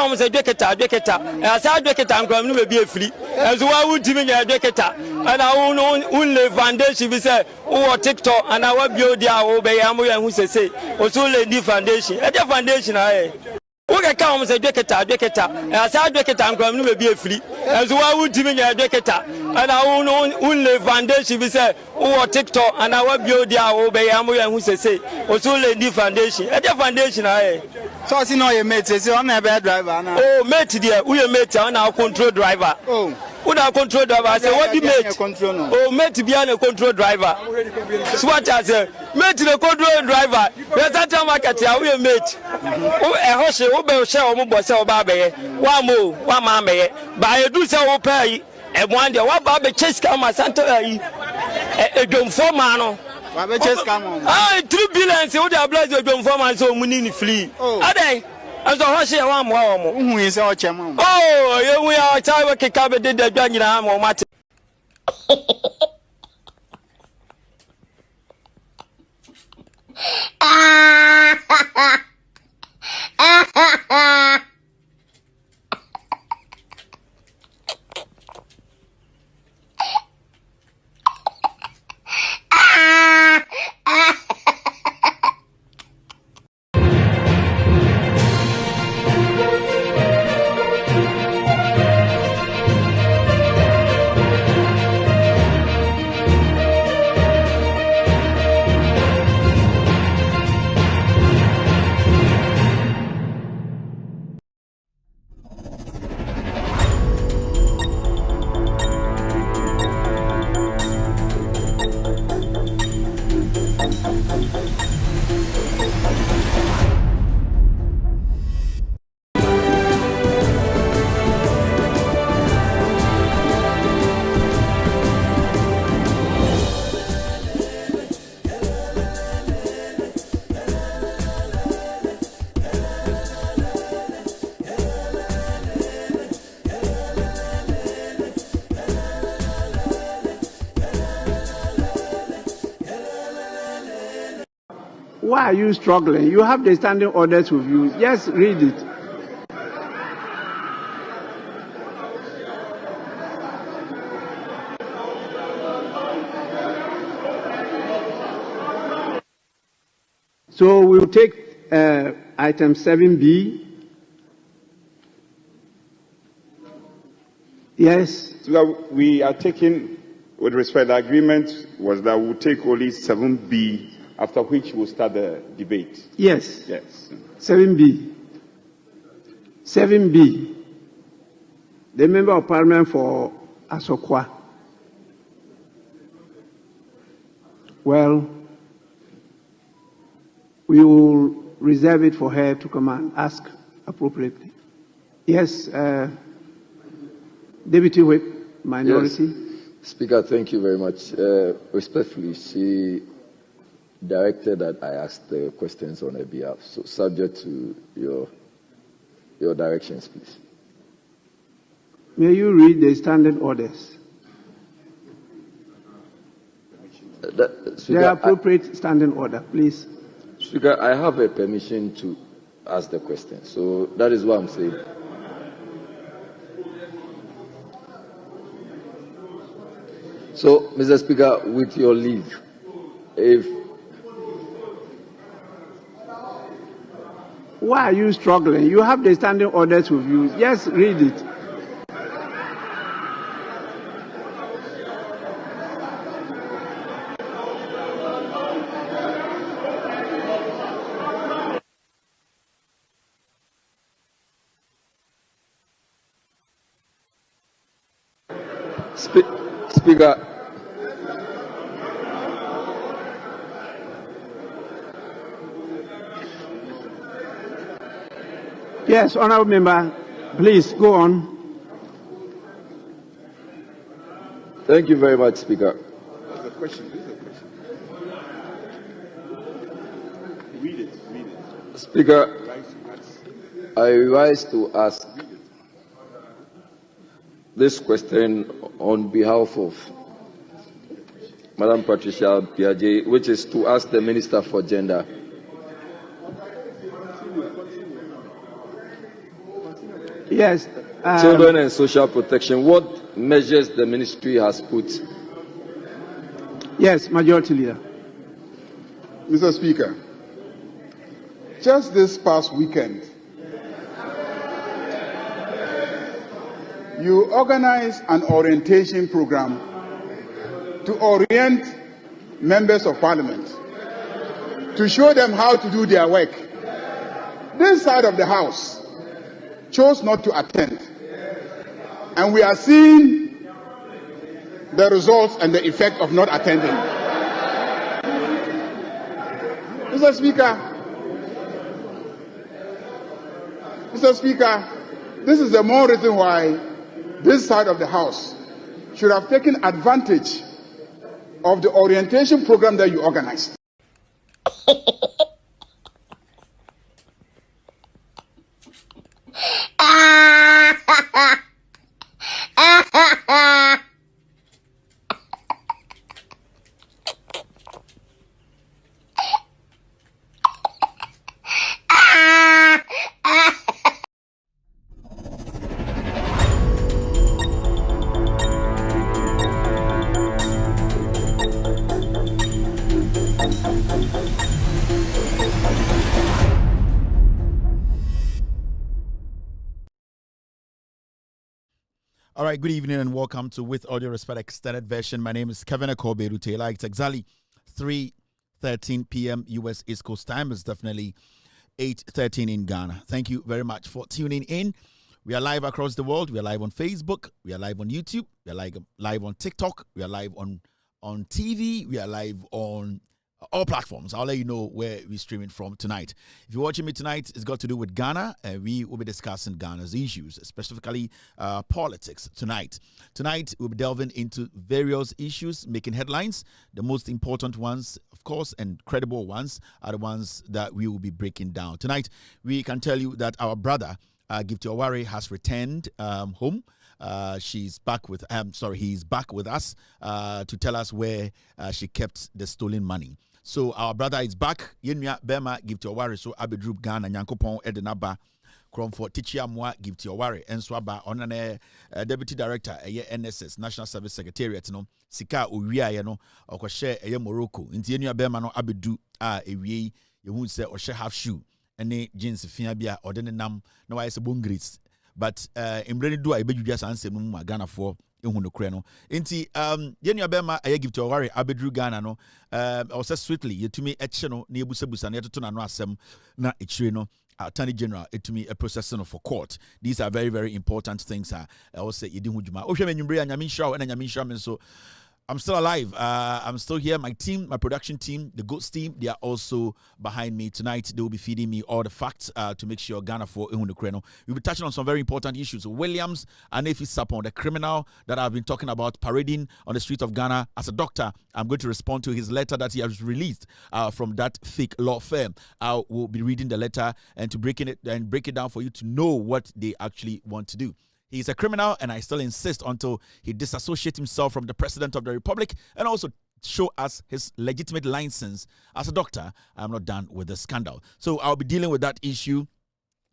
almost a decata, as I decata, and come to be a free. As well, would give me a decata, and I only foundation, we say, or TikTok, and I will build the obey Amoya who say, or so lady foundation. At the foundation, I. We can come as a decata, as I decata, and come to be a free. As well, would give me a decata, and I only foundation, we say, or TikTok, and I will build the obey Amoya who say, or so lady foundation. At the foundation, I. So, you know, your mate is on a bad driver. Oh, mate, dear, we are mate on our control driver. Oh, what our control driver? I say, what do you mate? Oh, mate, be on a control driver. So, what I say, mate, the control driver. There's that time I can tell we are mate. Oh, a horse, oh, be shell, oh, sell baby. One more, one mamma. But I do so pay. And one day, what Baba Chase come my Santa? A don't for man. Ah, 3 billion, so they are blessed with them for my so money flee. Are they? As a horse, one more. Who is our chairman? Oh, here we are. I can cover the Daniel or Martin. Why are you struggling? You have the standing orders with you. Just read it. So we'll take item 7B. Yes. So we are taking, with respect, the agreement was that we'll take only 7B, after which we'll start the debate. Yes. Yes. 7B. 7B. The Member of Parliament for Asokwa. Well, we will reserve it for her to come and ask appropriately. Yes, Deputy Whip, Minority. Yes. Speaker, thank you very much. Respectfully, she directed that I ask the questions on her behalf, so subject to your directions, please. May you read the standing orders? The appropriate standing order, please. Speaker, I have a permission to ask the question, so that is what I'm saying. So, Mr. Speaker, with your leave, if... Why are you struggling? You have the standing orders with you. Just read it. Speaker, yes, honourable member, please go on. Thank you very much, Speaker. There's a question. Read it. Speaker, I rise to ask this question on behalf of Madam Patricia Piaget, which is to ask the Minister for Gender. Yes. Children and social protection. What measures the ministry has put? Yes, Majority Leader. Mr. Speaker, just this past weekend, you organized an orientation program to orient members of parliament, to show them how to do their work. This side of the house chose not to attend, and we are seeing the results and the effect of not attending. Mr. Speaker, this is the more reason why this side of the house should have taken advantage of the orientation program that you organized. All right, good evening and welcome to With Audio Respect Extended Version. My name is Kevin Akobe Taylor. It's exactly 3:13 p.m. U.S. East Coast time. It's definitely 8:13 in Ghana. Thank you very much for tuning in. We are live across the world. We are live on Facebook. We are live on YouTube. We are live on TikTok. We are live on TV. We are live on all platforms. I'll let you know where we're streaming from tonight. If you're watching me tonight, it's got to do with Ghana. We will be discussing Ghana's issues, specifically politics tonight. Tonight, we'll be delving into various issues making headlines. The most important ones, of course, and credible ones are the ones that we will be breaking down. Tonight, we can tell you that our brother, Gifty Oware, has returned home. He's back with us to tell us where she kept the stolen money. So our brother is back. Yenua Bema Gifty Oware so abedrup Ghana Nyankopon Edenaba Kromfo Tichiamwa Gifty Oware enso aba onane deputy director NSS National Service Secretariat no sika owia ye no okohye Morocco. Nti yenua Bema no abedu ewie yehu se ohye half shoe ene jeans fia bia odene nam na waye se bongris. But embreni do a ibedwudwa sansem no mu Ghana for ehunu no kre no enti yenua bema aye Gifty Oware abedru Ghana no also swiftly yetumi eche no na ebusabusa na yetoto na no asem na echire no Attorney General etumi a processing for court. These are very, very important things. I will say yedi hu djuma ohwe menyumbre anyame nhira na nyame nhira me so I'm still alive. I'm still here. My team, my production team, the GOATS team, they are also behind me tonight. They will be feeding me all the facts to make sure Ghana for Ehunu. We'll be touching on some very important issues. Williams Anefi Sapon, the criminal that I've been talking about parading on the streets of Ghana as a doctor. I'm going to respond to his letter that he has released from that fake law firm. I will be reading the letter and to break it down for you to know what they actually want to do. He's a criminal, and I still insist until he disassociates himself from the President of the Republic and also show us his legitimate license as a doctor. I'm not done with the scandal. So I'll be dealing with that issue.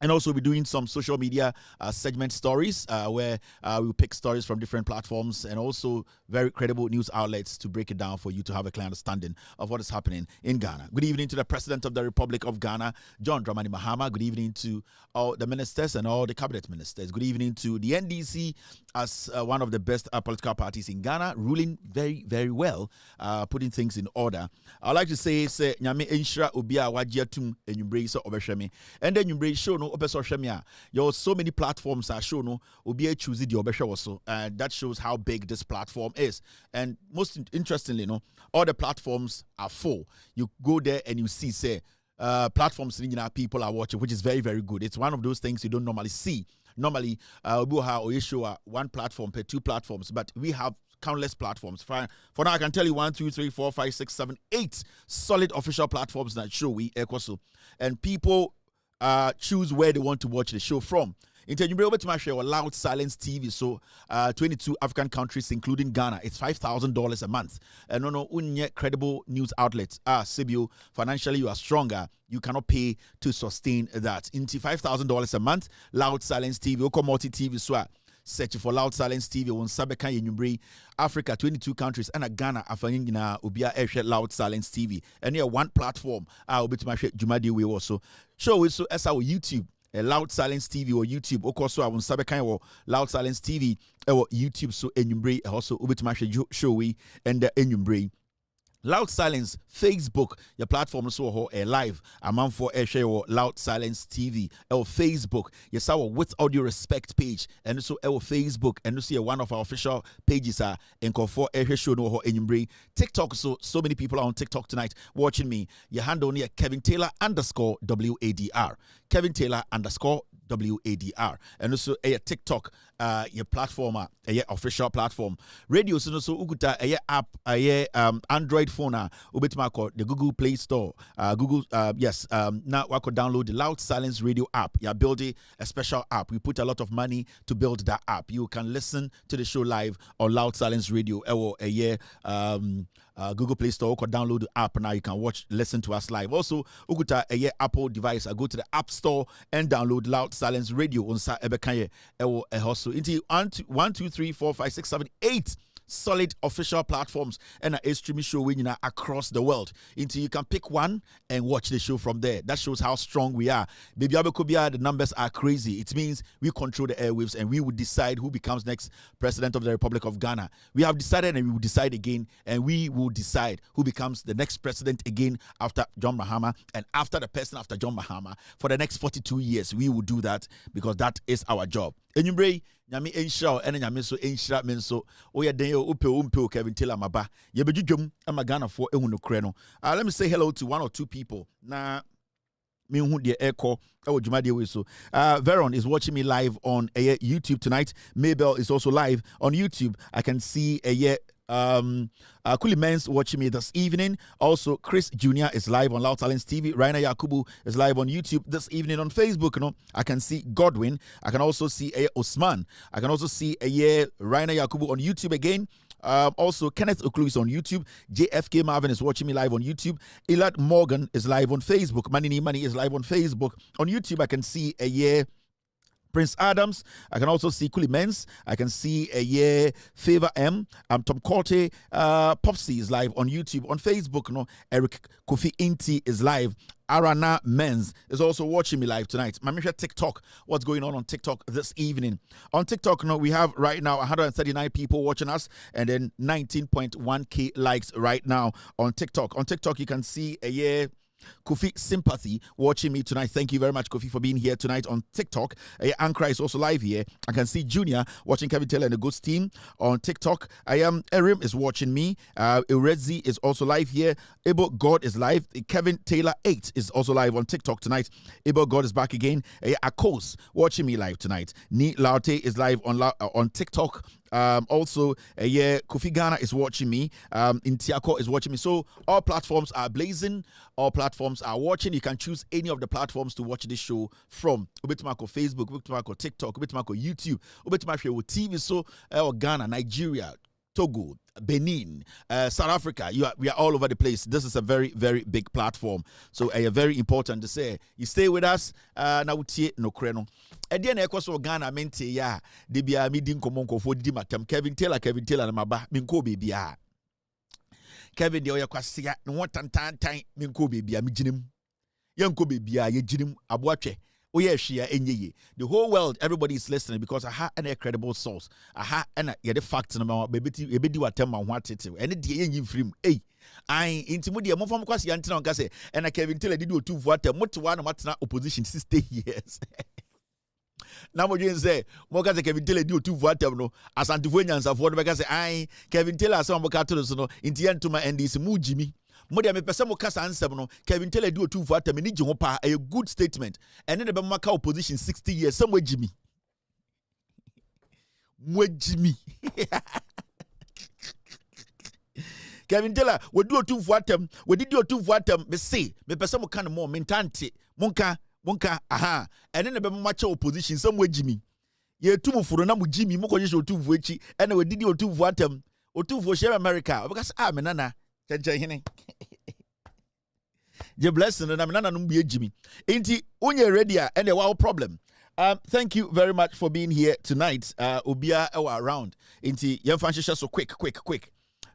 And also be doing some social media segment stories where we'll pick stories from different platforms and also very credible news outlets to break it down for you to have a clear understanding of what is happening in Ghana. Good evening to the President of the Republic of Ghana, John Dramani Mahama. Good evening to all the ministers and all the cabinet ministers. Good evening to the NDC as one of the best political parties in Ghana, ruling very, very well, putting things in order. I'd like to say, Nyame Enshira Obia Wajiatum and Yumbre so Obeshemi. And then Yumbre show no there are so many platforms that show no Obia choose the Obesha also. And that shows how big this platform is. And most interestingly, no, all the platforms are full. You go there and you see, say, platforms people are watching, which is very, very good. It's one of those things you don't normally see. Normally, we will show one platform per two platforms, but we have countless platforms. For now, I can tell you 1, 2, 3, 4, 5, 6, 7, 8 solid official platforms that show we Ecoso. And people choose where they want to watch the show from. In Tenumbre over to my share Loud Silence TV. So 22 African countries, including Ghana. It's $5,000 a month. And no, unye credible news outlets. Sibio, financially you are stronger. You cannot pay to sustain that. Into $5,000 a month. Loud Silence TV. Oko multi TV so search for Loud Silence TV on Sabeka Yenyumbre, Africa, 22 countries, and Ghana, Afanyina, Ubia Air Loud Silence TV. And here one platform, I'll be to my Jumadi we also. Show it so as our YouTube, a Loud Silence TV or YouTube. Of course, I will Sabeka or Loud Silence TV or YouTube, so Enyumbre, also Ubi to my show we and the Enyumbre. Loud Silence Facebook, your platform so live. A man for a share Loud Silence TV or Facebook. Yes, our With Audio Respect page and also our Facebook and you see one of our official pages are in for a show no in TikTok. So many people are on TikTok tonight watching me. Your handle near Kevin Taylor _WADR. Kevin Taylor _WADR. And also a TikTok your platform a official platform. Radio so ukuta a app a Android phone the Google Play Store. Google now we could download the Loud Silence Radio app. You're building a special app. We put a lot of money to build that app. You can listen to the show live on Loud Silence Radio or Google Play Store. You can download the app now. You can listen to us live. Also, ukuta a Apple device. I go to the App Store and download Loud Silence Radio on sa ebekanye ewo ehoso. Into 1 2 3 4 5 6 7 8 solid official platforms and a streaming show winning across the world. Until you can pick one and watch the show from there. That shows how strong we are. Baby Abekobia, the numbers are crazy. It means we control the airwaves and we will decide who becomes next president of the Republic of Ghana. We have decided and we will decide again, and we will decide who becomes the next president again after John Mahama and after the person after John Mahama for the next 42 years. We will do that because that is our job. Enyumbre nyame enhira ene nyame so enhira men so oye den upe Kevin Taylor maba ye bedwudwom ama Ghana for ehu no kre no. Let me say hello to one or two people na me hu de eko e dwumade we so. Veron is watching me live on YouTube tonight. Mabel is also live on YouTube. I can see Kulimens watching me this evening. Also, Chris Jr. is live on Loud Silence TV. Raina Yakubu is live on YouTube this evening. On Facebook, I can see Godwin. I can also see Osman. I can also see Raina Yakubu on YouTube again. Also, Kenneth Oklu is on YouTube. JFK Marvin is watching me live on YouTube. Elad Morgan is live on Facebook. Manini Money is live on Facebook. On YouTube, I can see Prince Adams. I can also see Kulimens. I can see Favor M. Tom Corte. Popsy is live on YouTube. On Facebook, Eric Kofi Inti is live. Arana Menz is also watching me live tonight. Mamisha TikTok. What's going on TikTok this evening? On TikTok, we have right now 139 people watching us and then 19.1k likes right now on TikTok. On TikTok, you can see Kofi Sympathy watching me tonight. Thank you very much, Kofi, for being here tonight on TikTok. Ankara is also live here. I can see Junior watching Kevin Taylor and the Goods team on TikTok. Erim is watching me. Urezi is also live here. Ebo God is live. Kevin Taylor 8 is also live on TikTok tonight. Ebo God is back again. Akos watching me live tonight. Ni Laute is live on TikTok. Also, Kofi Ghana is watching me. Intiako is watching me. So all platforms are blazing. All platforms are watching. You can choose any of the platforms to watch this show from. Ubitumako Facebook, Ubitumako TikTok, Ubitumako YouTube, Ubitumako TV. So Ghana, Nigeria, Togo, Benin, South Africa, we are all over the place. This is a very, very big platform. So very important to say. You stay with us. Now we no kreno. Again, so Ghana mente ya. Debia meeting komonko for di matam. Kevin Taylor na maba minko baby ya. Kevin de oya kwasia no watan minko baby ya mijinim. Yanko baby ya yejinim abuatwe. The whole world, everybody is listening because I have a credible source. I have the facts in my baby. Do I tell my what it is? And the free. Hey, I intimidate more from because Yantina on Gasse and I Kevin Taylor did 2 water, more to one what's not opposition 60 years. Now what you say, more because Kevin Taylor do 2 water no as antifuenians of what because I Kevin Taylor some Bocatolos no in the end to my end is Mujimi. Modia me pesa mo kasa ansem no Kevin Taylor do 2 for atem ni gi ho pa a good statement and then the maka opposition 60 years some Jimmy Kevin Taylor we do 2 for atem we did do 2 for atem me say me pesa mo kan mo mentante monka monka aha ene ne be macha opposition somewhere Jimmy ye tumu furu na mu Jimmy mo koje otuvu echi ene we didi otuvu atem otuvu share America because me nana chenchen hene je blessing na me nana no be Jimmy enti onye ready and a wow problem. Thank you very much for being here tonight. Obia ewa around enti yemfa hye so quick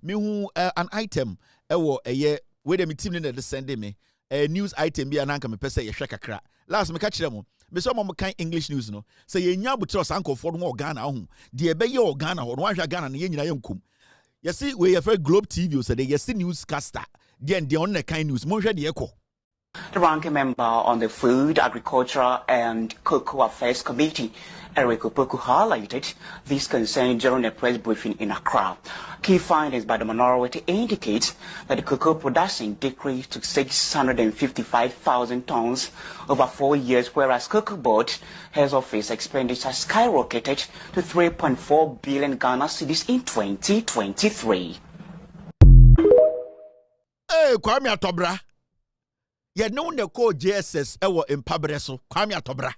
me hu an item ewo eye we dem team ne de send me news item bi ananka me pese ye hwe kakra last me ka kire mo me so mo kan English news no say ye nya butro sankofo no Ghana ho de ebe ye Ghana ho no ahwa Ghana ne ye nyina ye nkum ye see we ye Globe TV so de ye see newscaster de on the kind news mo hwe de ekọ. The ranking member on the Food, Agriculture and Cocoa Affairs Committee, Eric Opoku, highlighted this concern during a press briefing in Accra. Key findings by the minority indicate that the cocoa production decreased to 655,000 tons over 4 years, whereas Cocoa Board Health Office expenditure skyrocketed to 3.4 billion Ghana cedis in 2023. Hey, Kwame Atobra. Ye no ne call JSS ewo Mpabre so Kwame Atobra.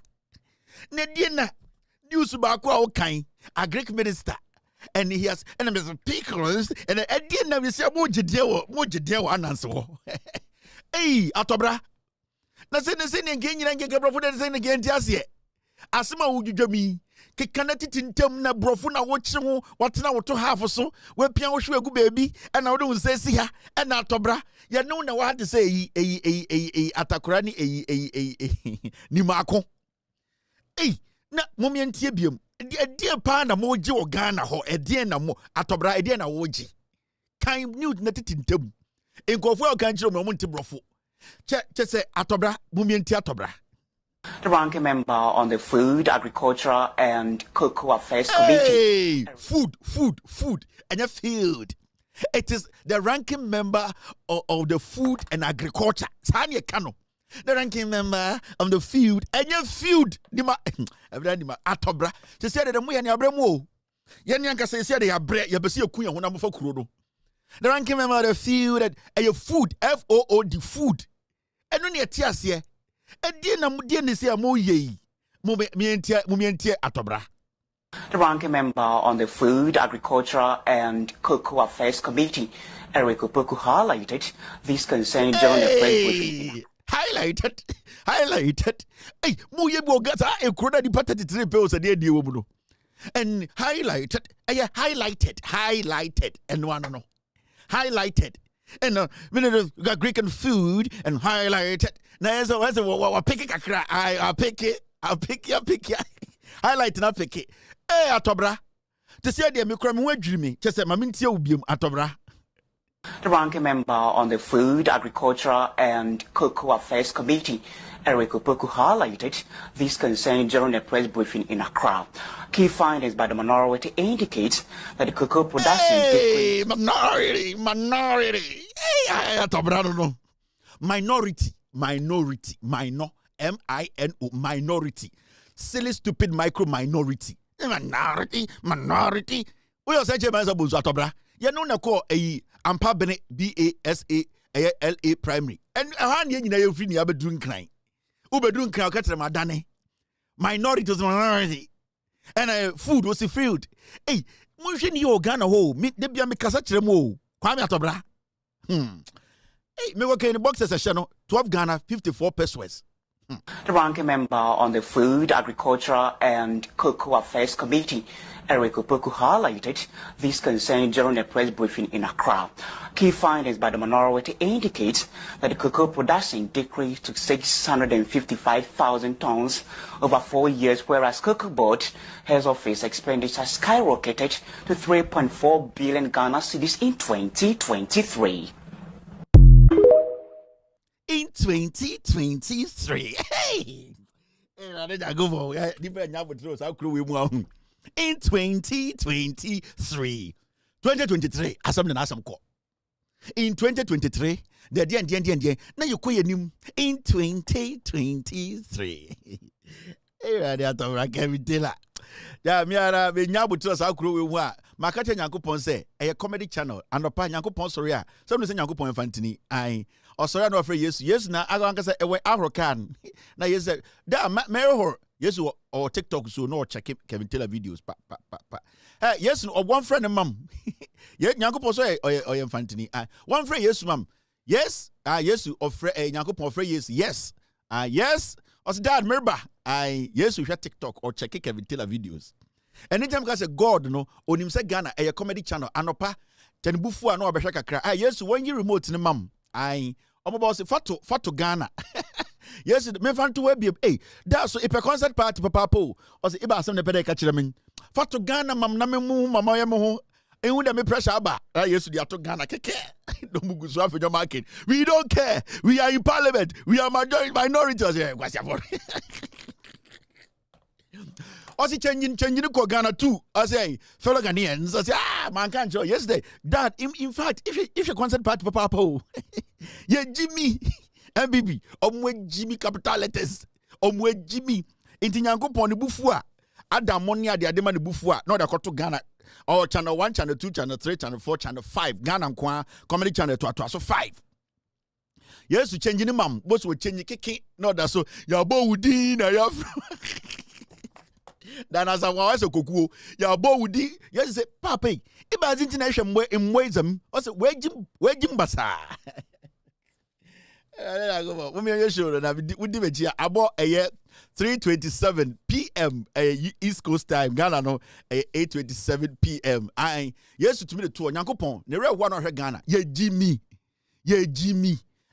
Ne die na news ba ko awokan agric minister and he has and Mr. Pickles and e die na we say mo gide wo ananse wo. Hey Atobra. Na se ne ngenyina ngeke brofo de se ne ngenti ase. Asema wudwudwami kekana titintam na brofo na wochi ho watena woto half so we pia wo hwe agu baabi e na wo de se si ha e na Atobra ye no na wa de say atakora ni ni mako na momientie biem e pa na mo gi o Ghana ho e na mo Atobra e na wo gi kan new na titintam enkofo o kan kire mo nti brofo che se Atobra momientie Atobra. The ranking member on the Food, Agriculture and Cocoa Affairs Committee. Food, and a field. It is the ranking member of the Food and Agriculture. Sanya Kano. The ranking member of the Food and your field. Dima Atobra. She said that we and your bremo. Yanyanka says they are bread. Yabasi Okuya when I'm for Kurodo. The ranking member of the Field and your food. FOOD food. And when you're tears here. The ranking member on the Food, Agriculture and Cocoa Affairs Committee, Eric Opoku, highlighted this concern during the press briefing. Highlighted. Hey, Muyebo gata a crowd departed 3 pills a day, and highlighted, and one no. Highlighted. And minute got Greek and food and highlighted. Now so I pick it. I'll pick it. Highlight and pick it. Hey Atobra. To say the micro me dreamy. Just say mamintia ubium Atobra. The ranking member on the Food, Agriculture and Cocoa Affairs Committee, Eric Opoku, highlighted this concern during a press briefing in Accra. Key findings by the minority indicate that the cocoa production decreased. Minority. Hey, Atobra no. Minority. Minor. M-I-N-O. Minority. Silly, stupid, micro minority. Minority. We are saying Atobra. You know, call a Ampa Bene BASA primary. And a hand in your free never doing crime. Ubedun crowd catch them dane. Minority was minority. And food was a field. Hey, Mushin yo Ghana ho, meet the Biami Casachemo. Kwame Atobra. Hey, me work in the boxes a channel 12 Ghana 54 pesos. The ranking member on the Food, Agriculture and Cocoa Affairs Committee, Eric Opoku, highlighted this concern during a press briefing in Accra. Key findings by the minority indicate that the cocoa production decreased to 655,000 tons over 4 years, whereas Cocoa Board Health Office expenditure skyrocketed to 3.4 billion Ghana cedis in 2023. In 2023. Hey! In 2023. 2023. In 2023. Now you call your name. In 2023. Hey, Yeah, me ara me nya butu sa akuro we hu a maka che Nyankopon say a comedy channel anopa Nyankopon sorry a so no say Nyankopon fantini ai osori na ofre Yesu na aganka say ewe ahrokan na Yesu da me ho Yesu or TikTok so no check Kevin Taylor videos pa. Hey Yesu or one friend mam ye Nyankopon so o fantini ai one friend Yesu mam yes Yesu ofre Nyankopon ofre Yesu yes yes os dad remember Yesu hwe TikTok or check Kevin Taylor videos. Anytime ka say God no onim say Ghana a comedy channel anopa tenibufu no obehwe kakra Yesu when you remote ni mam omobo say fato Ghana. Yesu me fan to we be that's so if a concert party papa o say iba asem ne pede ka kire men fato Ghana mam na me mu mama ye mo ho ehun de me pressure aba Yesu dia to Ghana keke no mugusu afejo market we don't care we are in parliament we are minority gwasi for Osi changing ko Ghana too. I say fellow Ghanaians. I say man can't show yesterday. Dad, in fact, if you concert party papa po, yeah Jimmy, MBB, omwe Jimmy capital letters, omwe Jimmy. Inti Nyankopon ni bufua. Adam money ade adema ni bufua. No da koto Ghana. Or channel 1, channel 2, channel 3, channel 4, channel 5. Ghana kwa comedy channel to so 5. Yes, we changing mam. Boss we change keke. No da so ya bo wudi na ya. Dan as I was a kuku, ya bo wudi. Yes, say papa. Iba zintination mwezem. I say where Jim basa. We did here about a year 3:27 p.m. East Coast time. Ghana no 8:27 p.m. Yes to me the two Nyankopon. Ne real one on Ghana. Ye Jimmy.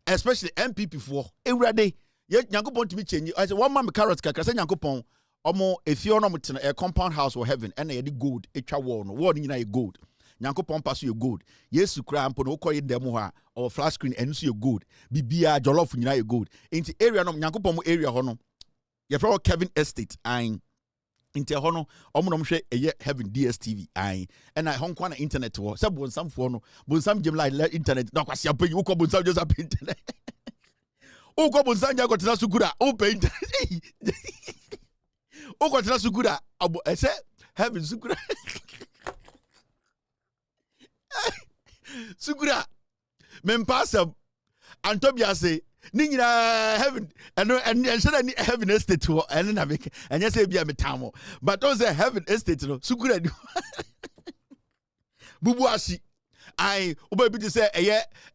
Especially MPP for every day. Ye Nyankopon to me change. I say one man carrots kakra say Nyankopon. Omo if you no mutina a compound house or heaven and ye gold etwa wall no wall nyina ye gold. Nyankopon pass you gold. Yesu kra mpo no koyi dem ho a or flat screen enso ye gold. Bibia jollof nyina ye gold. Inti area no Nyankopon mo area ho no. Ye fra Kevin Estate ain. Inti ho no omo no hwe eye heaven DSTV ain. And I hon kwa na internet wo. Se bonsam fo no. Bonsam gem like internet. Na kwasi apanyi wo ko bonsam just up internet. O ko bonsam ja ko tena sukura. O pay internet. O ko tena sukura. Abo ese heaven sukura. Sukura mempasam Antobia say ni nyina heaven and should any heaven estate to and na make and you say bia metamo but don't say heaven estate no sukura bubu asi I obabi to say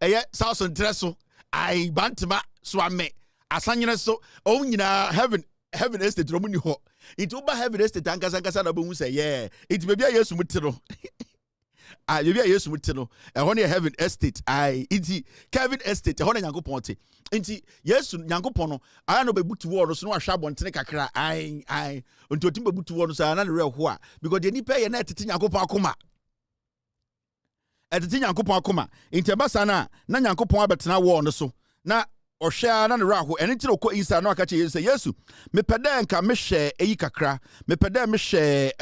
eye south treso I bantama so ame asanyene so o nyina heaven estate no muni ho it oba heaven estate ankasa na bo say yeah it be bia Yesu mutiro you be Yesu mutino e heaven estate iti Kevin estate e Nyankopon te nti Yesu Nyankopon no aya no bebutu wo no so no ahwa bontene kakra nti otim bebutu wo no so na re ho a because the nipa ye na etete Nyankopon akoma nti basa na Nyankopon abetena wo no so na ohwa na ne raho ene ti ko isa no aka che Yesu mepede nka mehwe eyi kakra mepede mehwe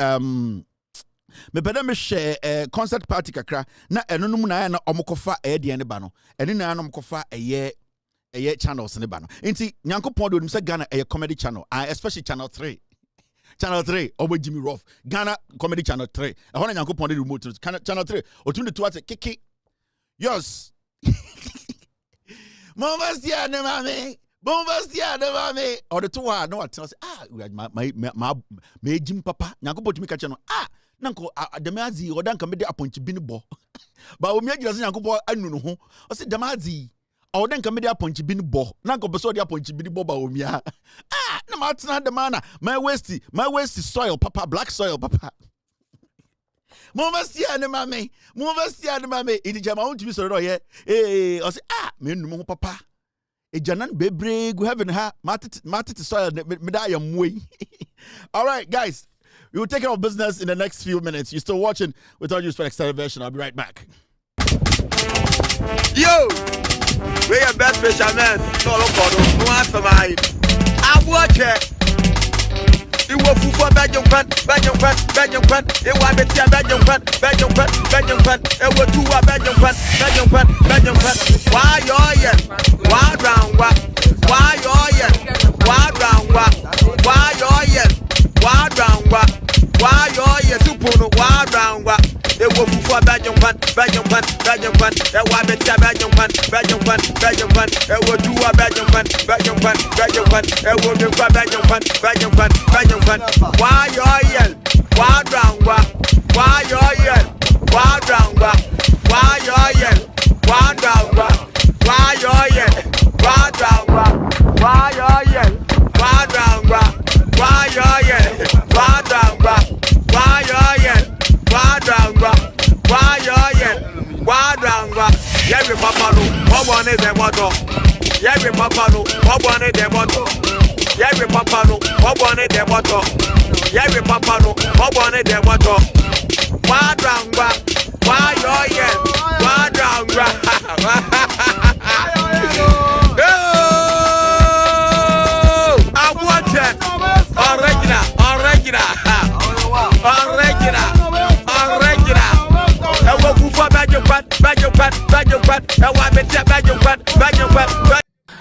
mepede me share concert party kakra na enonum na na omokofa de ne ba no ene na na omokofa eye channels ne ba no nti Nyankopon do nim say Ghana comedy channel especially channel 3 obo Jimmy Rough Ghana comedy channel 3 e ho na Nyankopon de remote channel 3 otum de to ate kiki yes Bombastia ne mame or the two no what say my Jim papa Nyankopon to me catch no nanko demazi odanka me de aponchi bi ne bo ba o mi agira se Nyankopon anu no ho o se demazi odanka me de aponchi bi ne bo nanko be so de aponchi bi ne bo ba o mi na ma tena de mana my waste soil papa black soil papa Mombastia ne mame idi jama won to be so do ye o se me nu mo papa ejanan bebre go heaven ha matit soil me da yamwe. All right guys, we will take care of business in the next few minutes. You're still watching with all due respect extended version. I'll be right back. Yo, we are best fishermen. No answer mine. I watch it. You will for Belgium fan. It was better Belgium fan. It was two Belgium fan. Why you're here? Why round what? Why you're here? Why round what? Why you're here? Why round what? Bajan Fan, I will do a Bajan Fan, I will do a Bajan Fan. Why you yell? Why drown? Why you yell? Why drown? Why you yell? Why drown? Why you yell? Why drown? Why you yell? Why drown? Why you yell? Why drown? Why you yell? Why drown? Why you yell? Why drown? Every papa no, what one is the motto? Every papa no, what one is the motto? Every papa no, what one is the motto? Every papa no, what one is the motto? Why drown? Why you yell? Why drown? I want it. Original.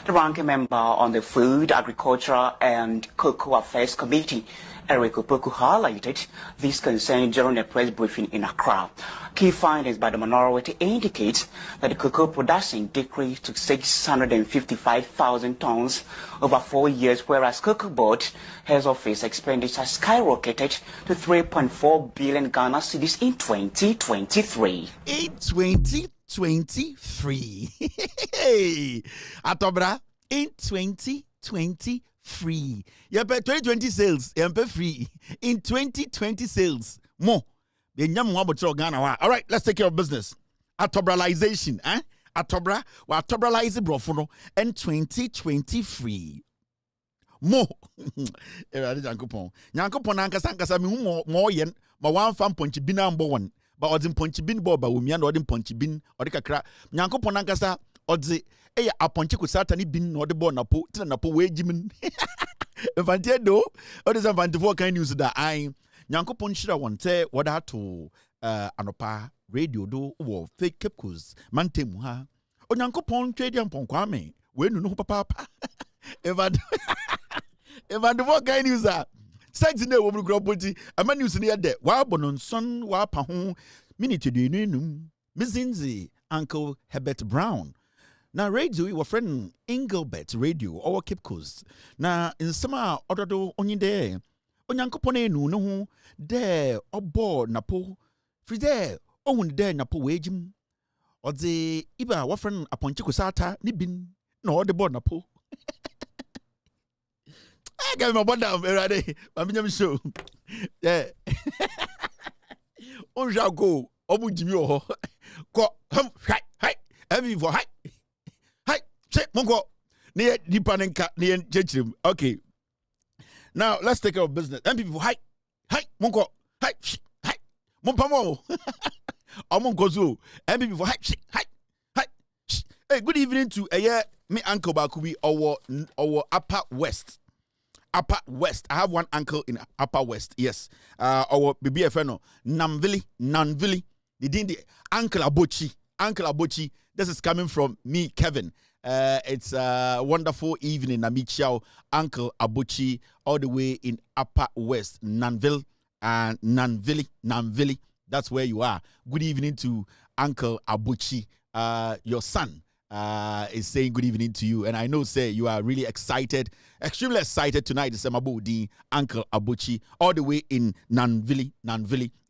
The ranking member on the Food, Agriculture and Cocoa Affairs Committee, Eric Opoku, highlighted this concern during a press briefing in Accra. Key findings by the minority indicate that the cocoa production decreased to 655,000 tons over 4 years, whereas Cocoa Board Head Office expenditure skyrocketed to 3.4 billion Ghana cedis in 2023. In 2023. Hey, Atobra, in 2023. You pay 2020 sales, you pay free. In 2020 sales, more. All right, let's take care of business. Atobralization, Atobra, we atobralize brofono, and 2023. More. Nyankopon ankasa me more yen, ma wan fam ponchi bin ambo one. But odin ponchi bin bo ba wumi and odin ponchi bin odi kakra. Nyankopon ankasa odzi eya aponchi ku satani bin no de bo napo tina napo we jimin. Evantie do odi san vantifo kan news da ai. Nyankopon shira wonte wada to anopa radio do wo fake capcus mantemu ha. Onyankopon twedi ampon kwame we nu no papa. Evantifo kan news a Sex in the woman groboti, a man using the other. Wa bonon son, wa pahon, minute do num, Mizinzi, Uncle Herbert Brown. Now, radio, your friend Engelbert Radio, or Cape Coast. Now, in summer, other do only there. Onyankopone no, there, or board napo, free there, own there napo wagim. Or the Iba, wa friend upon Chicosata, nibin, no, the board napo. I got my butt down every day. I'm show. Yeah. On shall go. Obu Jimmy or go hum hi. Heavy for hi. Check Mongo. Near Dipanenka near Jechim. Okay. Now let's take care of business. And people hi. Mongo. Hi. Mompamo. Mongo zoo. And people hi. Hey, good evening to me uncle Bakubi or Upper West. Upper West. I have one uncle in Upper West. Yes. Our BBFNO. Nanvili. The Uncle Abochi. This is coming from me, Kevin. It's a wonderful evening. I meet you, Uncle Abochi, all the way in Upper West. Nanville. That's where you are. Good evening to Uncle Abochi. Your son is saying good evening to you, and I know, say, you are really excited, extremely excited tonight. It's Mabudi, Uncle Abuchi, all the way in Nanvili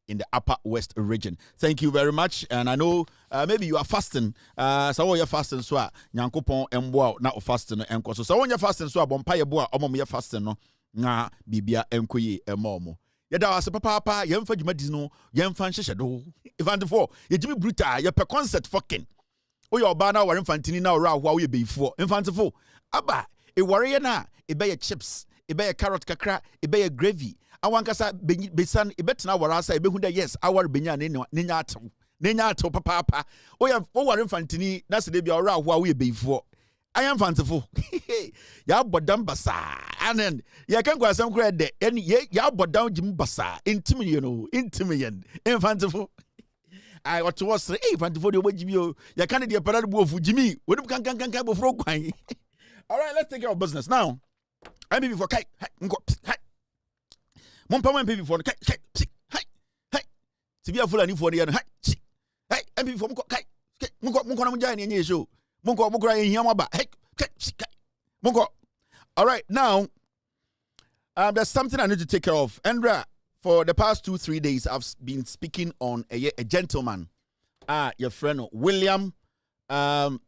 in the Upper West region. Thank you very much, and I know maybe you are fasting. So you're fasting, so Nyankopon emboa na fasting enko. So when you're fasting, so bompaye boa omom you're fasting no na bibia enkoye emomo. Yada wase papa yemfa dwumadi no yemfa nhyehyɛ do. Evantifo yejimi brutal ye per concert fucking. Oya oba na ware mfantini na ora ahwa wo ye beifo mfantifo aba e ware na e be ye chips e be ye carrot kakra e be ye gravy awankasa besan e betena ware asa e behu da yes aware benya nenya ato papa oya wo ware mfantini na se de bia ora ahwa wo ye beifo ayan mfantifo ya bodam basa anen ya kan kwa asem kra de ya bodam jim basa intimiyen mfantifo I want to was fantifo de obajimi ya kan de parade bu ofu jimi wonu kan bofro kwan. All right, let's take care of business now. I'm before kai hi mon pama before kai hi to be a full and for the hi I'm before kai mon na mo jani enye show Mungo mukura yamaba. Hey, Mungo. All right, now there's something I need to take care of. Andra, for the past 2-3 days, I've been speaking on a gentleman, your friend William. Now,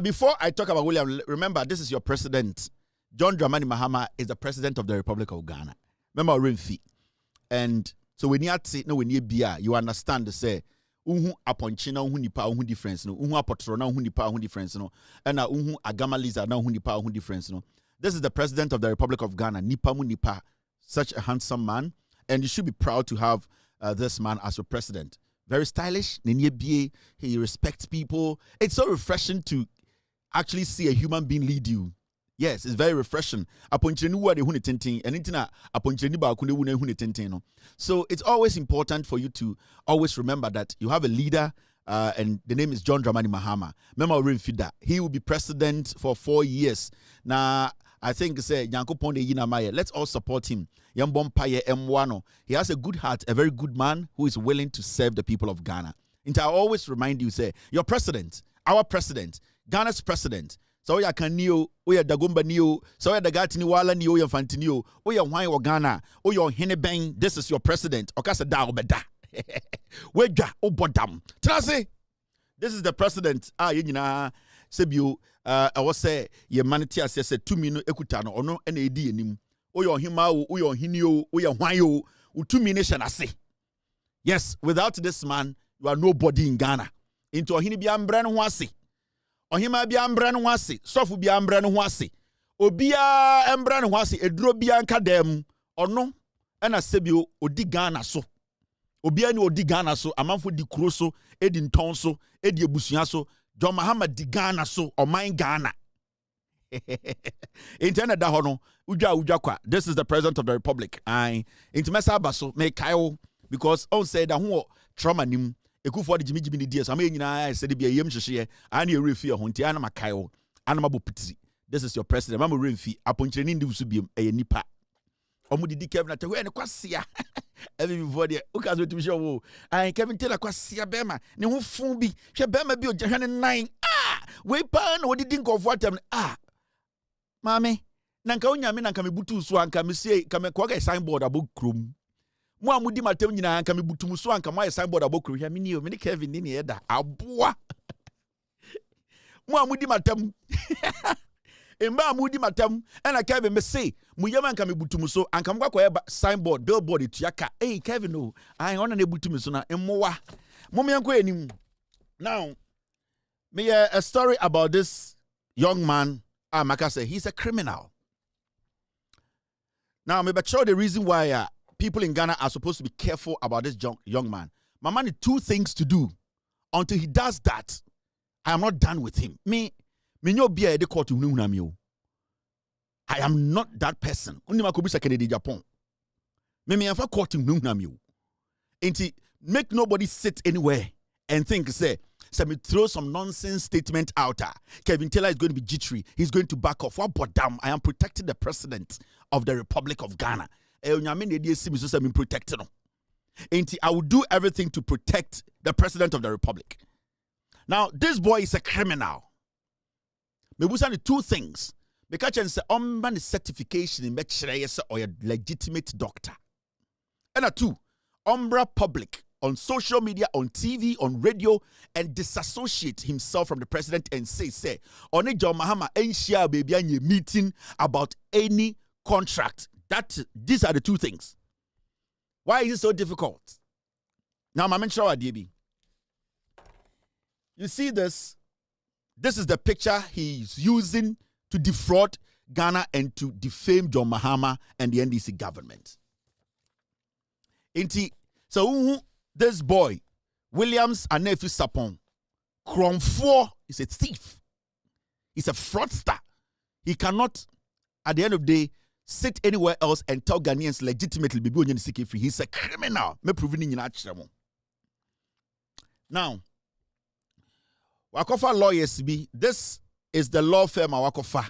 before I talk about William, remember, this is your president. John Dramani Mahama is the president of the Republic of Ghana. Remember, Renfi. And so when you say no, when you be, you understand the say, aponchina nipa difference no, apotrona nipa difference no, and agamaliza na nipa difference no. This is the president of the Republic of Ghana, nipa, such a handsome man, and you should be proud to have this man as your president. Very stylish, he respects people. It's so refreshing to actually see a human being lead you. Yes, it's very refreshing. So it's always important for you to always remember that you have a leader, and the name is John Dramani Mahama. Remember, he will be president for 4 years. Now, I think let's all support him. He has a good heart, a very good man who is willing to serve the people of Ghana. And I always remind you, say, your president, our president, Ghana's president. So ya kanio, oya dagomba nio, so ya dagatini wala nio ya fantinio, oya wine wa Ghana, oya henebeng, this is your president. Okasa da obeda. Weja obodam. Trase. This is the president. Yina sebio I was say ye manity as said 2 minutes ekutano ono ene edi enim. Oya hima oya hinio, oya wine u2 nation ase. Yes, without this man, you are nobody in Ghana. Into ohini bi ambra no ho ase. Ohima bi ambra no ho ase, sofu bi ambra no ho ase. Obia ambra no ho ase, eduro bi anka dem. Ono ena sebio odi Ghana so. Obia ni odi Ghana so, amanfo di kuro so, edi nton so, edi ebusua so. John Mahama di Ghana so, oman Ghana. Intenda da hono, uja kwa. This is the president of the republic. Intimesa baso me kayo because on say that who trauma nim ekufu de jimi ni dies ama nyina say de yem hwehwe ana erefi honti ana makayo ana mabopitiri. This is your president. Mama remfi aponchire ni ndivusu biem nipa. Omu didi Kevin na tewe ne kwasia. Every before there uka so timi show Kevin tell kwasia bema ne ho fun bi hwe bema bi ogya hwe ne nan we pa na odidi nkofo atem mame nanka onyame nanka mebutu so anka mesie kame kwa ga signboard abokrom mo amudi matem nyina anka mebutum so anka mo signboard abokrom hwe me ni Kevin ni eda aboa mo amudi matem Emba amudi matam ena Kevin me say muyama nka mebutum so anka mkwa kwa signboard billboard etuaka Kevin no I ona na ebutum so na emmowa mom yanko enim. Now me a story about this young man. Maka say he's a criminal. Now me show the reason why people in Ghana are supposed to be careful about this young man. My man need 2 things to do. Until he does that, I am not done with him. I am not that person. Japan. Make nobody sit anywhere and think, say, me throw some nonsense statement out. Kevin Taylor is going to be jittery. He's going to back off. What but damn, I am protecting the president of the Republic of Ghana. I will do everything to protect the president of the Republic. Now, this boy is a criminal. Me busa 2 things. Because you say, the certification in or a legitimate doctor. And 2, Umbra public on social media, on TV, on radio, and disassociate himself from the president and say, on John Mahama ain't share baby and meeting about any contract. These are the 2 things. Why is it so difficult? Now, I'm sure DB. You see this? This is the picture he's using to defraud Ghana and to defame John Mahama and the NDC government. So this boy, Williams Anefi Sapon, Kromfo is a thief. He's a fraudster. He cannot, at the end of the day, sit anywhere else and tell Ghanaians legitimately be free. He's a criminal. Now, Wakofa lawyers be. This is the law firm Wakofa.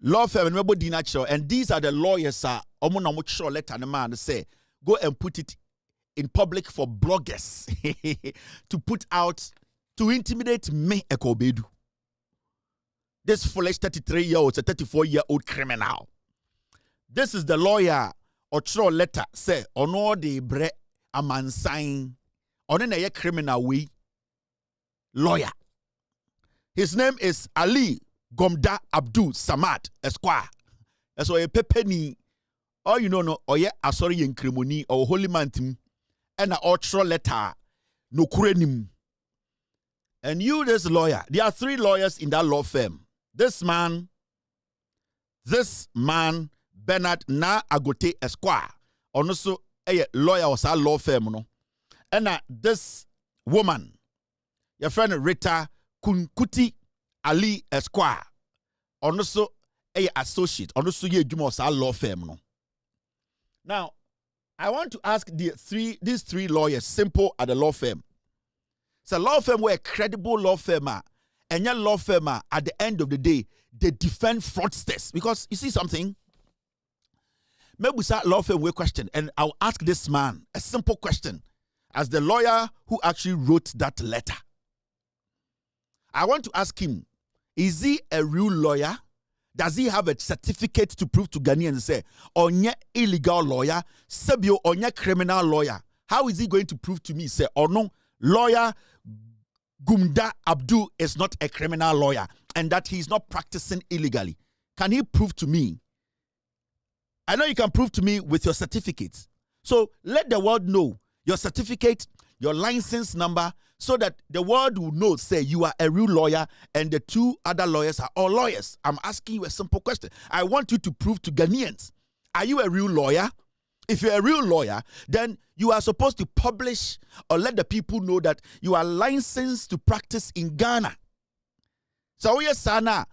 Law firm and these are the lawyers letter the man say go and put it in public for bloggers to put out to intimidate me, Ekobedu. This foolish 33-year-old, a 34-year-old criminal. This is the lawyer or throw letter say ono de bre amansign on a criminal way lawyer. His name is Ali Gomda Abdul Samad Esquire. That's why a pepeni or you know no or yeah asori yen crimoni or holy mantim and a ultra letter no kurenim. And you, this lawyer, there are 3 lawyers in that law firm. This man, Bernard Na Agote Esquire, also a lawyer was our law firm, no. And this woman, your friend Rita Kunkuti Ali Esquire, also a associate, also ye was our law firm, no. Now, I want to ask these three lawyers, simple at the law firm. It's a law firm where a credible law firm and your law firm at the end of the day, they defend fraudsters. Because you see something? Maybe that law firm will question, and I'll ask this man a simple question as the lawyer who actually wrote that letter. I want to ask him, is he a real lawyer? Does he have a certificate to prove to Ghanaians and say, onye illegal lawyer, sebio onye criminal lawyer? How is he going to prove to me, say, or no, lawyer Gumda Abdul is not a criminal lawyer and that he's not practicing illegally? Can he prove to me? I know you can prove to me with your certificates. So let the world know your certificate, your license number, so that the world will know, say, you are a real lawyer and the 2 other lawyers are all lawyers. I'm asking you a simple question. I want you to prove to Ghanaians, are you a real lawyer? If you're a real lawyer, then you are supposed to publish or let the people know that you are licensed to practice in Ghana. So yes, Sana,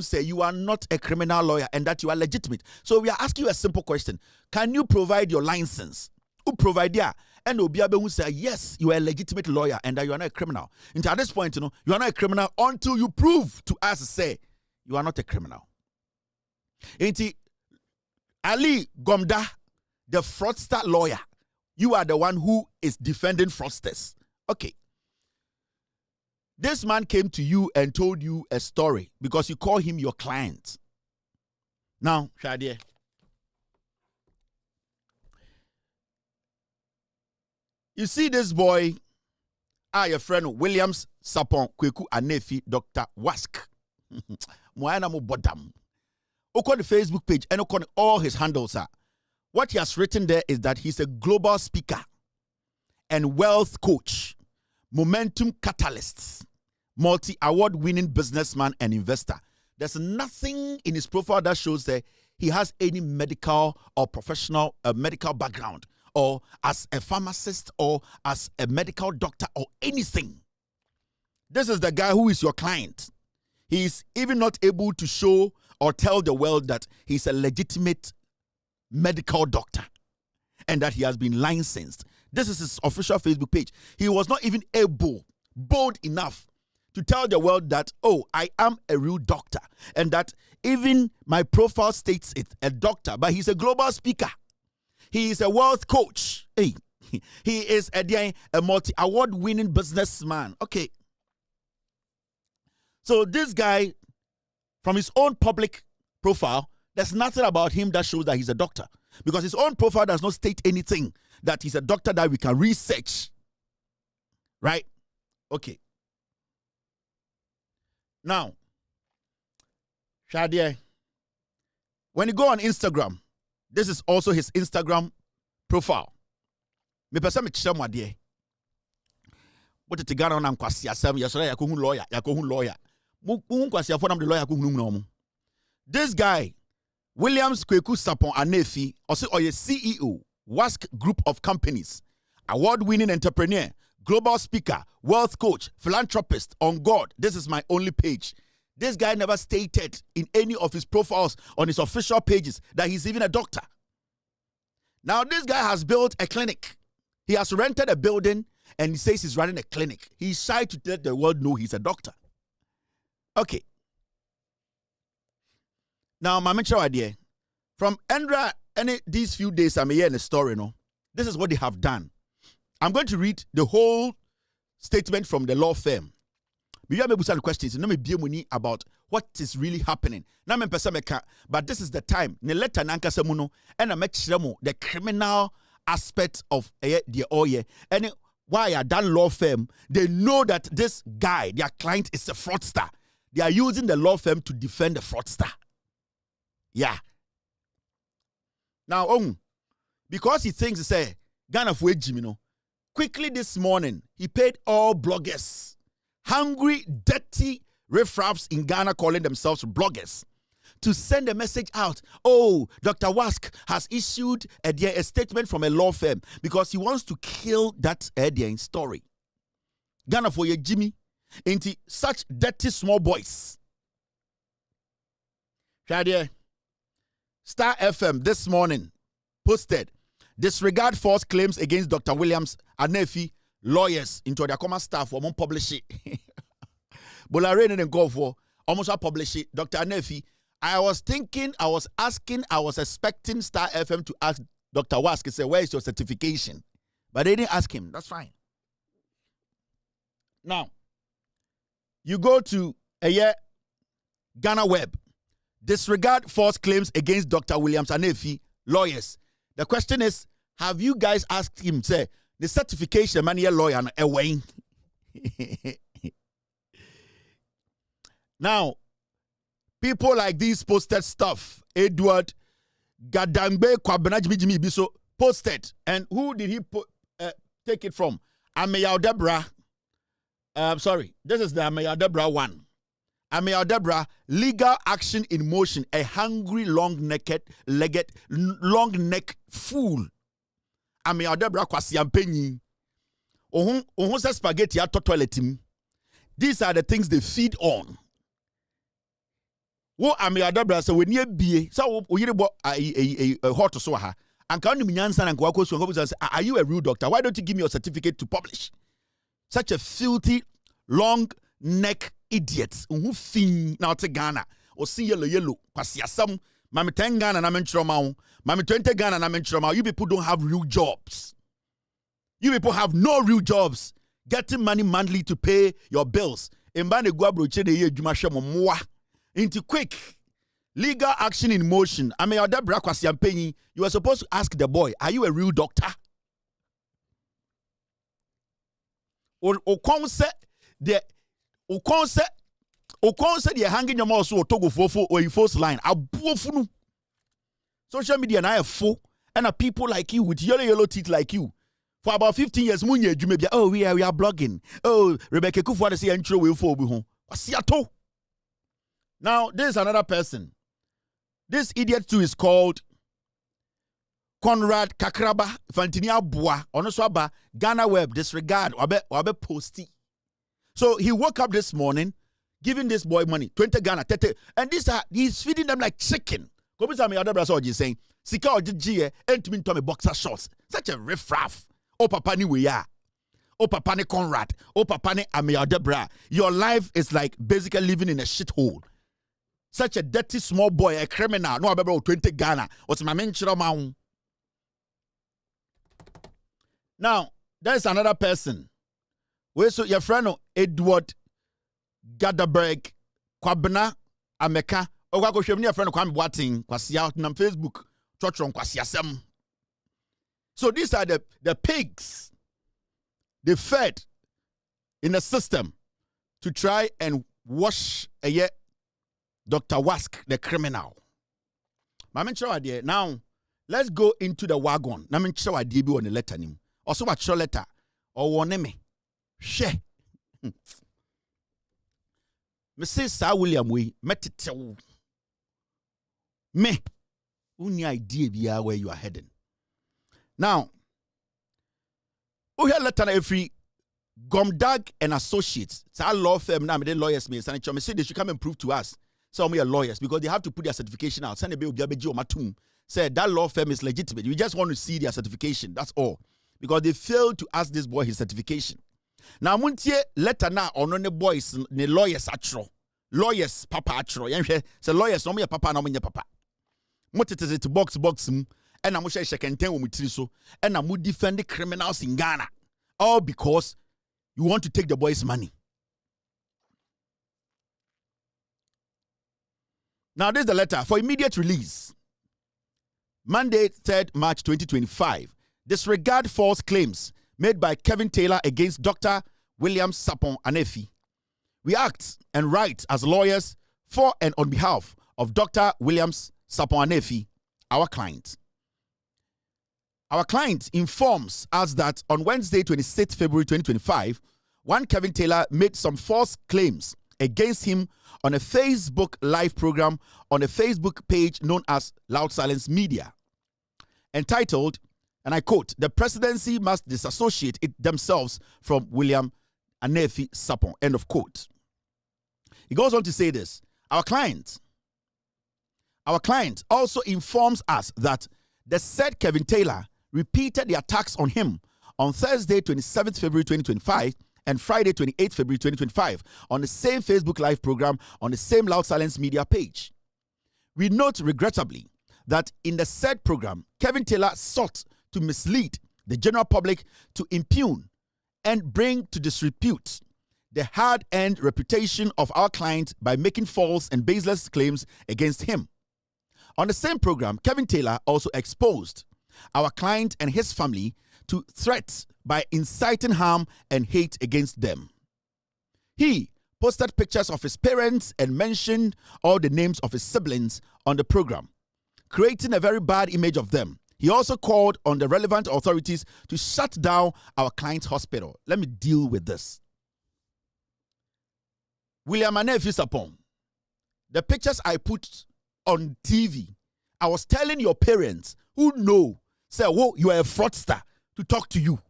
say you are not a criminal lawyer and that you are legitimate. So we are asking you a simple question. Can you provide your license? Who provide there? And Obiabe will say, yes, you are a legitimate lawyer and that you are not a criminal. Until at this point, you are not a criminal until you prove to us, say, you are not a criminal. Ali Gomda, the fraudster lawyer, you are the one who is defending fraudsters. Okay. This man came to you and told you a story because you call him your client. Now, Shadia, you see this boy, your friend Williams Sapon Kweku Anefi, Dr. Wask. Moana mo bodam. On the Facebook page and on all his handles are. What he has written there is that he's a global speaker and wealth coach, momentum catalyst, multi-award winning businessman and investor. There's nothing in his profile that shows that he has any medical or professional medical background or as a pharmacist or as a medical doctor or anything. This is the guy who is your client. He is even not able to show or tell the world that he's a legitimate medical doctor and that he has been licensed. This is his official Facebook page. He was not even bold enough to tell the world that, oh, I am a real doctor and that even my profile states it, a doctor, but he's a global speaker. He is a wealth coach. Hey, he is a multi-award winning businessman. Okay. So this guy, from his own public profile, there's nothing about him that shows that he's a doctor. Because his own profile does not state anything that he's a doctor that we can research. Right? Okay. Now, Shadia, when you go on Instagram, this is also his Instagram profile. Me pesa me chere mo de. What te Ghana na nkwasi asem yesore yakohu lawyer. Mu nkwasi afo na the lawyer yakohu mu na omo. This guy, Williams Kweku Sapon Anefi, also a CEO, Wask Group of Companies, award-winning entrepreneur, global speaker, wealth coach, philanthropist, on God. This is my only page. This guy never stated in any of his profiles on his official pages that he's even a doctor. Now, this guy has built a clinic. He has rented a building and he says he's running a clinic. He's shy to let the world know he's a doctor. Okay. Now, my mentor idea from Andra, these few days I'm here in the story, no. This is what they have done. I'm going to read the whole statement from the law firm. We have some questions. No me be money about what is really happening. Na me pesa meka, but this is the time. Ne letter nanka semuno, and I make the criminal aspect of the oye. And why are that law firm? They know that this guy, their client, is a fraudster. They are using the law firm to defend the fraudster. Yeah. Now, because he thinks say Ghana for Jimmy, quickly this morning he paid all bloggers. Hungry, dirty riffraffs in Ghana calling themselves bloggers to send a message out. Oh, Dr. Wask has issued a statement from a law firm because he wants to kill that story. Ghana for your Jimmy into such dirty small boys. Star FM this morning posted, disregard false claims against Dr. Williams Anefi lawyers into their common staff for publish it. Bolare and go for almost publish it. Dr. Anefi, I was expecting Star FM to ask Dr. Wask, say, where is your certification? But they didn't ask him. That's fine. Now, you go to Ghana Web. Disregard false claims against Dr. Williams Anefi lawyers. The question is, have you guys asked him, say, the certification man here lawyer away? Now, people like these posted stuff. Edward Gadangbe Kwabenajimi Biso posted. And who did he take it from? Ameya Debra. Sorry, this is the Ameya Debra one. Ameya Debra, legal action in motion. A hungry, long-neck fool. Ameya Debra kwasiampenyi. Ohun se spaghetti ato toiletim. These are the things they feed on. Wo Ameya Debra se we nie bie. So oyirebo hot so ha. Anka onu nyansa na nka wakoso nko say, are you a real doctor? Why don't you give me your certificate to publish? Such a filthy, long-neck idiot. Who fin na ote Ghana. O si yellow. Kwasiasam. Mami 10 Ghana na menchiroma. Mami 20 Ghana na menchiroma. You people don't have real jobs. You people have no real jobs. Getting money monthly to pay your bills. Mbane guabro chede ye jumashemo mwa. Into quick. Legal action in motion. Ameya Debra kwasiampenyi. You were supposed to ask the boy, are you a real doctor? Okonse they hanging your mouse or togo fofo or force line. Abuofunu. Social media na full and people like you with yellow teeth like you. For about 15 years, munye jumebia. Oh, we are blogging. Oh, Rebecca Kufuwa say intro will for buhon. Wasiato. Now, there's another person. This idiot too is called Conrad Kakraba Fantinia Bua. Onoswaba Ghana Web disregard wabe posty. So he woke up this morning, giving this boy money, 20 Ghana, 30, and he's feeding them like chicken. Come to me, other brother saying, Sika or GG, and me to boxer shorts. Such a riffraff. Oh, papa ni we ya. Oh, papa ni Conrad. Oh, papa ni Ameya Debra. Your life is like basically living in a shithole. Such a dirty small boy, a criminal. No, about 20 Ghana. What's my mention? Now, there's another person. Where so your friend Edward Gadaberg Kwabena Ameka. Ogako shemni your friend Kwame Boating kwasi out on Facebook. Chotron kwasi asem. So these are the pigs they fed in the system to try and wash Dr. Wask, the criminal. Now, let's go into the wagon. Na mencho idea bi on the letter nim. Also what show letter or one me. She. Mrs. Sir William we metitew. Me. Uni idea bi where you are heading. Now, we have letter every Gomdag and Associates. It's our law firm now. The lawyers me say they should come and prove to us. Some are lawyers because they have to put their certification out. Send a bill or matum. Say that law firm is legitimate. We just want to see their certification. That's all. Because they failed to ask this boy his certification. Now, muntie letter na on the boys ne lawyers atro. Lawyers papa atro. Say lawyers no me papa no me papa. Motete it box and I'm share shekenten wo mutiri so and I'm defend the criminals in Ghana. All because you want to take the boy's money. Now, this is the letter for immediate release. Monday, 3rd March 2025. Disregard false claims made by Kevin Taylor against Dr. William Sapon Anefi. We act and write as lawyers for and on behalf of Dr. Williams Sapon Anefi, our client. Our client informs us that on Wednesday, 26 February 2025, one Kevin Taylor made some false claims against him on a Facebook live program on a Facebook page known as Loud Silence Media, entitled, and I quote, "The presidency must disassociate themselves from William Anefi Sapon," end of quote. He goes on to say this. Our client also informs us that the said Kevin Taylor repeated the attacks on him on Thursday, 27th February 2025 and Friday, 28th February 2025 on the same Facebook live program on the same Loud Silence Media page. We note regrettably that in the said program, Kevin Taylor sought to mislead the general public to impugn and bring to disrepute the hard-earned reputation of our client by making false and baseless claims against him. On the same program, Kevin Taylor also exposed our client and his family to threats by inciting harm and hate against them. He posted pictures of his parents and mentioned all the names of his siblings on the program, creating a very bad image of them. He also called on the relevant authorities to shut down our client's hospital. Let me deal with this. William Anefi Sapon, the pictures I put on TV, I was telling your parents who know, say, whoa, you are a fraudster, to talk to you.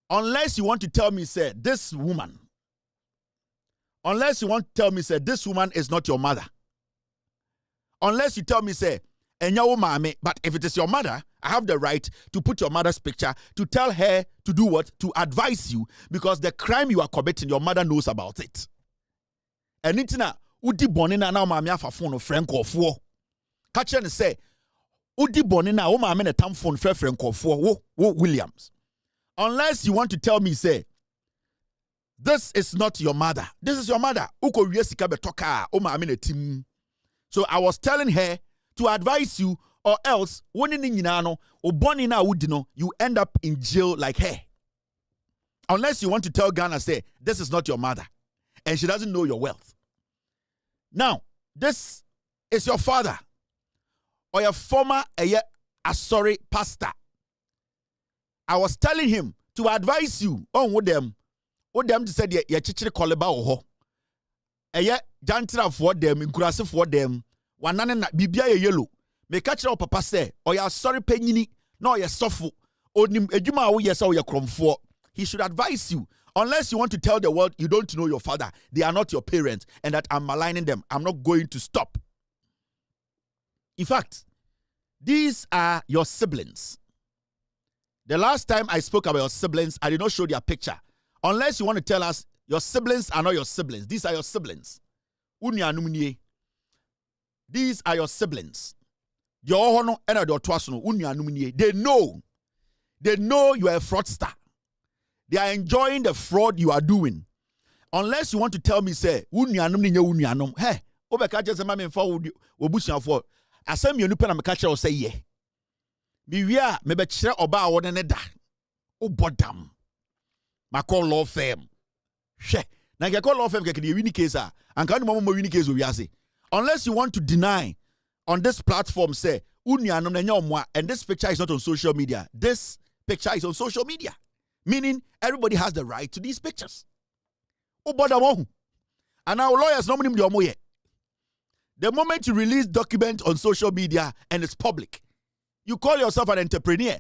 Unless you want to tell me, say, this woman is not your mother. Unless you tell me, say, but if it is your mother, I have the right to put your mother's picture, to tell her to do what? To advise you, because the crime you are committing, your mother knows about it. And it's na udi bonina na mama afa phone friend kofo. Catch and say, udi bonina o mama na tam phone friend kofo wo Williams. Unless you want to tell me, say, this is not your mother. This is your mother. Uko wiesika betoka o mama na tim. So I was telling her to advise you, or else you end up in jail like her. Unless you want to tell Ghana, say, this is not your mother, and she doesn't know your wealth. Now, this is your father, or your former sorry pastor. I was telling him to advise you on what them to say ye chichiri koleba oho. Jantra for them, inkurase for them, wanane na bibia ye yellow. Me catch up papa say, or ya sorry penyini, no ya sofu, onim ejuma wo yesa o ya kromfo. He should advise you. Unless you want to tell the world you don't know your father, they are not your parents, and that I'm maligning them, I'm not going to stop. In fact, these are your siblings. The last time I spoke about your siblings, I did not show their picture. Unless you want to tell us your siblings are not your siblings. These are your siblings. These are your siblings. They know you are a fraudster. They are enjoying the fraud you are doing. Unless you want to tell me, say, hey, obeka just mama mfa obusia for asem yenu pe na meka kire o say ye. Me wia me be kire oba wo ne da. Obodam. Ma call law firm. Hwe. Na get call law firm keke the win case a. Anka no mo win case o wiase. Unless you want to deny on this platform, say, and this picture is not on social media. This picture is on social media. Meaning, everybody has the right to these pictures. And our lawyers normally do. The moment you release document on social media and it's public, you call yourself an entrepreneur,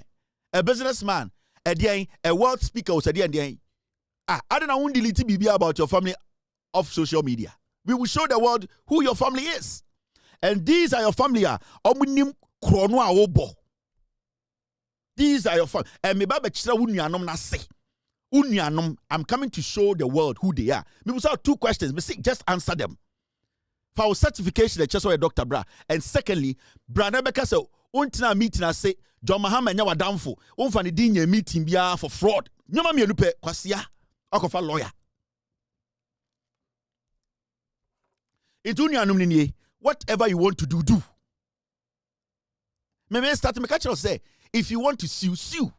a businessman, a world speaker, I don't know who delete BB about your family off social media. We will show the world who your family is. And these are your family. These are your family. And I'm coming to show the world who they are. We will have two questions. Just answer them. For our certification, the chest of a Dr. Bra. And secondly, Bra Nebeka say, untina meeting I say, John Mahama nyawa damfo. Unfani dinye meeting biya for fraud. Nyoma mienu pe kwasia akofa lawyer. Into nuanum ni whatever you want to do, do. Me start me catch say if you want to sue.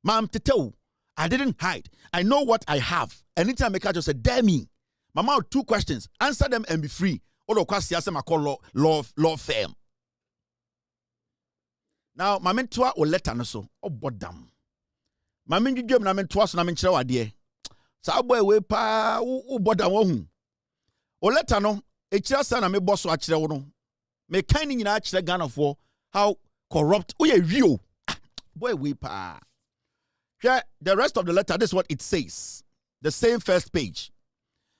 Ma'am Teteo, I didn't hide. I know what I have. Anytime me catch say damn me. Mama 2 questions. Answer them and be free. Odo kwasia say call law firm. Now, my mentor will let no so. Oh, bodam. My mentor na mentor so na menchire wade. Sa boy we pa o bodam wo hu. O letter no, e chira sa na me boss a chire wo no. Me kan ni nyina chire Ghana for how corrupt we rio. Boy we pa. The rest of the letter, this is what it says. The same first page.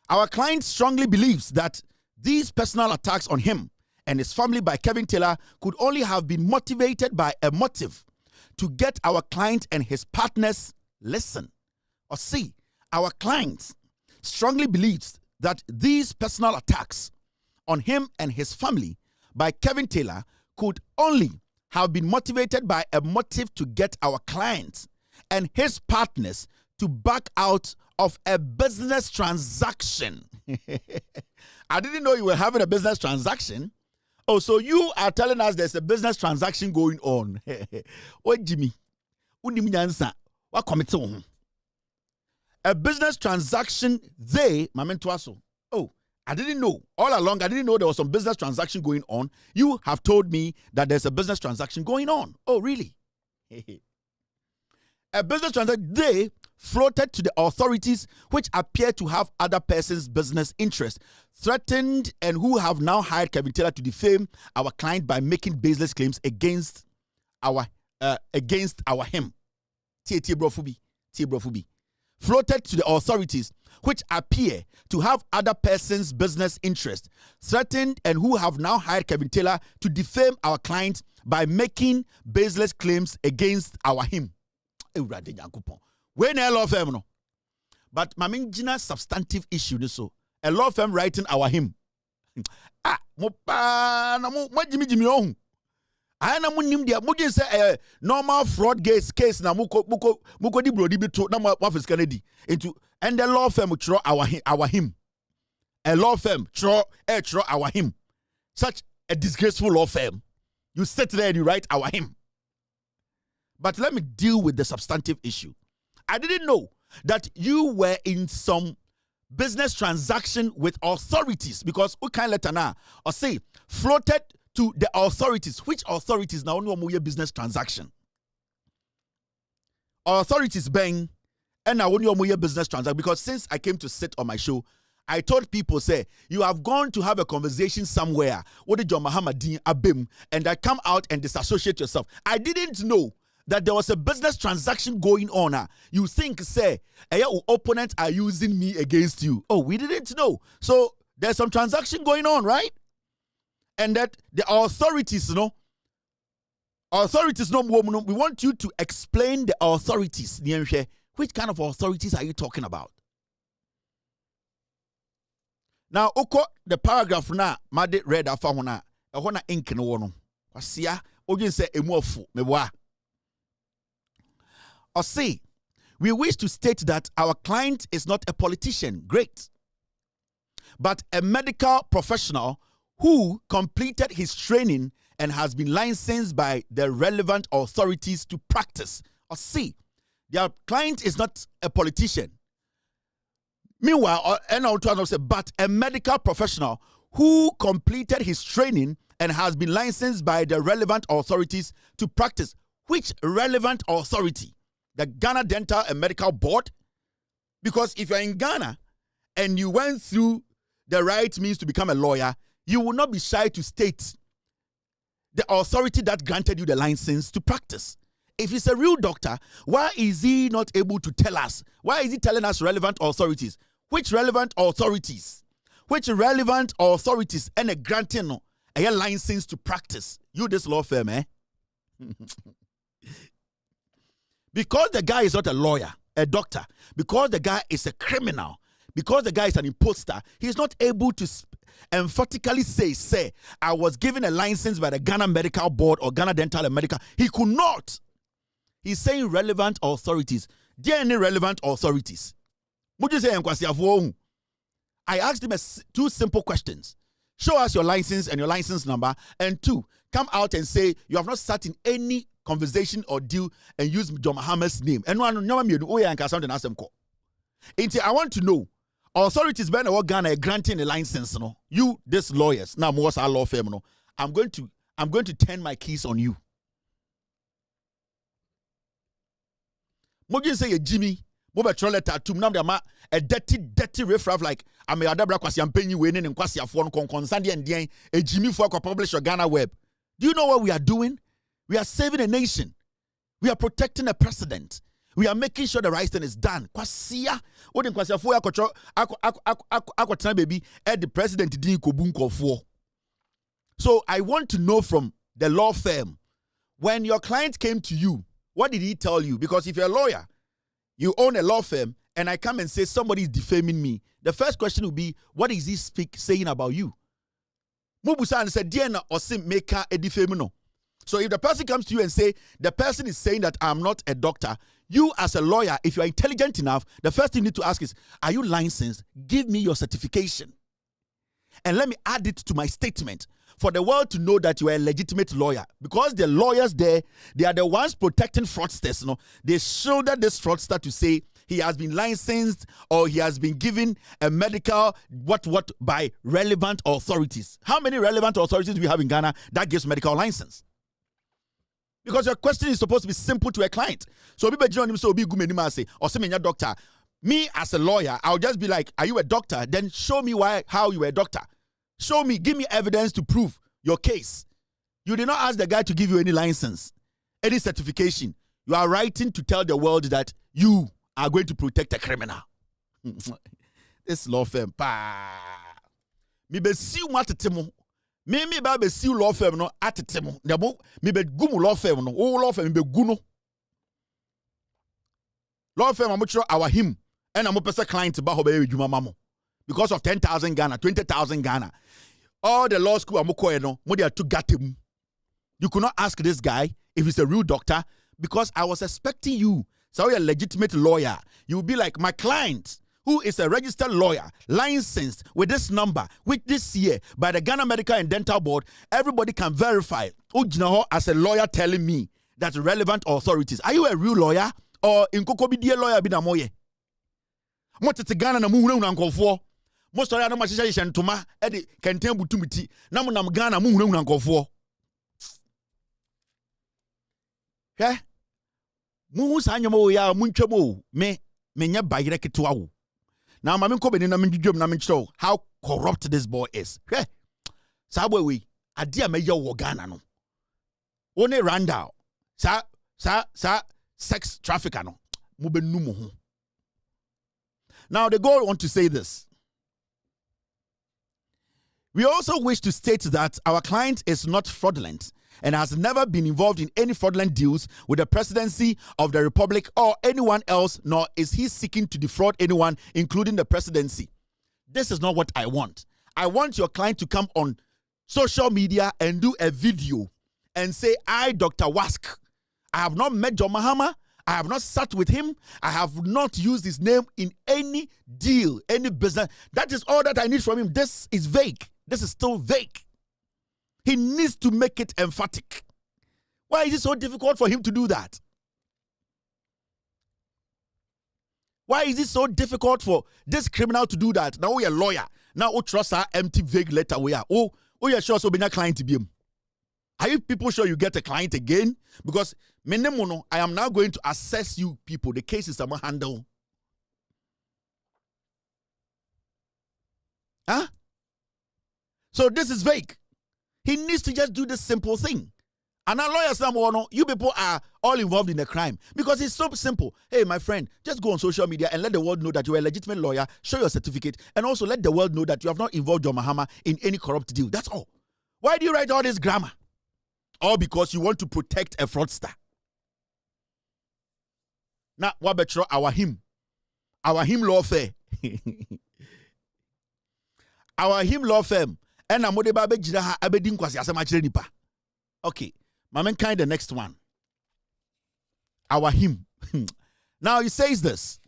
Our client strongly believes that these personal attacks on him and his family by Kevin Taylor could only have been motivated by a motive to get our client and his partners listen or see. Our client strongly believes that these personal attacks on him and his family by Kevin Taylor could only have been motivated by a motive to get our client and his partners to back out of a business transaction. I didn't know you were having a business transaction. Oh, so you are telling us there's a business transaction going on. What Jimmy? What committee? A business transaction, Oh, I didn't know. All along, I didn't know there was some business transaction going on. You have told me that there's a business transaction going on. Oh, really? A business transaction, they floated to the authorities which appear to have other persons' business interests, threatened and who have now hired Kevin Taylor to defame our client by making baseless claims against our him. Floated to the authorities which appear to have other persons' business interests, threatened and who have now hired Kevin Taylor to defame our client by making baseless claims against our him. When a law firm no, but mamingina substantive issue so a law firm writing our him. Mopa na mo jimi ohun. Aya na mo nim dia mo say normal fraud case na muko di brodi bi to na mo office Kennedy into and the law firm throw our him. A law firm throw our him. Such a disgraceful law firm. You sit there and you write our him. But let me deal with the substantive issue. I didn't know that you were in some business transaction with authorities because we can't let now or say floated to the authorities. Which authorities now know more business transaction? Authorities bang and now only more business transaction because since I came to sit on my show, I told people say you have gone to have a conversation somewhere. What did John Muhammadin Abim and I come out and disassociate yourself? I didn't know that there was a business transaction going on. You think, say, your opponents are using me against you. Oh, we didn't know. So there's some transaction going on, right? And that the authorities, we want you to explain the authorities. Which kind of authorities are you talking about? Now, the paragraph na made read afa hona ehona ink no wo no. Kwasia, ogin say emuofu mewa. Or say, we wish to state that our client is not a politician, great, but a medical professional who completed his training and has been licensed by the relevant authorities to practice. Or see, their client is not a politician. Meanwhile, but a medical professional who completed his training and has been licensed by the relevant authorities to practice. Which relevant authority? The Ghana Dental and Medical Board? Because if you're in Ghana and you went through the right means to become a lawyer, you will not be shy to state the authority that granted you the license to practice. If he's a real doctor, why is he not able to tell us? Why is he telling us relevant authorities? Which relevant authorities? Which relevant authorities and a granting a license to practice? You this law firm, eh? Because the guy is not a lawyer, a doctor, because the guy is a criminal, because the guy is an imposter, he's not able to emphatically say, I was given a license by the Ghana Medical Board or Ghana Dental and Medical. He could not. He's saying relevant authorities. there any relevant authorities? I asked him two simple questions. Show us your license and your license number. And 2, come out and say you have not sat in any conversation or deal and used John Mahama's name. And I want to know, authorities by the Ghana granting a license. No, you, this lawyers, now most our law firm. No, I'm going to turn my keys on you. Mogin say Jimmy. Mobe letter to nam a dirty riffraff like I'm a adabra kwasi ampenyi winning and kwasi afon concern and a Jimmy for publish your Ghana web. Do you know what we are doing? We are saving a nation. We are protecting a president. We are making sure the right thing is done. Kwasia, odin kwasi afo akotena baby at the president din kobunko for. So I want to know from the law firm, when your client came to you, what did he tell you? Because if you're a lawyer, you own a law firm, and I come and say somebody is defaming me, the first question will be, what is he saying about you? Mubusan said, Diana Osim Meka a defamino. So if the person comes to you and say, the person is saying that I'm not a doctor, you as a lawyer, if you are intelligent enough, the first thing you need to ask is, are you licensed? Give me your certification. And let me add it to my statement for the world to know that you are a legitimate lawyer. Because the lawyers there, they are the ones protecting fraudsters. You know? They shoulder this fraudster to say he has been licensed or he has been given a medical what by relevant authorities. How many relevant authorities do we have in Ghana that gives medical license? Because your question is supposed to be simple to a client. So people be say, or say doctor. Me as a lawyer, I'll just be like, are you a doctor? Then show me how you are a doctor. Show me, give me evidence to prove your case. You did not ask the guy to give you any license, any certification. You are writing to tell the world that you are going to protect a criminal. This law firm, me be see what temo. Me be see law firm no at temo. Me be gumu law firm no. Oh law firm me be guno. Law firm amucho our him. And I'm a person client about how be juma mamo. Because of 10,000 Ghana, 20,000 Ghana. All the law school amuko they took gatim. You could not ask this guy if he's a real doctor because I was expecting you. So you're a legitimate lawyer. You'll be like my client, who is a registered lawyer, licensed with this number, with this year by the Ghana Medical and Dental Board. Everybody can verify. As a lawyer telling me that's relevant authorities. Are you a real lawyer or in Kokobi dear lawyer binamoye? Motete Ghana na muhuna unankofo. Most of them are shentoma edi kenten butumiti. Namu nam Ghana muhuna unankofo. He? Muhu sa nyamo ya munchemo me nya bayire ketewa wo. Now mama nko beni na menjudwom na menchiro how corrupt this boy is. He? Sa boy we ade a meya wo Ghana no. One Randall. Sa sex trafficker no. Mu benu mo ho. Now, they go on to say this. We also wish to state that our client is not fraudulent and has never been involved in any fraudulent deals with the presidency of the Republic or anyone else, nor is he seeking to defraud anyone, including the presidency. This is not what I want. I want your client to come on social media and do a video and say, I, Dr. Wask, I have not met John Mahama. I have not sat with him. I have not used his name in any deal, any business. That is all that I need from him. This is vague. This is still vague. He needs to make it emphatic. Why is it so difficult for him to do that? Why is it so difficult for this criminal to do that? Now we are a lawyer. Now we trust our empty vague letter. We are. Oh, you're sure so being a client to be him. Are you people sure you get a client again? Because I am now going to assess you people. The case is someone handle. Huh? So this is vague. He needs to just do this simple thing. And our lawyers, you people are all involved in the crime. Because it's so simple. Hey, my friend, just go on social media and let the world know that you are a legitimate lawyer, show your certificate, and also let the world know that you have not involved John Mahama in any corrupt deal. That's all. Why do you write all this grammar? All because you want to protect a fraudster. Now, what better our him law firm, our him law firm, and I'm abedin kwasi asema nipa. Okay, mamen kind the next one. Our him. Now he says this.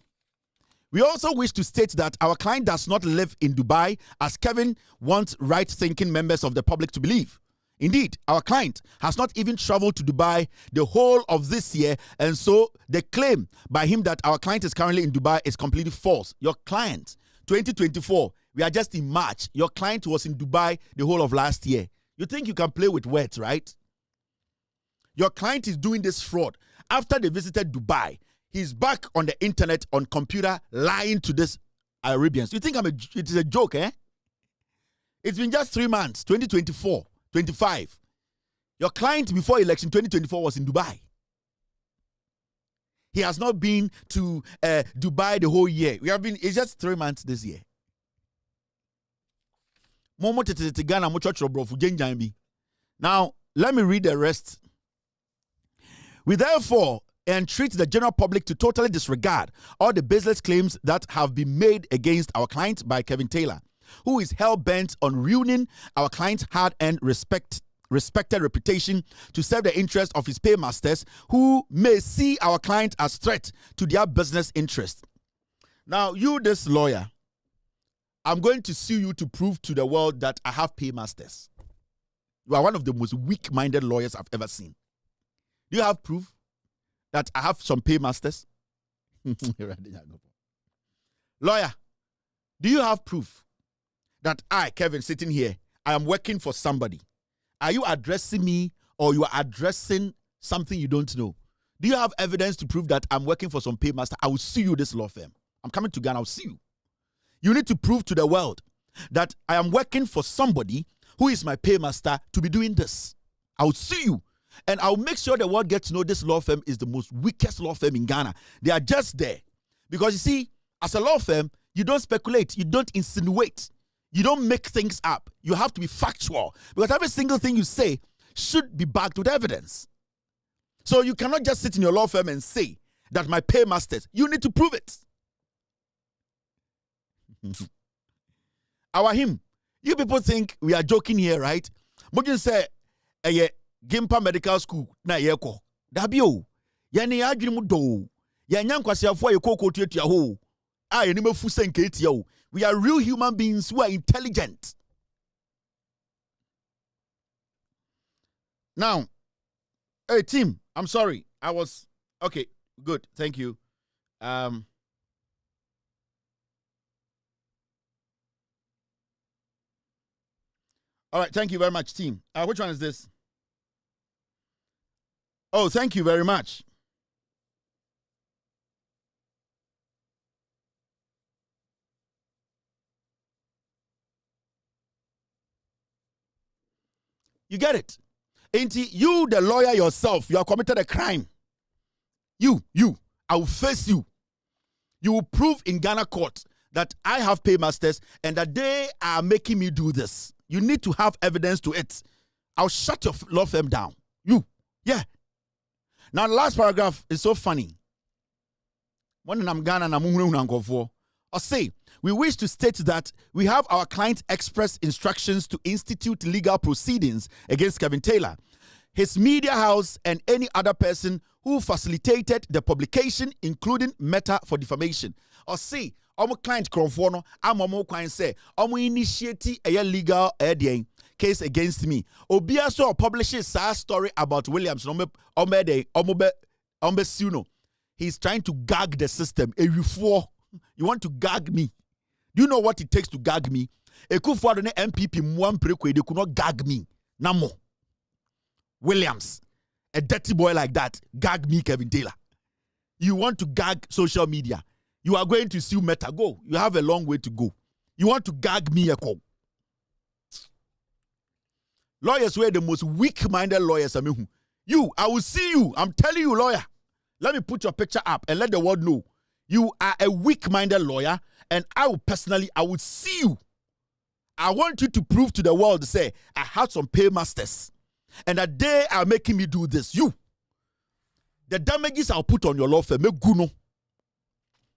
We also wish to state that our client does not live in Dubai, as Kevin wants right-thinking members of the public to believe. Indeed, our client has not even traveled to Dubai the whole of this year, and so the claim by him that our client is currently in Dubai is completely false. Your client, 2024, we are just in March. Your client was in Dubai the whole of last year. You think you can play with words, right? Your client is doing this fraud. After they visited Dubai, he's back on the internet, on computer, lying to this Arabians. You think it is a joke, eh? It's been just 3 months, 2024. 25. Your client before election 2024 was in Dubai. He has not been to Dubai the whole year. It's just 3 months this year. Now, let me read the rest. We therefore entreat the general public to totally disregard all the baseless claims that have been made against our client by Kevin Taylor, who is hell-bent on ruining our client's hard-earned respected reputation to serve the interest of his paymasters, who may see our client as threat to their business interest. Now, you, this lawyer, I'm going to sue you to prove to the world that I have paymasters. You are one of the most weak-minded lawyers I've ever seen. Do you have proof that I have some paymasters? Lawyer, do you have proof that I, Kevin, sitting here, I am working for somebody? Are you addressing me, or you are addressing something you don't know? Do you have evidence to prove that I'm working for some paymaster? I will sue you, this law firm. I'm coming to Ghana, I'll sue you. You need to prove to the world that I am working for somebody who is my paymaster to be doing this. I will sue you. And I'll make sure the world gets to know this law firm is the most weakest law firm in Ghana. They are just there. Because you see, as a law firm, you don't speculate, you don't insinuate. You don't make things up. You have to be factual, because every single thing you say should be backed with evidence. So you cannot just sit in your law firm and say that my paymasters. You need to prove it. Our him. You people think we are joking here, right? Mujin say, Gimpa Medical School na yeko. Dabio. Yani adwene do. Ya nyankwasiafo ye kokoti etua ho. Ah, ye fu senke etia ho. We are real human beings who are intelligent. Now, hey team, I'm sorry. Okay, good. Thank you. All right, thank you very much, team. Which one is this? Oh, thank you very much. You get it? Ain't you, the lawyer yourself, you have committed a crime. You, I will face you. You will prove in Ghana court that I have paymasters and that they are making me do this. You need to have evidence to it. I'll shut your law firm down. You, yeah. Now, the last paragraph is so funny. When I'm Ghana, I say, we wish to state that we have our client express instructions to institute legal proceedings against Kevin Taylor, his media house, and any other person who facilitated the including Meta, for defamation. Or say, our client Kronfono, I'm a client say, initiate a legal case against me. Obia so publishes a story about Williams. He's trying to gag the system. You want to gag me? Do you know what it takes to gag me? A coup for the MPP, they could not gag me. Namo. Williams, a dirty boy like that, gag me, Kevin Taylor. You want to gag social media. You are going to sue Meta. Go. You have a long way to go. You want to gag me, Eko. Lawyers were the most weak-minded lawyers. I will see you. I'm telling you, lawyer. Let me put your picture up and let the world know. You are a weak-minded lawyer, and I will see you. I want you to prove to the world, say, I had some paymasters, and that they are making me do this. You. The damages I'll put on your law firm,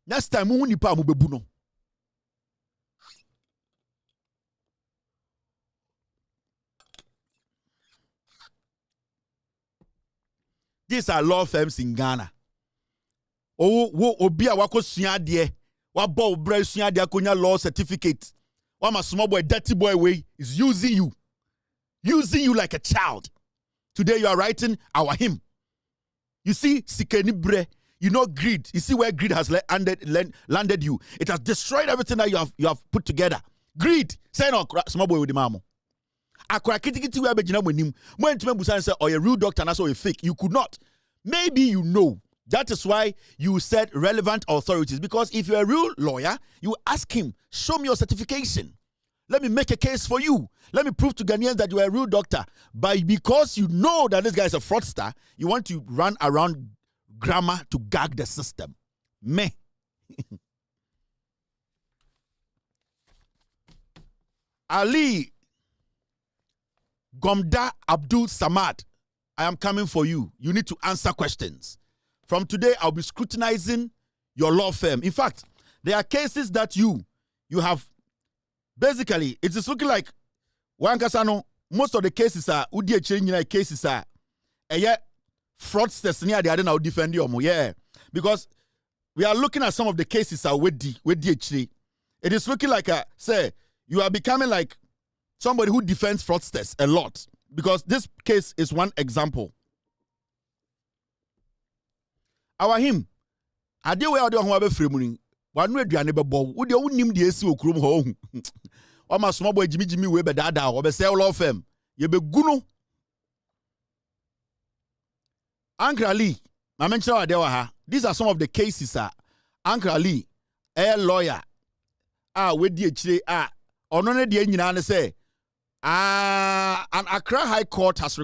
next time, these are law firms in Ghana. wo obi a wako sua de wabɔ obra sua de akonya law certificate wama small boy dirty boy way is using you like a child. Today you are writing our hymn. You see sikeni bre, you know greed. You see where greed has landed you. It has destroyed everything that you have put together. Greed. Say no small boy with the mamo. Akwa kitikiti we abegina monim. Mo entime busan say or a real doctor na so a fake. You could not. Maybe you know. That is why you said relevant authorities. Because if you're a real lawyer, you ask him, show me your certification. Let me make a case for you. Let me prove to Ghanaians that you are a real doctor. But because you know that this guy is a fraudster, you want to run around grammar to gag the system. Meh. Ali Gomda Abdul Samad, I am coming for you. You need to answer questions. From today, I'll be scrutinizing your law firm. In fact, there are cases that you have. Basically, it is looking like Wankasano. Most of the cases are cases are fraudsters near the other now defend you. Yeah, because we are looking at some of the cases are with DHD. It is looking like say you are becoming like somebody who defends fraudsters a lot, because this case is one example. Our him, ade we ade ho abefremuni, wanu aduane bebo, wo de wonim de esi okrum ho hu. O ma small boy jimi we be dada, o be sell law firm. Ye be gunu. Uncle Ali, I mentioned ade wa ha. These are some of the cases Uncle Ali, a lawyer, we di echire ono ne de nyina ne say an Accra High Court has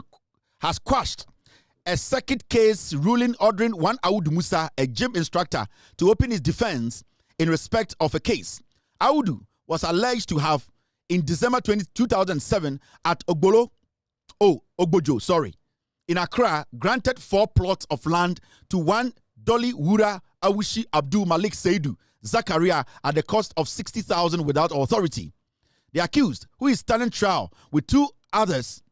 quashed a circuit case ruling ordering one Audu Musa, a gym instructor, to open his defense in respect of a case. Audu was alleged to have, in December 2007, at Ogbojo, in Accra, granted 4 plots of land to one Dolly Wura Awushi Abdul Malik Seidu Zakaria at the cost of 60,000 without authority. The accused, who is standing trial with 2 others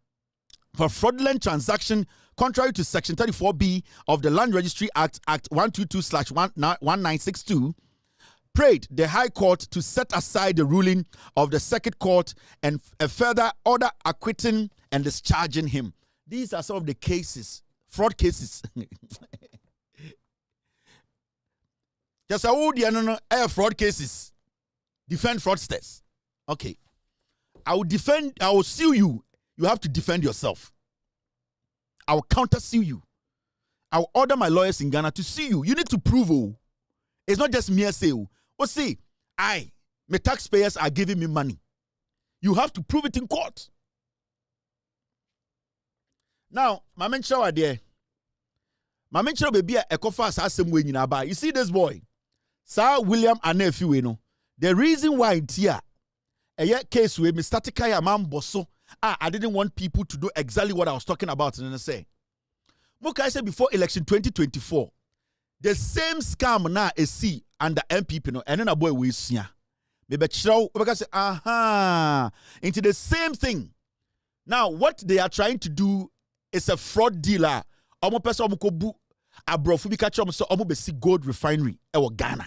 for fraudulent transaction contrary to Section 34B of the Land Registry Act, Act 122/1962, prayed the High Court to set aside the ruling of the Circuit Court and a further order acquitting and discharging him. These are some of the cases, fraud cases. Just a fraud cases. Defend fraudsters. Okay. I will sue you. You have to defend yourself. I will counter sue you. I will order my lawyers in Ghana to sue you. You need to prove. It's not just mere say. See, my taxpayers are giving me money. You have to prove it in court. Now, my men show there. My men show baby a kofa sa same way nyina ba. You see this boy, Sir William Anefiwe. The reason why it's here, a case where Mr. Tikaya man bosso. I didn't want people to do exactly what I was talking about. And I say, Muka said before election 2024, the same scam now is see under MPP no, and then a boy we see. Maybe say, into the same thing. Now, what they are trying to do is a fraud dealer. Omo person omo ko bu abrofu bi catch omo so omo be see gold refinery e Ghana.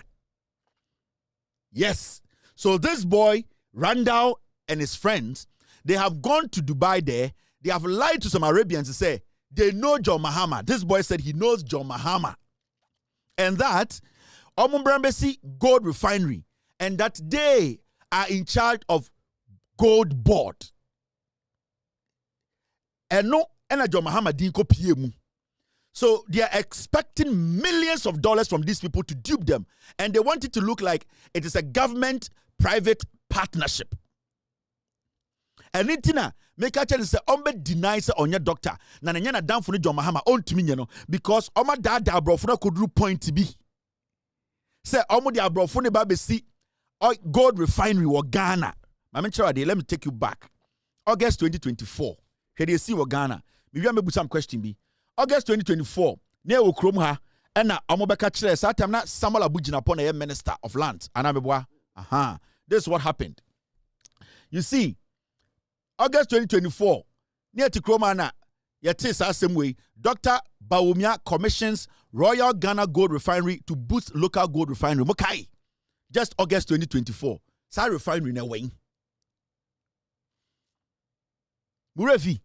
Yes. So this boy Randall and his friends, they have gone to Dubai there. They have lied to some Arabians to say they know John Mahama. This boy said he knows John Mahama. And that Omubrambesi Gold Refinery, and that they are in charge of gold board. And no, and John Mahama didn't copy him. So they are expecting millions of dollars from these people to dupe them. And they want it to look like it is a government-private partnership. And Nitina, make a chance say ombe denies on your doctor. Na na down for John Mahama on to me, because Oma dada brofuna could do point to be. Say Omo dia brofuna babe see gold refinery or Ghana. Let me take you back. August 2024. Here you see what Ghana. Maybe I may some question be. August 2024. Near Ukrum ha. And na Omo beka chere. Sa time na Samuel Abujina upon a minister of land. And this is what happened. You see. August 2024, near to Kromana, yet is same way, Dr. Bawumia commissions Royal Ghana Gold Refinery to boost local gold refinery. Mokai. Just August 2024. Sa refinery na wing. Murefi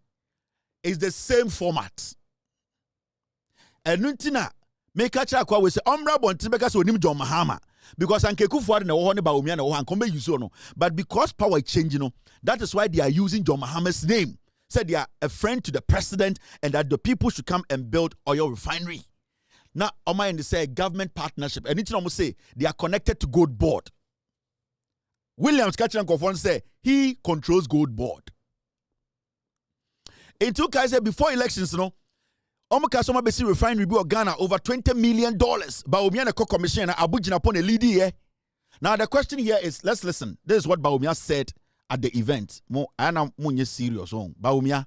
is the same format. And Nuntina make a check we say bonti because we John Mahama. Because Ankeku for the one about Umiana or Hankombe use no. But because power is changing, that is why they are using John Mahama's name. Said they are a friend to the president and that the people should come and build oil refinery. Now, Oma and they say government partnership. And it's almost say they are connected to Gold Board. Williams Kachan Kofon say he controls Gold Board. In two cases before elections, Omakasoma Besi refinery bill Ghana over $20 million. Baumia co commissioner Abuja upon a lead here. Now the question here is, let's listen. This is what Baumia said at the event. Mo ana munye serious on Baumia.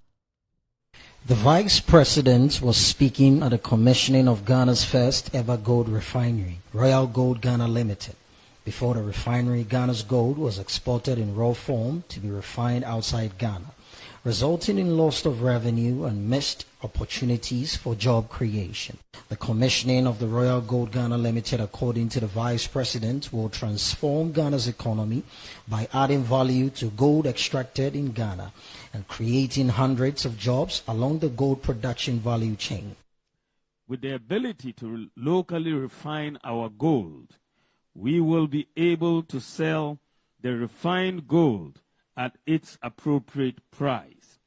The Vice President was speaking at the commissioning of Ghana's first ever gold refinery, Royal Gold Ghana Limited. Before the refinery, Ghana's gold was exported in raw form to be refined outside Ghana, resulting in loss of revenue and missed opportunities for job creation. The commissioning of the Royal Gold Ghana Limited, according to the Vice President, will transform Ghana's economy by adding value to gold extracted in Ghana and creating hundreds of jobs along the gold production value chain. With the ability to locally refine our gold, we will be able to sell the refined gold at its appropriate price,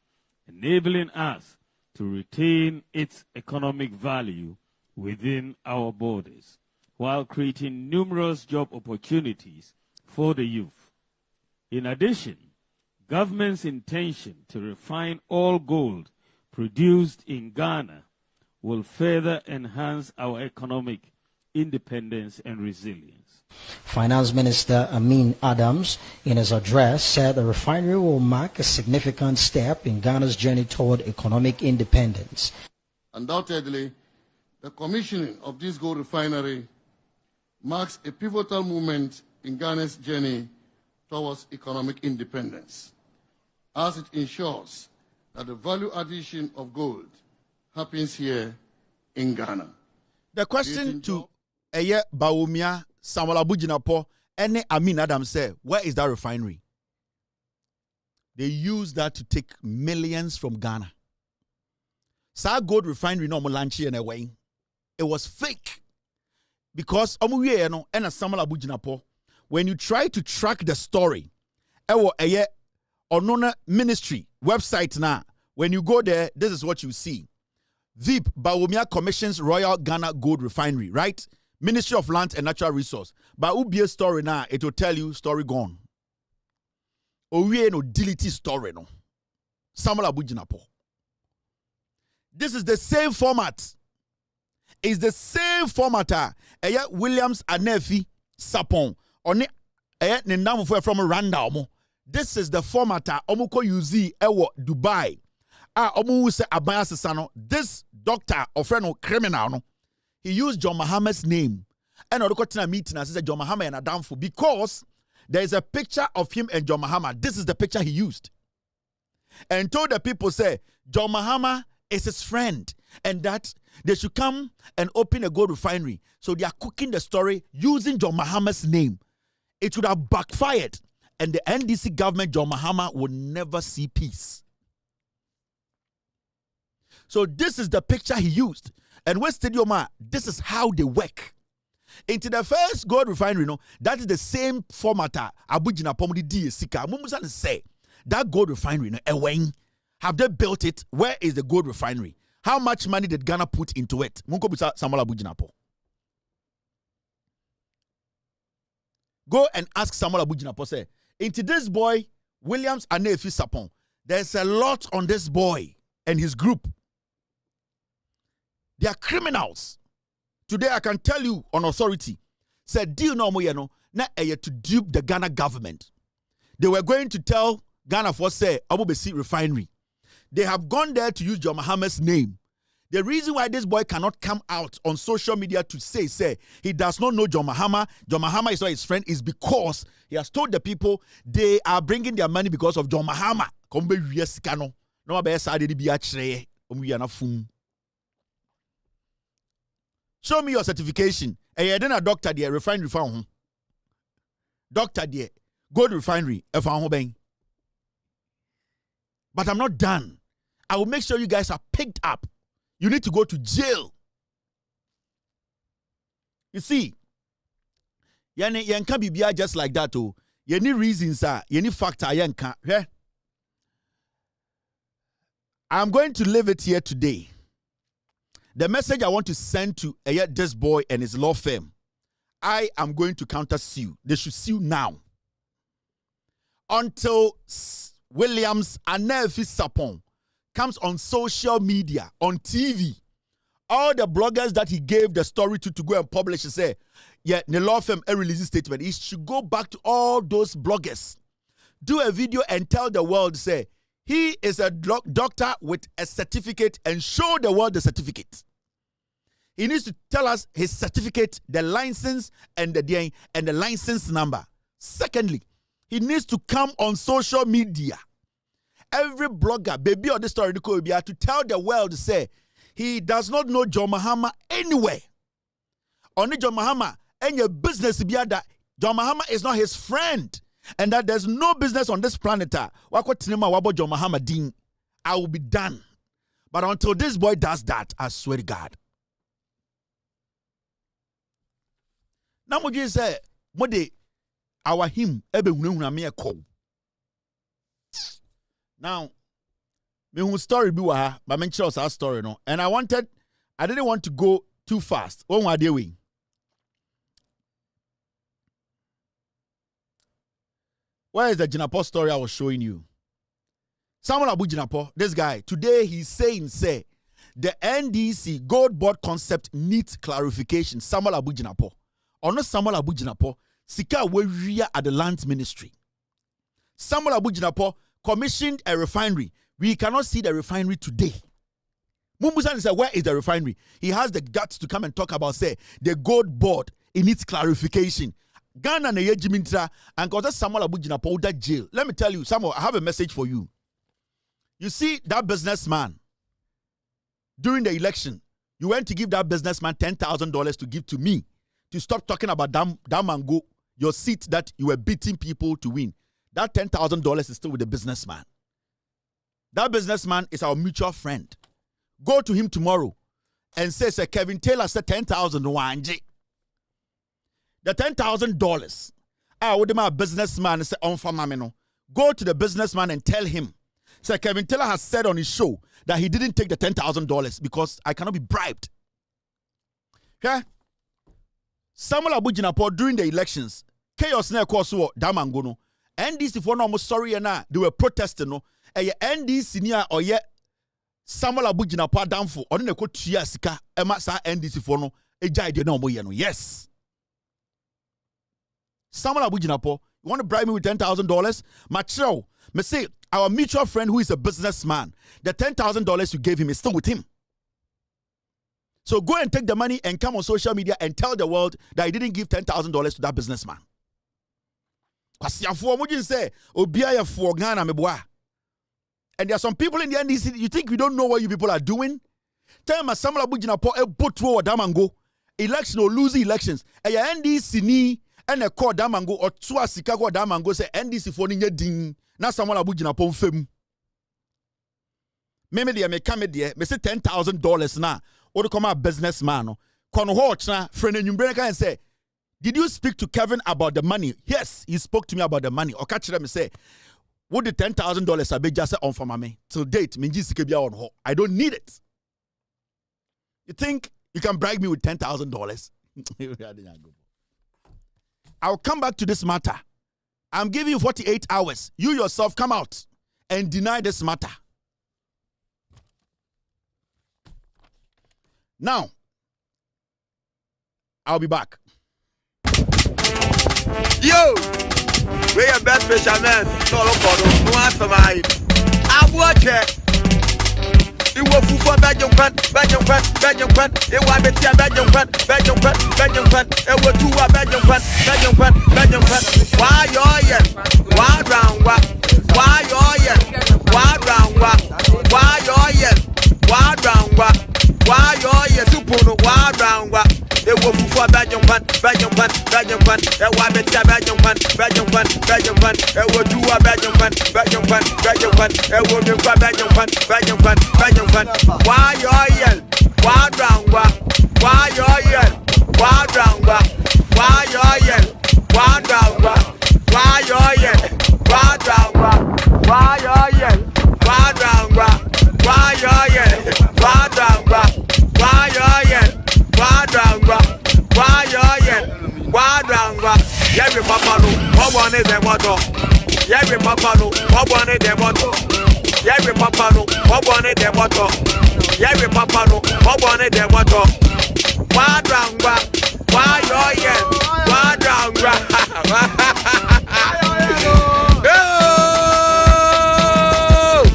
enabling us to retain its economic value within our borders, while creating numerous job opportunities for the youth. In addition, government's intention to refine all gold produced in Ghana will further enhance our economic independence and resilience. Finance Minister Amin Adams, in his address, said the refinery will mark a significant step in Ghana's journey toward economic independence. Undoubtedly, the commissioning of this gold refinery marks a pivotal moment in Ghana's journey towards economic independence, as it ensures that the value addition of gold happens here in Ghana. The question to Eye Baumia, Samuel Abujinapo, and Amin Adams said, where is that refinery? They use that to take millions from Ghana. Sa gold refinery no lanchi and away. It was fake. Because and Samuel Abujinapo, when you try to track the story, Onona Ministry website now, when you go there, this is what you see. VIP Baumia commissions Royal Ghana Gold Refinery, right? Ministry of Land and Natural Resource. But Ubiye story now, it will tell you story gone. Owie no delete story no. Samuel Abujinapo. This is the same format. It's the same format. Williams Anefi Sapon. Oni Ninamu from Rwanda. This is the format. Omuko Yuzi Ewo Dubai. Omu se Abaya Sesano. This doctor or friend criminal no. He used John Mahama's name. And I got a meeting and said John Mahama and Adamfu because there is a picture of him and John Mahama. This is the picture he used. And told the people, say, John Mahama is his friend. And that they should come and open a gold refinery. So they are cooking the story using John Mahama's name. It would have backfired. And the NDC government, John Mahama, would never see peace. So this is the picture he used. And West Stadium, this is how they work. Into the first gold refinery, that is the same format. Abujina Pomodi D Sika. Mumusan say that gold refinery, have they built it? Where is the gold refinery? How much money did Ghana put into it? Munko bisa Samuel Abujinapo. Go and ask Samuel Abujinapo. Say, into this boy, Williams Anefi Sapon, there's a lot on this boy and his group. They are criminals. Today I can tell you on authority, said deal no more na to dupe the Ghana government. They were going to tell Ghana for say Abubesi refinery. They have gone there to use John Mahama's name. The reason why this boy cannot come out on social media to say he does not know John Mahama is not his friend, is because he has told the people they are bringing their money because of John Mahama. No Show me your certification. And you then a doctor there, refinery found. Doctor there, gold refinery, if I'm home. But I'm not done. I will make sure you guys are picked up. You need to go to jail. You see, you can't be just like that. Oh, you need reasons, you need factor. Yeah? I'm going to leave it here today. The message I want to send to this boy and his law firm, I am going to counter sue. They should sue now. Until Williams Anefi Sapon comes on social media, on TV, all the bloggers that he gave the story to go and publish and say, yeah, the law firm release a statement. He should go back to all those bloggers, do a video and tell the world, say, he is a doctor with a certificate and show the world the certificate. He needs to tell us his certificate, the license, and the license number. Secondly, he needs to come on social media. Every blogger, baby on this story, to tell the world, say, he does not know John Mahama anywhere. Only John Mahama and your business be that John Mahama is not his friend. And that there's no business on this planet. I will be done. But until this boy does that, I swear to God. Now, what you say, our him, now, me story be wa, but me chose our story no, and I didn't want to go too fast. What were they doing? Where is the Jinapo story I was showing you? Samuel Abu Jinapo, this guy, today he's saying, say, the NDC gold board concept needs clarification. Samuel Abu Jinapo. Or not Samuel Abu Jinapo, Sika Weria at the Lands Ministry. Samuel Abu Jinapo commissioned a refinery. We cannot see the refinery today. Mumbusan said, where is the refinery? He has the guts to come and talk about, say, the gold board. It needs clarification. Ghana na yejimintra and cause Samuel Abu Jinapo that jail. Let me tell you, Samuel, I have a message for you. You see that businessman during the election, you went to give that businessman $10,000 to give to me to stop talking about Damango, your seat that you were beating people to win. That $10,000 is still with the businessman. That businessman is our mutual friend. Go to him tomorrow and say, Sir Kevin Taylor said 10,000 wanji. The $10,000. What my businessman say on for mamino. Go to the businessman and tell him. Sir Kevin Taylor has said on his show that he didn't take the $10,000 because I cannot be bribed. Okay? Samuel Abu Jinapo during the elections, chaos na koso Damango no. NDC for no almost sorry na they were protesting no. NDC ni a oye Samuel Abu Jinapo damfo oni ne ko tua sika ema sa NDC for no eja ide na omo ye no. Yes. Samuel Abu Jinapo, you want to bribe me with $10,000? Macho, me say our mutual friend who is a businessman, the $10,000 you gave him is still with him. So go and take the money and come on social media and tell the world that he didn't give $10,000 to that businessman. And there are some people in the NDC, you think we don't know what you people are doing? Tell me, Samuel Abu Jinapo, a boat through Damango, election or losing elections. And your NDC ni and a call Damango or Tua Chicago Damango say NDC for ninja ding. Now Samuel Abu Jinapo fem. Maybe they may come there, may say $10,000 now. Or to come out businessman. Kono watch na friend and say, did you speak to Kevin about the money? Yes, he spoke to me about the money. Or catch them and say, what the $10,000 I be just on for me? Till date, I don't need it. You think you can bribe me with $10,000? I'll come back to this matter. I'm giving you 48 hours. You yourself come out and deny this matter. Now, I'll be back. Yo! We are best fishermen. No answer my. I watch it. You will for Belgium It was better Belgium It was two Belgium Why you Why round what? Why you Why round what? Why you Why round what? Why you Why round what? Every papa no, what one is the motto? Every papa no, what one is the motto? Every papa no, what one is the motto? Every papa no, what one is the motto? Quadrangua, why you're here? Quadrangua.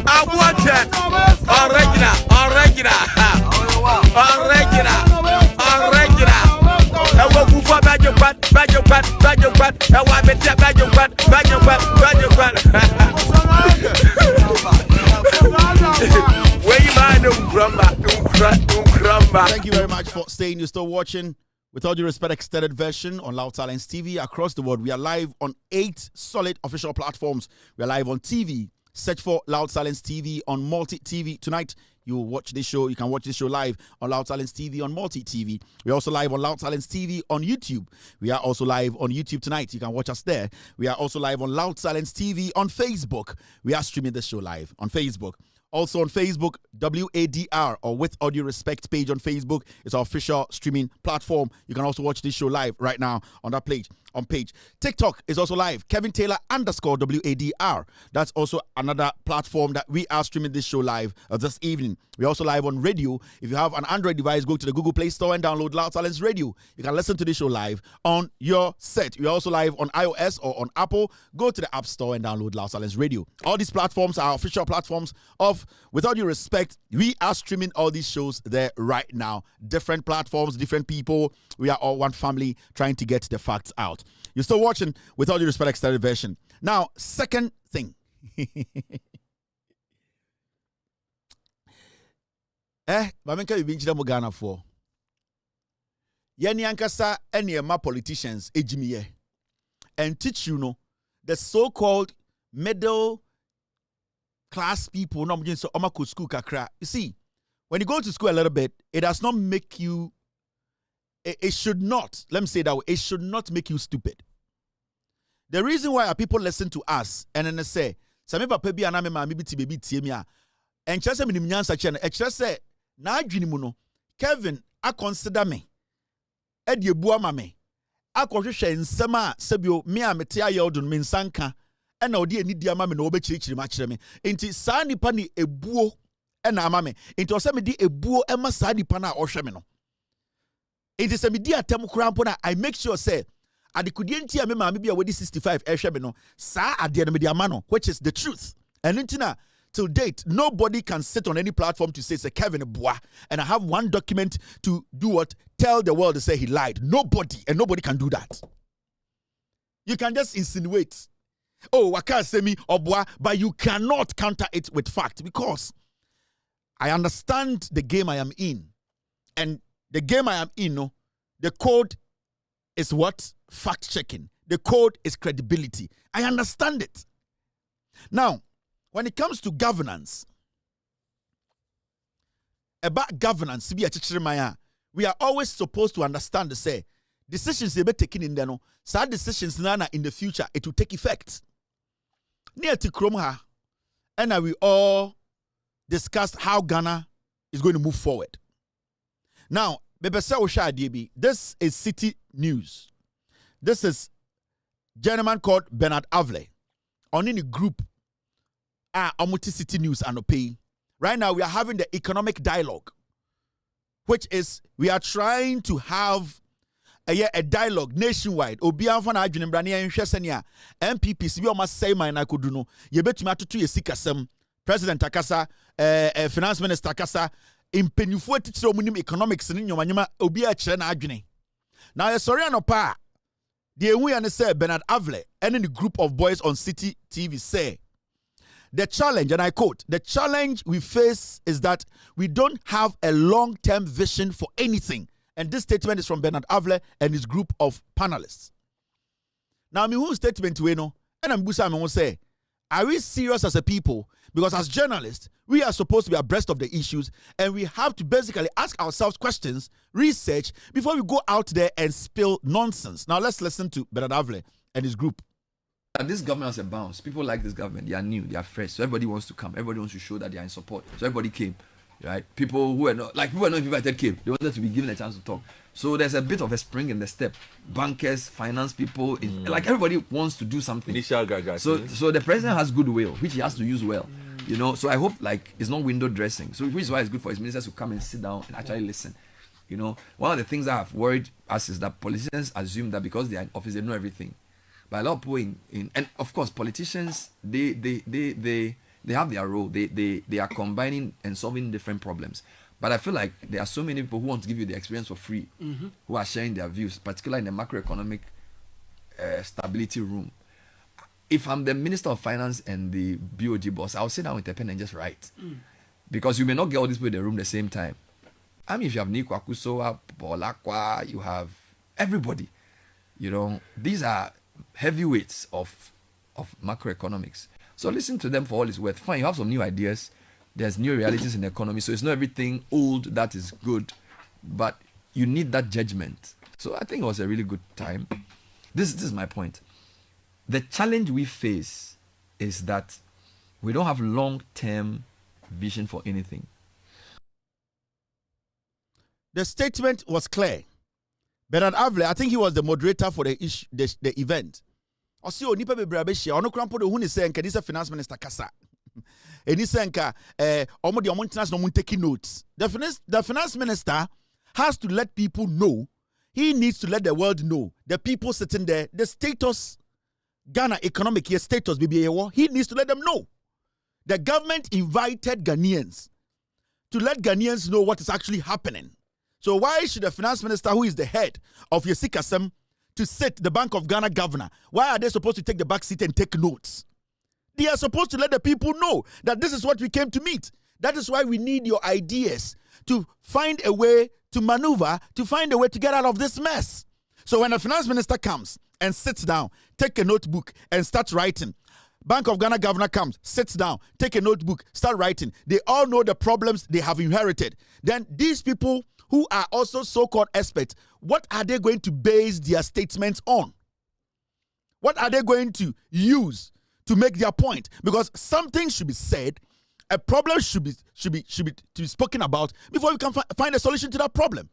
I want it. Original. Thank you very much for staying. You're still watching With All Due Respect extended version on Loud Talents TV across the world. We are live on 8 solid official platforms. We are live on TV. Search for Loud Talents TV on Multi TV. Tonight, you will watch this show. You can watch this show live on Loud Talents TV on Multi TV. We're also live on Loud Talents TV on YouTube. We are also live on YouTube tonight. You can watch us there. We are also live on Loud Talents TV on Facebook. We are streaming this show live on Facebook. Also on Facebook, WADR or With All Due Respect page on Facebook is our official streaming platform. You can also watch this show live right now on that page. TikTok is also live. Kevin Taylor _WADR. That's also another platform that we are streaming this show live this evening. We're also live on radio. If you have an Android device, go to the Google Play Store and download Loud Talents Radio. You can listen to this show live on your set. We're also live on iOS or on Apple. Go to the App Store and download Loud Talents Radio. All these platforms are official platforms of With All Due Respect. We are streaming all these shows there right now. Different platforms, different people. We are all one family trying to get the facts out. You're still watching With All Due Respect extended version. Now, second thing. Mamenka you been mo Ghana for. Yani ankasa eniema politicians ejimiye and teach you the so-called middle class people no so omako school kakra. You see, when you go to school a little bit, it does not make you it should not, let me say that way, it should not make you stupid. The reason why people listen to us and then they say, Same papa bi aname ma bi ti bebi tie mi a, enche se minim nyansa che na ekire se na adwini mu no, Kevin a consider me. E de ebu ama me. Akohwehwe nsem a sebio me a mete ayodun me nsanka e na odi ani di ama me na obekirikiri ma kire me. Enti saa nipa ni ebuo e na ama me. Enti o se me di ebuo e ma saa nipa na ohwe me no. It is a media term crampona. I make sure say at the kudienti me ma me bia wedi 65 ehwe me no sa ade no media mano, which is the truth. And until till date, nobody can sit on any platform to say Kevin Bois and I have one document to do what? Tell the world to say he lied. Nobody, and nobody can do that. You can just insinuate, oh, I can't say me or Bois, but you cannot counter it with fact because I understand the game I am in. And the game I am in, the code is what? Fact-checking. The code is credibility. I understand it. Now, when it comes to governance, about governance, we are always supposed to understand to say, decisions they be taken in there, no, sad decisions in the future, it will take effect. Near to Kromha, and we all discussed how Ghana is going to move forward. Now, this is City News. This is a gentleman called Bernard Avle on any group City News and Opay. Right now, we are having the economic dialogue, which is we are trying to have a dialogue nationwide. MPPs we almost say my na kuduno. You bet me to ye President Takasa, Finance Minister Takasa. Impenufu teacher omunim economics ni nyomanyoma obi a kire na adwene na sorry anopa the ehu ya ne say Bernard Avle and the group of boys on City TV say the challenge, and I quote, the challenge we face is that we don't have a long-term vision for anything And this statement is from Bernard Avle and his group of panelists. Now, whose statement we know, and I'm going to say, are we serious as a people? Because as journalists, we are supposed to be abreast of the issues, and we have to basically ask ourselves questions, research, before we go out there and spill nonsense. Now, let's listen to Bernard Avle and his group. And this government has a bounce. People like this government. They are new. They are fresh. So everybody wants to come. Everybody wants to show that they are in support. So everybody came, right? People who were not invited came. They wanted to be given a chance to talk. So there's a bit of a spring in the step. Bankers, finance people, like everybody wants to do something. Initial gaga. So the president has goodwill, which he has to use well. You know. So I hope like it's not window dressing. So which is why it's good for his ministers to come and sit down and actually listen. You know, one of the things that have worried us is that politicians assume that because they are in office they know everything. But a lot of people and of course politicians they have their role. They are combining and solving different problems. But I feel like there are so many people who want to give you the experience for free, who are sharing their views, particularly in the macroeconomic stability room. If I'm the Minister of Finance and the BOG boss, I'll sit down with a pen and just write. Because you may not get all these people in the room at the same time. I mean, if you have Nico Akusoa, Polakwa, you have everybody. You know, these are heavyweights of macroeconomics. So listen to them for all it's worth. Fine, you have some new ideas. There's new realities in the economy. So it's not everything old that is good, but you need that judgment. So I think it was a really good time. This is my point. The challenge we face is that we don't have long-term vision for anything. The statement was clear. Bernard Avle, I think he was the moderator for the event. Osi onipa bebrabe hia ono krampo de hu ne se nka this finance minister kasa. Eni se nka omo de omo international no taking notes. The finance minister has to let people know. He needs to let the world know. The people sitting there, the status Ghana economic year status BBA, he needs to let them know. The government invited Ghanaians to let Ghanaians know what is actually happening. So why should the finance minister, who is the head of Yesikasem, to sit the Bank of Ghana governor, why are they supposed to take the back seat and take notes? They are supposed to let the people know that this is what we came to meet. That is why we need your ideas to find a way to maneuver, to find a way to get out of this mess. So when the finance minister comes and sits down, take a notebook and start writing. Bank of Ghana governor comes, sits down, take a notebook, start writing. They all know the problems they have inherited. Then these people who are also so-called experts, what are they going to base their statements on? What are they going to use to make their point? Because something should be said, a problem should be spoken about before we can find a solution to that problem.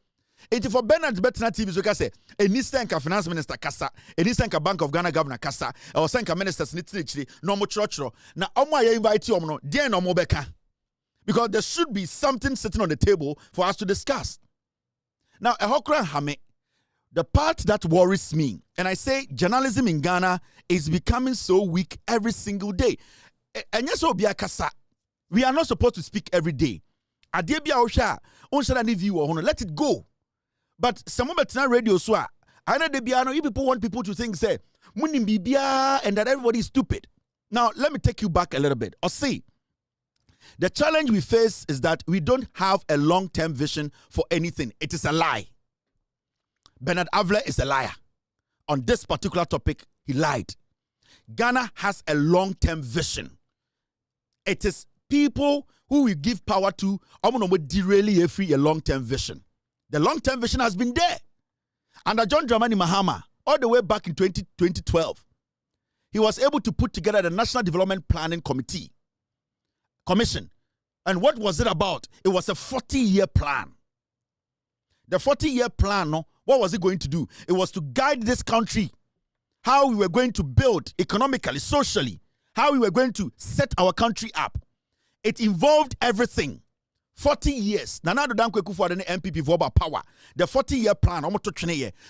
And for Bernard Bettina TV, so can say, any senka finance minister kasa, any senka Bank of Ghana governor kasa, or senka ministers nitri no mo church. Now, I invite you, no, dear no mo beka. Because there should be something sitting on the table for us to discuss. Now, the part that worries me, and I say journalism in Ghana is becoming so weak every single day. And yes, we are not supposed to speak every day. Let it go. But some of the radio, so I know you people want people to think, say, and that everybody is stupid. Now, let me take you back a little bit. Or see, the challenge we face is that we don't have a long-term vision for anything. It is a lie. Bernard Avle is a liar. On this particular topic, he lied. Ghana has a long-term vision. It is people who we give power to, derail a long-term vision. The long-term vision has been there. Under John Dramani Mahama, all the way back in 2012, he was able to put together the National Development Planning Commission. And what was it about? It was a 40-year plan. The 40-year plan, what was it going to do? It was to guide this country, how we were going to build economically, socially, how we were going to set our country up. It involved everything. 40 years. Nana Dankwe Kufuor the MPP for about power. The 40-year plan.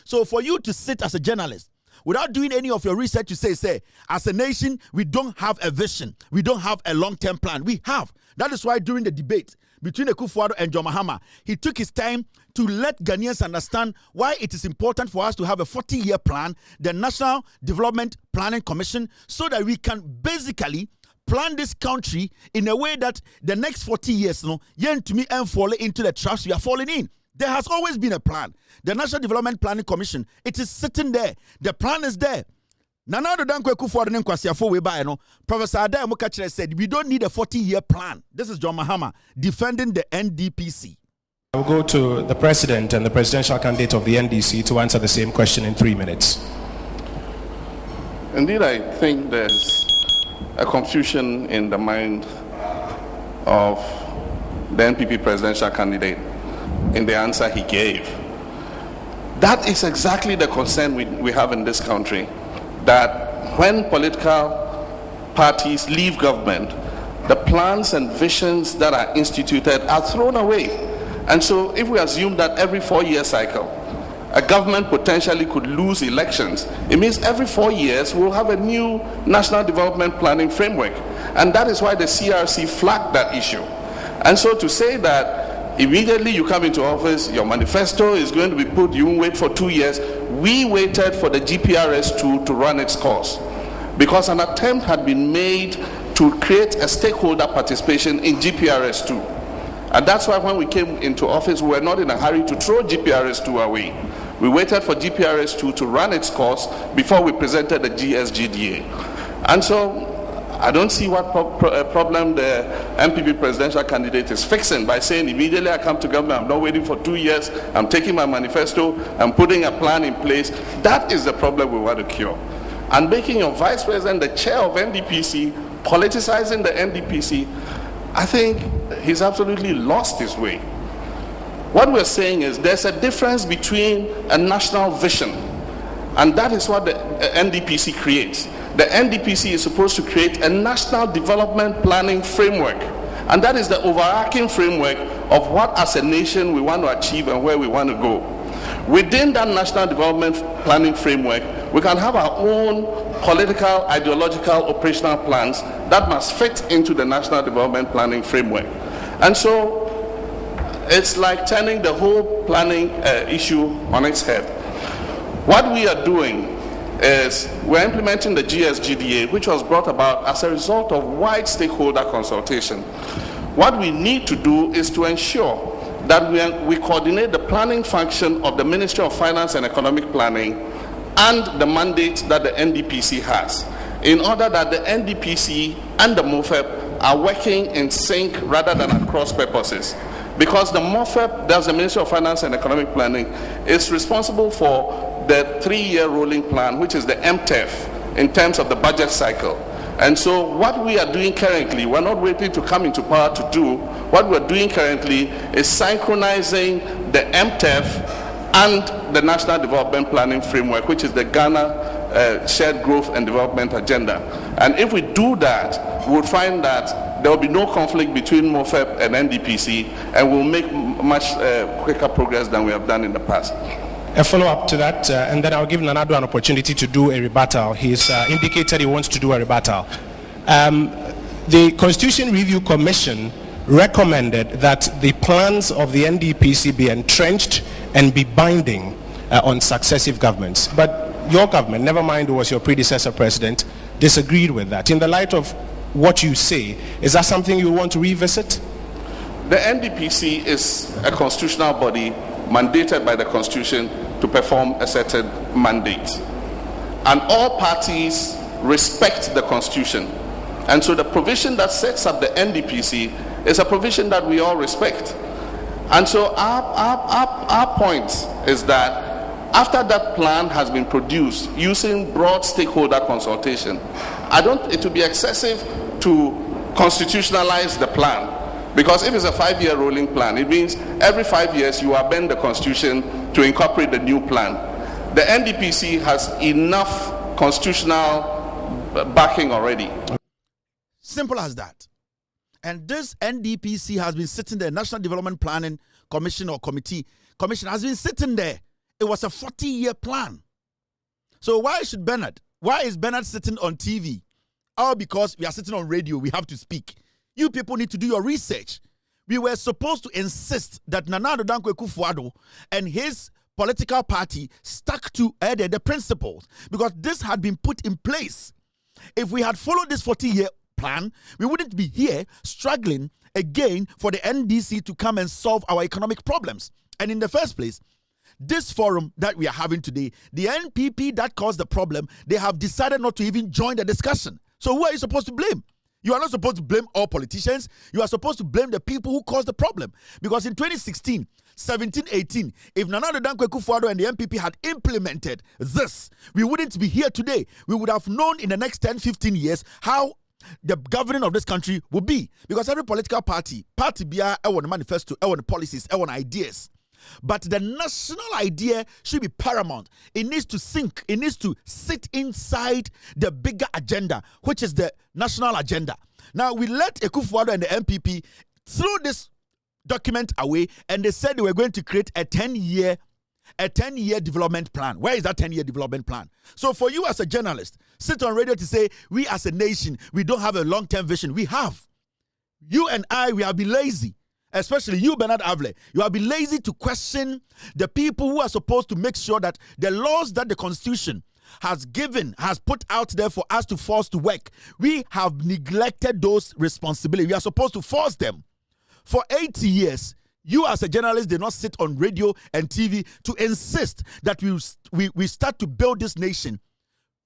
So for you to sit as a journalist without doing any of your research to say, as a nation, we don't have a vision. We don't have a long-term plan. We have. That is why during the debate between Kufuor and John Mahama, he took his time to let Ghanaians understand why it is important for us to have a 40-year plan, the National Development Planning Commission, so that we can basically plan this country in a way that the next 40 years, yen to me and fall into the traps we are falling in. There has always been a plan. The National Development Planning Commission, it is sitting there. The plan is there. Nana Dankwa Kufuor and Kwasiafo Weba, no. Professor Adai Mukachere said, we don't need a 40-year plan. This is John Mahama defending the NDPC. I will go to the president and the presidential candidate of the NDC to answer the same question in 3 minutes. Indeed, I think there's a confusion in the mind of the NPP presidential candidate in the answer he gave. That is exactly the concern we have in this country, that when political parties leave government, the plans and visions that are instituted are thrown away. And so if we assume that every 4-year cycle, a government potentially could lose elections, it means every 4 years we'll have a new national development planning framework. And that is why the CRC flagged that issue. And so to say that immediately you come into office, your manifesto is going to be put, you won't wait for 2 years. We waited for the GPRS2 to run its course because an attempt had been made to create a stakeholder participation in GPRS2. And that's why when we came into office, we were not in a hurry to throw GPRS2 away. We waited for GPRS2 to run its course before we presented the GSGDA. And so I don't see what problem the MPP presidential candidate is fixing by saying immediately I come to government, I'm not waiting for 2 years, I'm taking my manifesto, I'm putting a plan in place. That is the problem we want to cure. And making your vice president the chair of NDPC, politicizing the NDPC, I think he's absolutely lost his way. What we're saying is there's a difference between a national vision, and that is what the NDPC creates. The NDPC is supposed to create a national development planning framework, and that is the overarching framework of what as a nation we want to achieve and where we want to go. Within that national development planning framework, we can have our own political, ideological, operational plans that must fit into the national development planning framework. And so it's like turning the whole planning issue on its head. What we are doing is we're implementing the GSGDA, which was brought about as a result of wide stakeholder consultation. What we need to do is to ensure that we coordinate the planning function of the Ministry of Finance and Economic Planning and the mandate that the NDPC has, in order that the NDPC and the MOFEP are working in sync rather than at cross purposes. Because the MOFEP, that's the Ministry of Finance and Economic Planning, is responsible for the 3-year rolling plan, which is the MTEF, in terms of the budget cycle. And so what we are doing currently, we're not waiting to come into power to do, what we're doing currently is synchronizing the MTEF and the National Development Planning Framework, which is the Ghana Shared Growth and Development Agenda. And if we do that, we'll find that there will be no conflict between MOFEP and NDPC, and we'll make much quicker progress than we have done in the past. A follow-up to that, and then I'll give Nanado an opportunity to do a rebuttal. He's indicated he wants to do a rebuttal. The Constitution Review Commission recommended that the plans of the NDPC be entrenched and be binding on successive governments. But your government, never mind who was your predecessor president, disagreed with that. In the light of what you say, is that something you want to revisit? The NDPC is a constitutional body mandated by the Constitution to perform a certain mandate. And all parties respect the Constitution. And so the provision that sets up the NDPC is a provision that we all respect. And so our point is that after that plan has been produced using broad stakeholder consultation, it would be excessive to constitutionalize the plan. Because if it's a 5-year rolling plan, it means every 5 years you amend the Constitution to incorporate the new plan. The NDPC has enough constitutional backing already. Simple as that. And this NDPC has been sitting there, National Development Planning Commission or Commission has been sitting there. It was a 40-year plan. So why is Bernard sitting on TV? All because we are sitting on radio, we have to speak. You people need to do your research. We were supposed to insist that Nana Addo Dankwa Akufo-Addo and his political party stuck to the principles, because this had been put in place. If we had followed this 40-year plan, we wouldn't be here struggling again for the NDC to come and solve our economic problems. And in the first place, this forum that we are having today, the NPP that caused the problem, they have decided not to even join the discussion. So who are you supposed to blame? You are not supposed to blame all politicians. You are supposed to blame the people who caused the problem. Because in 2016, 17, 18, if Nana Addo Dankwa Akufo-Addo and the NPP had implemented this, we wouldn't be here today. We would have known in the next 10, 15 years how the governing of this country will be. Because every political party biya on manifesto, on policies, on ideas. But the national idea should be paramount. It needs to sink. It needs to sit inside the bigger agenda, which is the national agenda. Now, we let Akufo-Addo and the NPP throw this document away, and they said they were going to create a 10-year development plan. Where is that 10-year development plan? So for you as a journalist, sit on radio to say, we as a nation, we don't have a long-term vision. We have. You and I, we have been lazy. Especially you, Bernard Avle, you have been lazy to question the people who are supposed to make sure that the laws that the Constitution has put out there for us to force to work. We have neglected those responsibilities. We are supposed to force them. For 80 years, you as a journalist did not sit on radio and TV to insist that we start to build this nation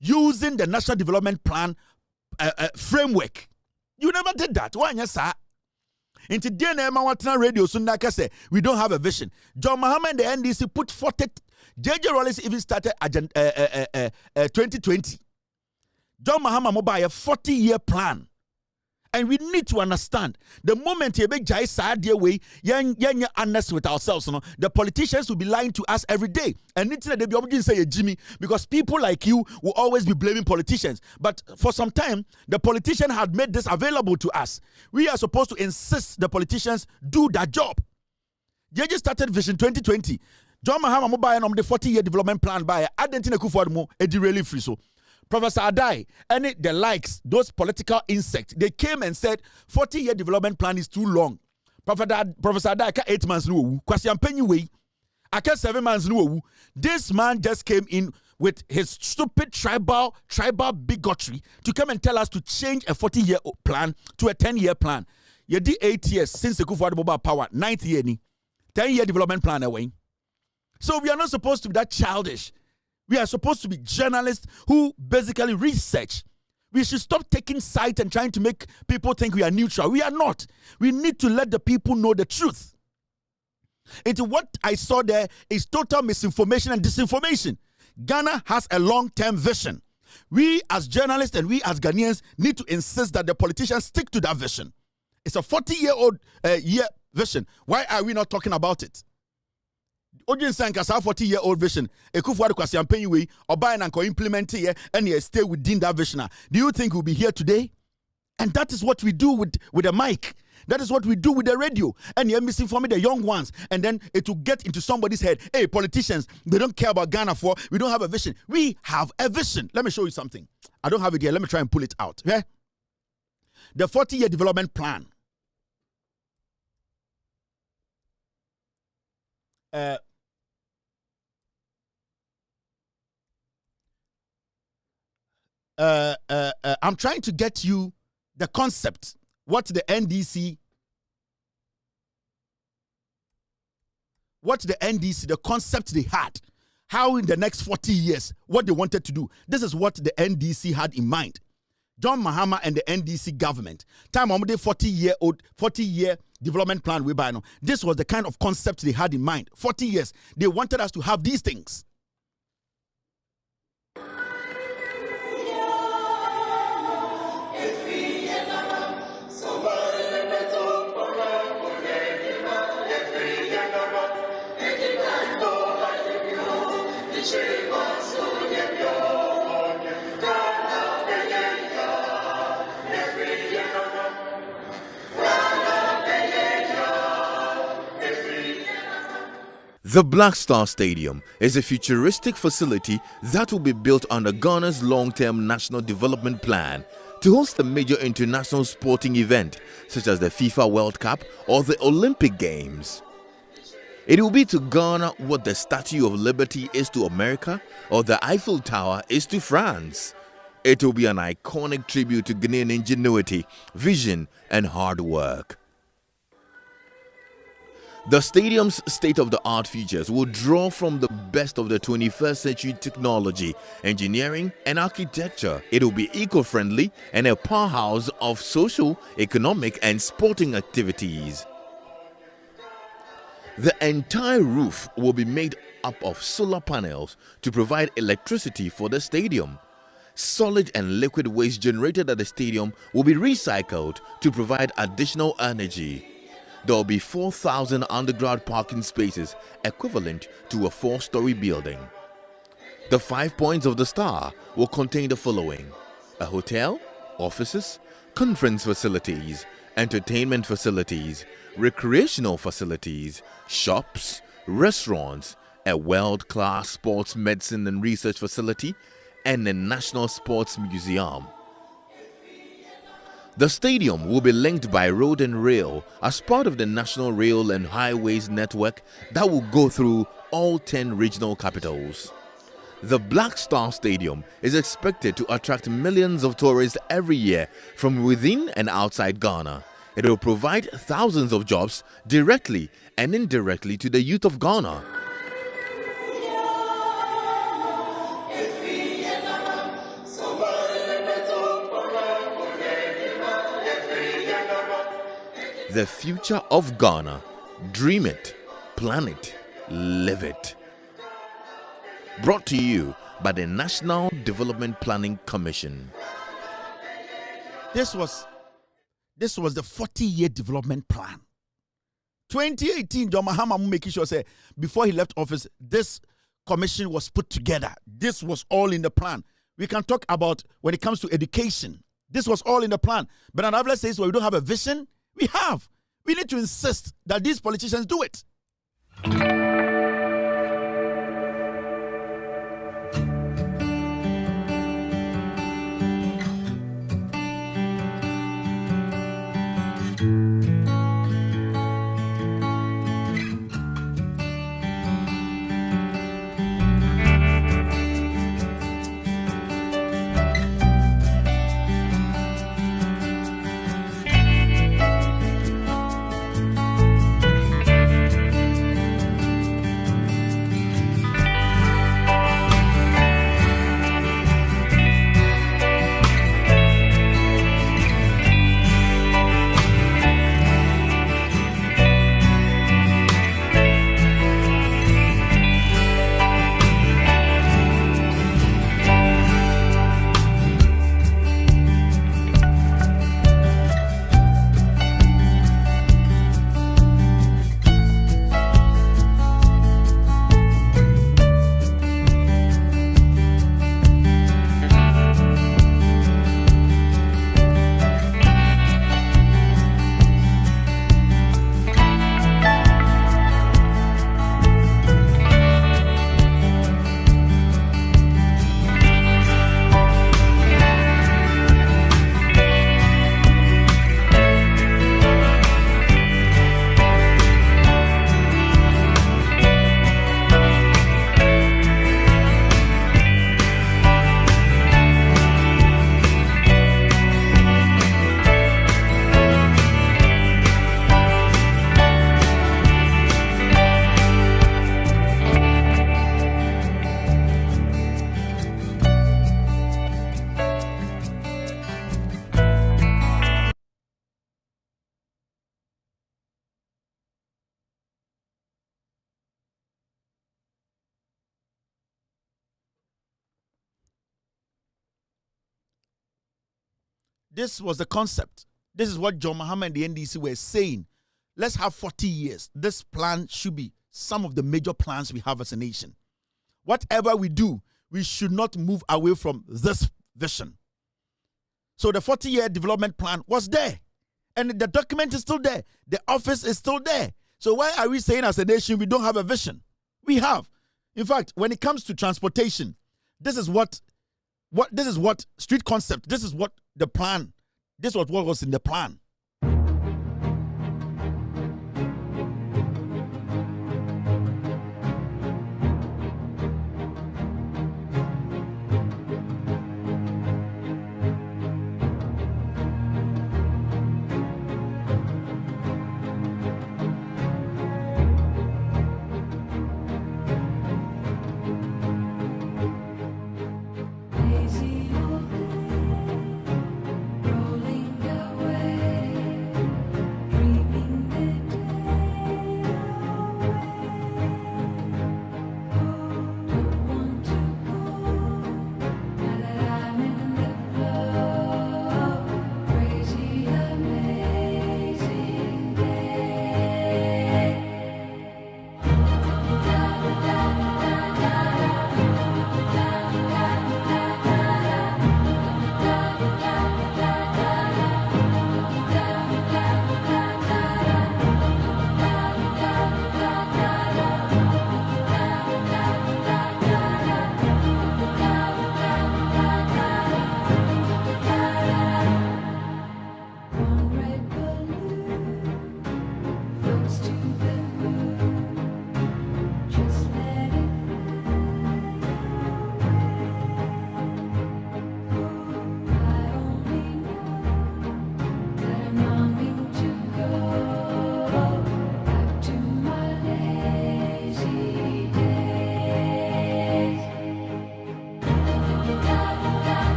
using the National Development Plan framework. You never did that. Why, yes, sir? Into DNA radio soon like I say, we don't have a vision. John Mahama and the NDC put 40. JJ Rollins even started 2020. John Mahama mobile a 40-year plan. And we need to understand the moment you make Jai Sadia way, you're honest with ourselves. You know, the politicians will be lying to us every day. And it's they be able to say Jimmy, because people like you will always be blaming politicians. But for some time, the politician had made this available to us. We are supposed to insist the politicians do that job. JJ started Vision 2020. John Mahama mobile on the 40-year development plan by Adentina Akufo-Addo Edi really free so. Professor Adai and the likes, those political insects, they came and said 40-year development plan is too long. Professor Adai, I 8 months no. Kwasi Ampenyi way, I 7 months no. This man just came in with his stupid tribal bigotry to come and tell us to change a 40-year plan to a 10-year plan. You did 8 years since the Akufo-Addo power, 9th year ni 10-year development plan away. So we are not supposed to be that childish. We are supposed to be journalists who basically research. We should stop taking sides and trying to make people think we are neutral. We are not. We need to let the people know the truth. What I saw there is total misinformation and disinformation. Ghana has a long-term vision. We as journalists and we as Ghanaians need to insist that the politicians stick to that vision. It's a 40-year-old vision. Why are we not talking about it? Audience Sankasa 40-year-old vision. Akufo-Addo Kwasi Ampenyi way or buy and implement it and stay within that vision. Do you think we'll be here today? And that is what we do with the mic. That is what we do with the radio. And you're misinforming the young ones. And then it will get into somebody's head. Hey, politicians, they don't care about Ghana for. We don't have a vision. We have a vision. Let me show you something. I don't have it here. Let me try and pull it out. Okay? The 40-year development plan. I'm trying to get you the concept, what the NDC, the concept they had, how in the next 40 years, what they wanted to do. This is what the NDC had in mind. John Mahama and the NDC government, time on the 40-year development plan we buy now. This was the kind of concept they had in mind. 40 years, they wanted us to have these things. The Black Star Stadium is a futuristic facility that will be built under Ghana's long-term national development plan to host a major international sporting event such as the FIFA World Cup or the Olympic Games. It will be to Ghana what the Statue of Liberty is to America or the Eiffel Tower is to France. It will be an iconic tribute to Ghanaian ingenuity, vision, and hard work. The stadium's state-of-the-art features will draw from the best of the 21st century technology, engineering, and architecture. It will be eco-friendly and a powerhouse of social, economic, and sporting activities. The entire roof will be made up of solar panels to provide electricity for the stadium. Solid and liquid waste generated at the stadium will be recycled to provide additional energy. There will be 4,000 underground parking spaces equivalent to a 4-story building. The 5 points of the star will contain the following: a hotel, offices, conference facilities, entertainment facilities, recreational facilities, shops, restaurants, a world-class sports medicine and research facility, and a national sports museum. The stadium will be linked by road and rail as part of the National Rail and Highways network that will go through all 10 regional capitals. The Black Star Stadium is expected to attract millions of tourists every year from within and outside Ghana. It will provide thousands of jobs directly and indirectly to the youth of Ghana. The future of Ghana. Dream it, plan it, live it. Brought to you by the National Development Planning Commission. This was the 40-year development plan. 2018, John Mahama making sure say before he left office, this commission was put together. This was all in the plan. We can talk about when it comes to education. This was all in the plan. But another says, well, we don't have a vision. We have. We need to insist that these politicians do it. This was the concept. This is what John Mahama and the NDC were saying. Let's have 40 years. This plan should be some of the major plans we have as a nation. Whatever we do, we should not move away from this vision. So the 40-year development plan was there. And the document is still there. The office is still there. So why are we saying as a nation we don't have a vision? We have. In fact, when it comes to transportation, this is what street concept, this is what the plan, this was what was in the plan.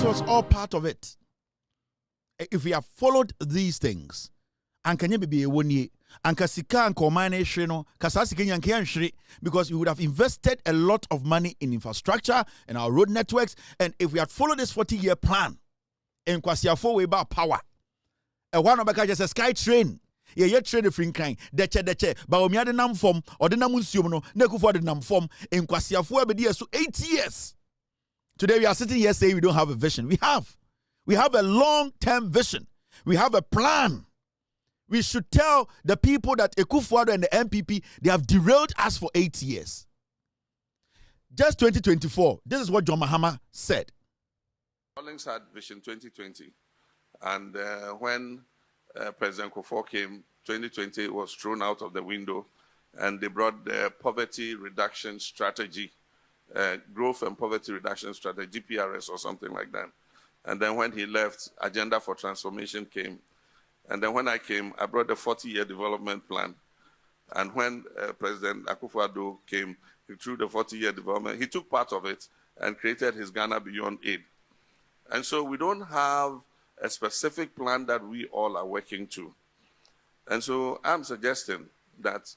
was all part of it. If we have followed these things, and can you be a 1 year? And kasika and komane shino kasasi kenya nkianshiri, because we would have invested a lot of money in infrastructure and our road networks. And if we had followed this 40-year plan, in kwasiafo we about power, a one of just a sky train. Yeah, train the free kind. Deche, but we had a nam form or the namusium no neku for the nam form in kwasiafo be so 8 years. Today we are sitting here saying we don't have a vision. We have a long-term vision. We have a plan. We should tell the people that Akufo-Addo and the MPP, they have derailed us for 8 years. Just 2024, this is what John Mahama said. Rawlings had Vision 2020, and when President Kufuor came, 2020 was thrown out of the window, and they brought the poverty reduction strategy, growth and poverty reduction strategy, GPRS or something like that. And then when he left, Agenda for Transformation came. And then when I came, I brought the 40-year development plan. And when President Akufo-Addo came, he threw the 40-year development. He took part of it and created his Ghana Beyond Aid. And so we don't have a specific plan that we all are working to. And so I'm suggesting that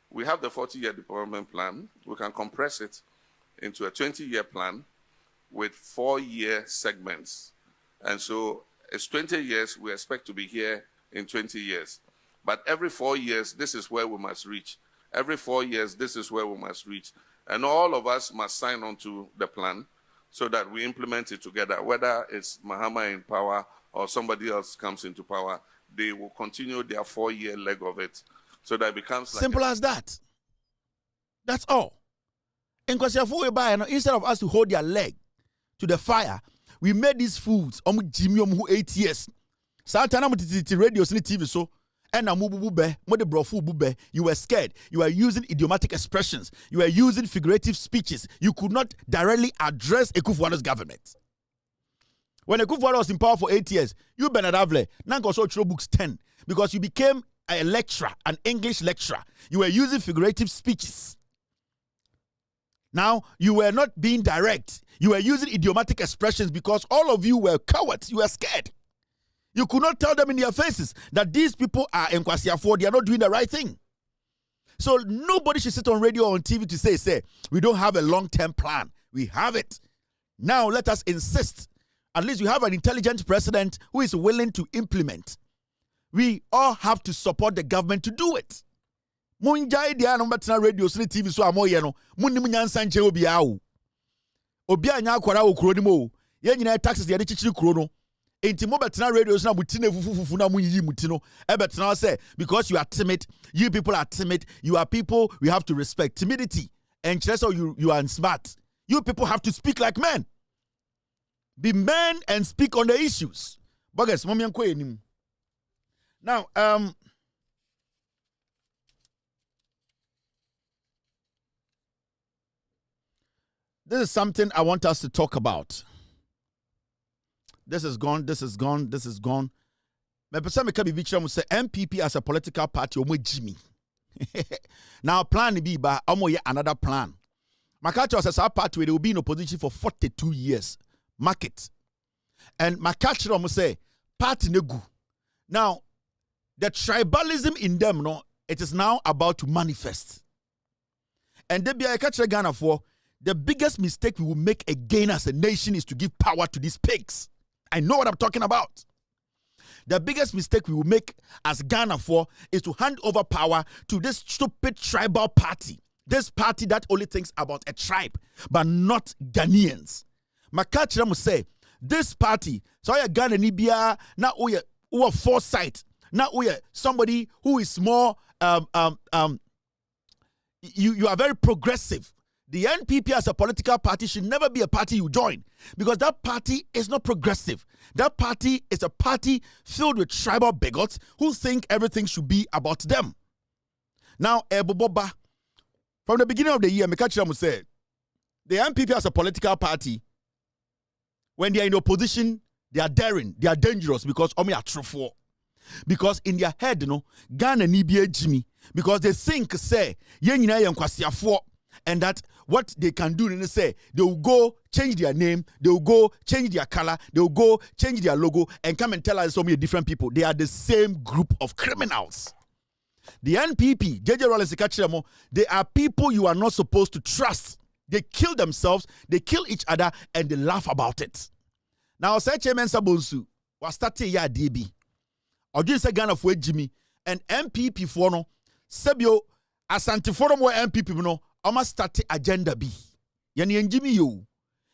we have the 40-year development plan. We can compress it into a 20-year plan with 4-year segments. And so it's 20 years, we expect to be here in 20 years. But every 4 years, this is where we must reach. Every 4 years, this is where we must reach. And all of us must sign on to the plan so that we implement it together. Whether it's Mahama in power or somebody else comes into power, they will continue their 4-year leg of it so that it becomes like simple as that. That's all. Instead of us to hold their leg to the fire, we made these foods who 8 years. Satana radio TV so and you were scared. You were using idiomatic expressions. You were using figurative speeches. You could not directly address Akufo-Addo's government. When Akufo-Addo was in power for 8 years, you Bernard Avle, Nankoso Chiro books 10, because you became a lecturer, an English lecturer. You were using figurative speeches. Now, you were not being direct. You were using idiomatic expressions because all of you were cowards. You were scared. You could not tell them in their faces that these people are Nkwasiafo, they are not doing the right thing. So nobody should sit on radio or on TV to say, we don't have a long-term plan. We have it. Now let us insist. At least we have an intelligent president who is willing to implement. We all have to support the government to do it. Munjai dia no betina radio so TV so amoye no munnim nyansa nche obi awo obi anya akwara wo kuro ni mo ye nyina taxes ye de chichiri kuro no enti mo betina radio so na butina fufufu na munyi muti no e betina say because you are timid, you people are timid, you are people we have to respect. Timidity and so you are smart. You people have to speak like men. Be men and speak on the issues. Bogus mommy enko enim. Now this is something I want us to talk about. This is gone. My person make a say MPP as a political party omo Jimmy. Now plan be ba omo ye another plan. Makacho says our party they will be in opposition for 42 years. Market. And Makacho omo say party negu. Now the tribalism in them no it is now about to manifest. And they be a catch Ghana for the biggest mistake we will make again as a nation is to give power to these pigs. I know what I'm talking about. The biggest mistake we will make as Ghana for is to hand over power to this stupid tribal party. This party that only thinks about a tribe, but not Ghanaians. Makachira must say, this party, so you're Ghana Nibia, now we are foresight, now we are somebody who is more, you are very progressive. The NPP as a political party should never be a party you join because that party is not progressive. That party is a party filled with tribal bigots who think everything should be about them. Now, Eboboba, from the beginning of the year, Mekachiramu said, the NPP as a political party, when they are in opposition, they are daring, they are dangerous because Omi are truthful. Because in their head, Ghana Nibia Jimmy, because they think, say, Yenina Yankwasiafo. and that what they can do is say they will go change their name, they will go change their color, they will go change their logo and come and tell us so many different people. They are the same group of criminals. The NPP, JJ Rollins, they are people you are not supposed to trust. They kill themselves, they kill each other, and they laugh about it. Now, say Chairman Sabonsu was starting ya DB. Or do you say Ghana for Jimmy and MPP for no? Sebio Asante Forum where MPP no almost start agenda B. Yani and Jimmy you.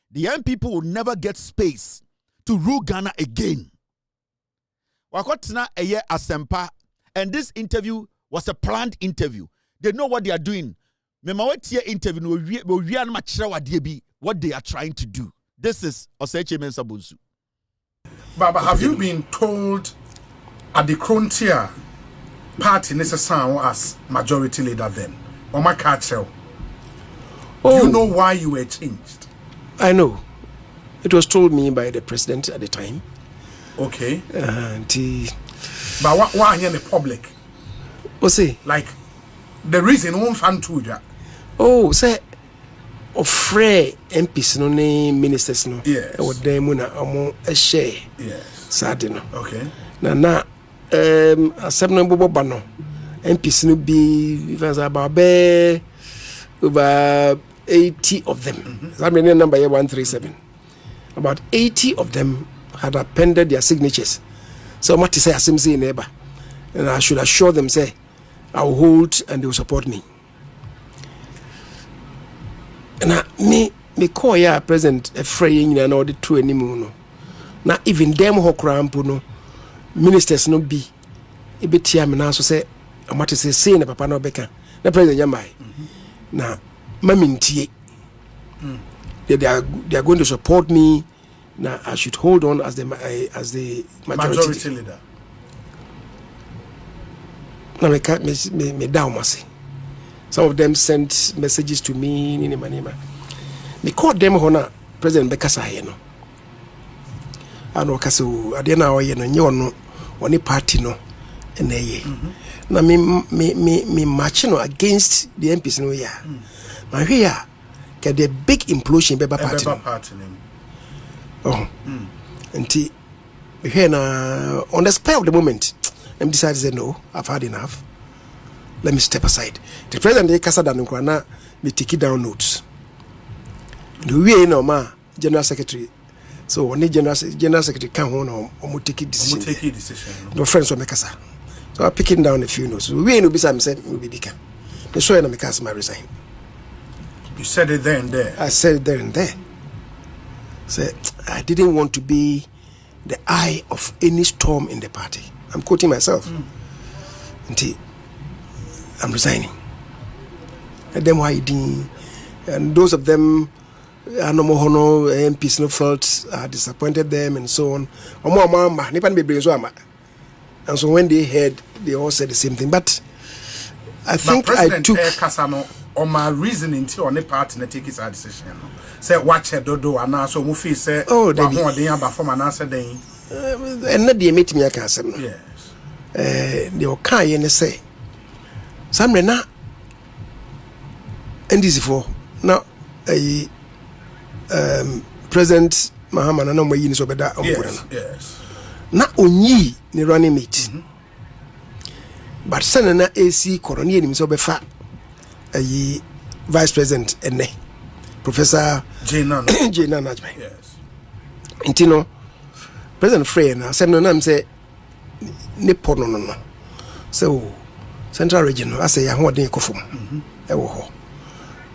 The MPP will never get space to rule Ghana again. Wakotna a year asempa, and this interview was a planned interview. They know what they are doing. Memawet interview what they are trying to do. This is Oseche Mensabunsu. Baba, have you been told at the Frontier party necessary as majority leader then? Or my cartel? Do you know why you were changed? I know. It was told me by the president at the time. Okay. But why in the public? What's it? Like the reason one fan to that. Oh, say of free MPs no name ministers no. Yes. Or them when a share. Yes. Sadino. Okay. Na a seven bobo no. MPs no be about over 80 of them. That means number 137. About 80 of them had appended their signatures. So what to say asimsi neighbor. And I should assure them say I will hold and they will support me. And me call ya present a fraying and all the two anymore. Now even them who cramp no ministers no be a bit yam and also say I want to say na papa no beka. The president yamai. Now mamintie. They are going to support me. Now I should hold on as the majority leader. Now me down must. Some of them sent messages to me. Me called them honor President Bekasa no. I know kaso adena o ye no nye ono oni party no na ye. Na me match no against the MPs no ya. Na here get the big implosion beba party. Oh. Until here na on the spur of the moment, I decided to say no, I've had enough. Let me step aside. The president de Casa Danuana me take it down notes. The way no ma general secretary. So when the general secretary come home or take it decision. No friends will make us. So I picking down a few notes. We no be some said we be bigger. The show na make us resign. You said it there and there. I said it there and there. So I didn't want to be the eye of any storm in the party. I'm quoting myself. Until I'm resigning. And then why didn't? And those of them, I no more no MPs no felt I disappointed them and so on. And so when they heard, they all said the same thing. But I think I took. On my reasoning to on the party na take his decision. Say watch it do and now so mufi say oh they perform an answer then. And not the meet me I can say. Yes. They will kai and say some na and this for now a President Mahama na mo yin so beda omboda. Yes. Na onyi ni running mate. But sen na AC corona ni so be fa Vice President Ene Professor Jena Najmai. Yes. Intino President Frey na say no say Nippon no. So Central Region I say ya ho den kofom. E wo ho.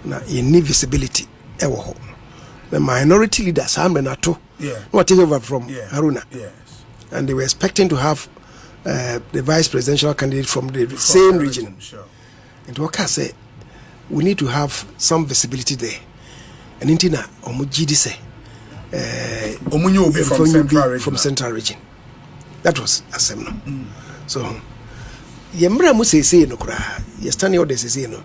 Na in visibility e wo ho. The minority leaders am na to. Yeah. What take over from Haruna. Yes. And they were expecting to have the vice presidential candidate from the same region. Sure. And what can say we need to have some visibility there. And intina omujidi say omunyo be from central region. That was asemno. So yemra mu say no kra. You stand here say no.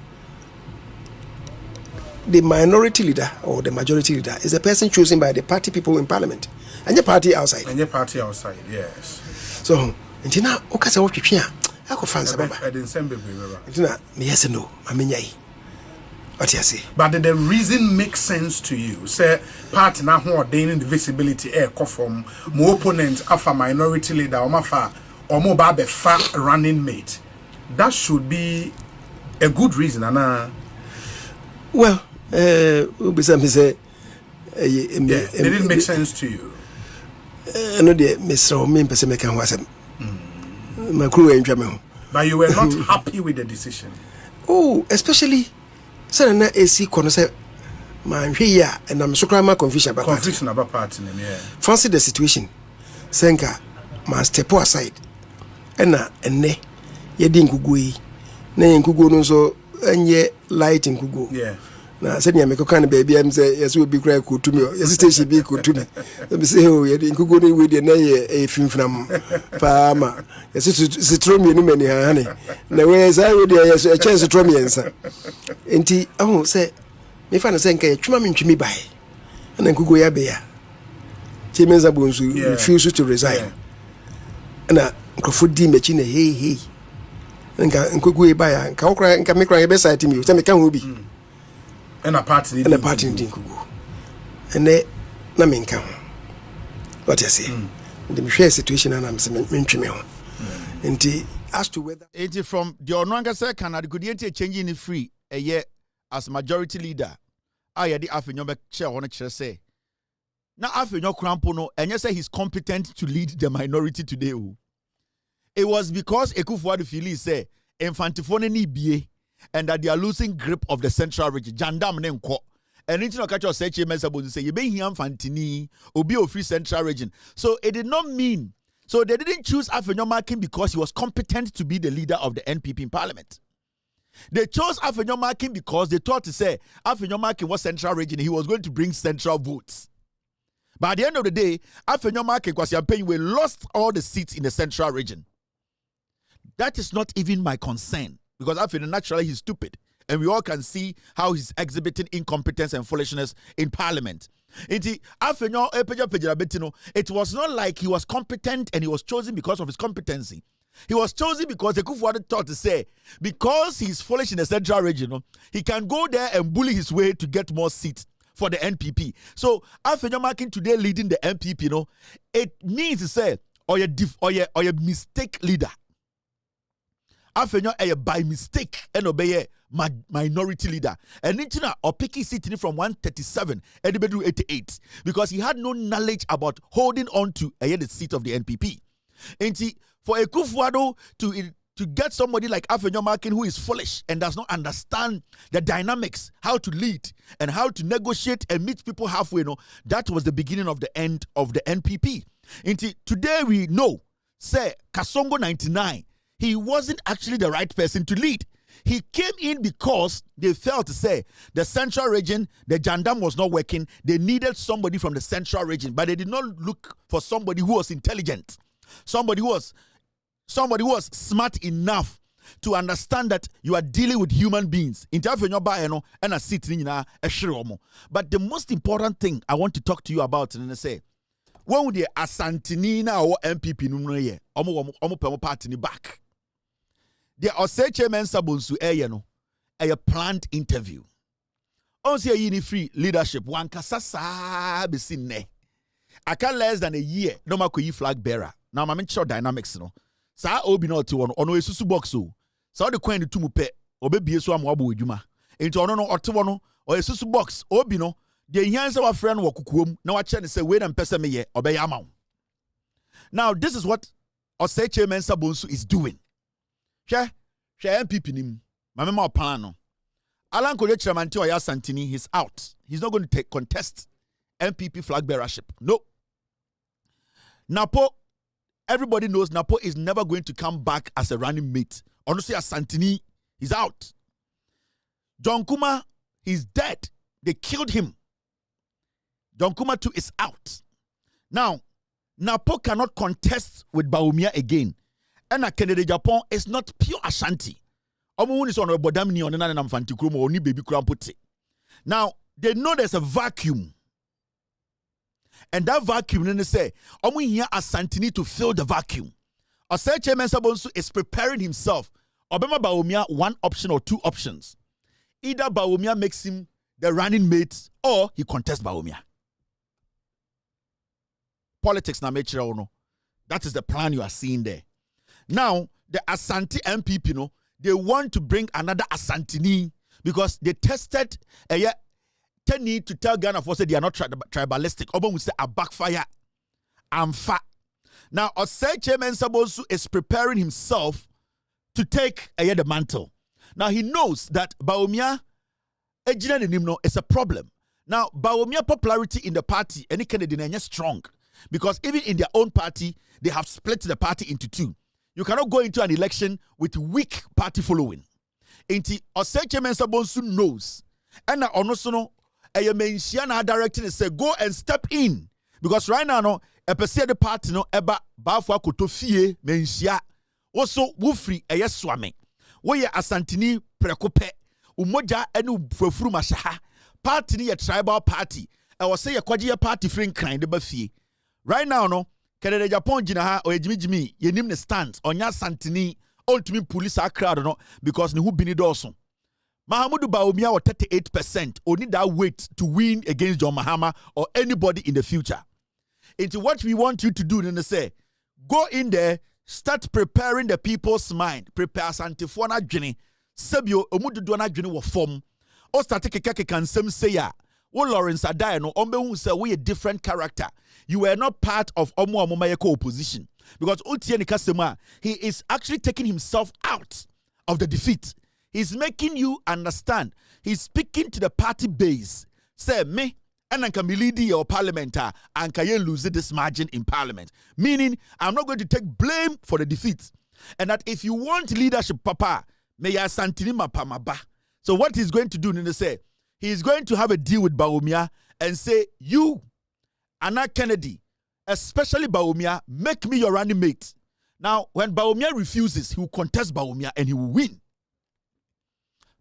The minority leader or the majority leader is a person chosen by the party people in parliament. And your party outside. Yes. So intina okasa wo twetwe a akofan sa baba. I didn't send baby. Intina me yes no, amenyai. What you say? But did the reason make sense to you? Say, party now who ordaining the visibility air from more opponent afa minority leader or mafa or more babe fa running mate. That should be a good reason, Anna. Well, we say, it didn't make sense to you. I know the Mr. Omin Pessemekan was my crew in Germany. But you were not happy with the decision. Oh, especially. So na AC kono say man hwe and I'm so crama confusion about party yeah. Fancy the situation. Senka man step aside. Ena enne ye di nkugu yi. Na nkugu no so enye light nkugu. Yeah. Na said ya meko kan baby am say yes we be cry ko to me. Yes station be ko to me. Let me say oh ye di nkugu no we dey na ye finfram pa ma. Yes citromi no mani ha ne. Na we say we dey yes chance citromi ensa. Enti ahu say me fa na say nka twuma me ntwimi bai. Na nkugu ya be ya. Chimenza bonsu refuse to resign. Na nkrofo di mechi na hey. Nka nkugu e bai ya nka okra nka me kra ye be site me. Say me kan ho bi. And a party in Kugu. And they na minka. What you say? The share situation and I'm mentioning. And as to whether it from the Onwanga say Canada could yet changing it free a year as majority leader. I had the Afinyobe chair on a say. Now Afinyo Krampono and you say he's competent to lead the minority today. It was because Ekufuadu Fili say Infantifone ni BA. And that they are losing grip of the central region. Jandam nenko. And into catch your search message say you be here fantini obi of free central region. So it did not mean. So they didn't choose Afenyo Markin because he was competent to be the leader of the NPP in parliament. They chose Afenyo Markin because they thought to say Afenyo Markin was central region. He was going to bring central votes. But at the end of the day, Afenyo Markin was campaign we lost all the seats in the central region. That is not even my concern. Because I feel naturally he's stupid. And we all can see how he's exhibiting incompetence and foolishness in parliament. It was not like he was competent and he was chosen because of his competency. He was chosen because the Kufuor thought to say, because he's foolish in the central region, he can go there and bully his way to get more seats for the NPP. So, Afenyo Markin today leading the NPP, it means to say, or your mistake leader. Afenyo by mistake and obey minority leader. And Nichina or picking seat from 137 and 88 because he had no knowledge about holding on to the seat of the NPP. And for a Kufuor to get somebody like Afenyo Markin who is foolish and does not understand the dynamics, how to lead and how to negotiate and meet people halfway, that was the beginning of the end of the NPP. And today we know, say Kasongo 99. He wasn't actually the right person to lead. He came in because they felt to say the central region, the Jandam was not working. They needed somebody from the central region, but they did not look for somebody who was intelligent, somebody who was smart enough to understand that you are dealing with human beings. But the most important thing I want to talk to you about and say, when would the Asantinina or MPP number omo party back? The Oseche Mensa Bonsu a planned interview. On see a yini free leadership. One kasasa besine. I can less than a year. No makoyi flag bearer. Now I'm sure dynamics Sa obi no ti wono ono esusu box o. Sa the coin to mupe obebie so amwabo adwuma. Enti ono no ote wono o esusu box obi no de hyanse wa frɛ no wakukuom na wa kyɛ ne sɛ we na mpɛsɛ meyɛ obɛyɛ ama wo. Now this is what Oseche Mensa Bonsu is doing. Share MPP nim. Mamema opano. Alan Kojo Chiramante Oya Santini, he's out. He's not going to contest MPP flag bearership. No. Napo, everybody knows Napo is never going to come back as a running mate. Honestly, as Santini, he's out. John Kuma, he's dead. They killed him. John Kuma too is out. Now, Napo cannot contest with Bawumia again. And a Kennedy Japan is not pure Ashanti. Now, they know there's a vacuum. And that vacuum, they say, here Asantini to fill the vacuum. Oseche Mensa Bonsu is preparing himself. Obama Bawumia, one option or two options. either Bawumia makes him the running mate or he contests Bawumia. Politics na mechi no. That is the plan you are seeing there. Now, the Asante MPP, no, they want to bring another Asantini because they tested they need to tell Ghana for say they are not tribalistic. Obama will say a backfire. Amfa. Now, Osei Mensabosu is preparing himself to take the mantle. Now, he knows that Bawumia is a problem. Now, Bawumia popularity in the party, any Canadian is strong. Because even in their own party, they have split the party into two. You cannot go into an election with weak party following. Inti Osei Mensah-Bonsu knows. And Onosono, Mensiana directing and say, go and step in. Because right now, no, the party no eba bafwa kotofie mensia. Also, wufri swame. Woye Asantini prekope. Umoja enu fufuru mashaha. Party ni a tribal party. I was say a kwaji party friend kind of fee. Right now, no, Canada Japan jina ha or Jimmy ye nim the stands on ya Santini ultimate police crowd no because ni who bini dawson. Mahamudu Bawumia or 38% only that weight to win against John Mahama or anybody in the future. Into what we want you to do, then say, go in there, start preparing the people's mind, prepare Santifona Jenny, Sebio Omudu Dona Jenny will form, or start take a can some say ya. Oh, Lawrence Adai no Ombe say we a different character. You were not part of Omo Amomayeko opposition. Because Utieni Kasema, he is actually taking himself out of the defeat. He's making you understand. He's speaking to the party base. Say, me, and I can be leading your parliament, and can you lose this margin in parliament? Meaning, I'm not going to take blame for the defeat. And that if you want leadership, Papa, may ya santini mapamaba. So what he's going to do, Nina say, he's going to have a deal with Bawumia and say, you, Anna Kennedy, especially Bawumia, make me your running mate. Now, when Bawumia refuses, he will contest Bawumia and he will win.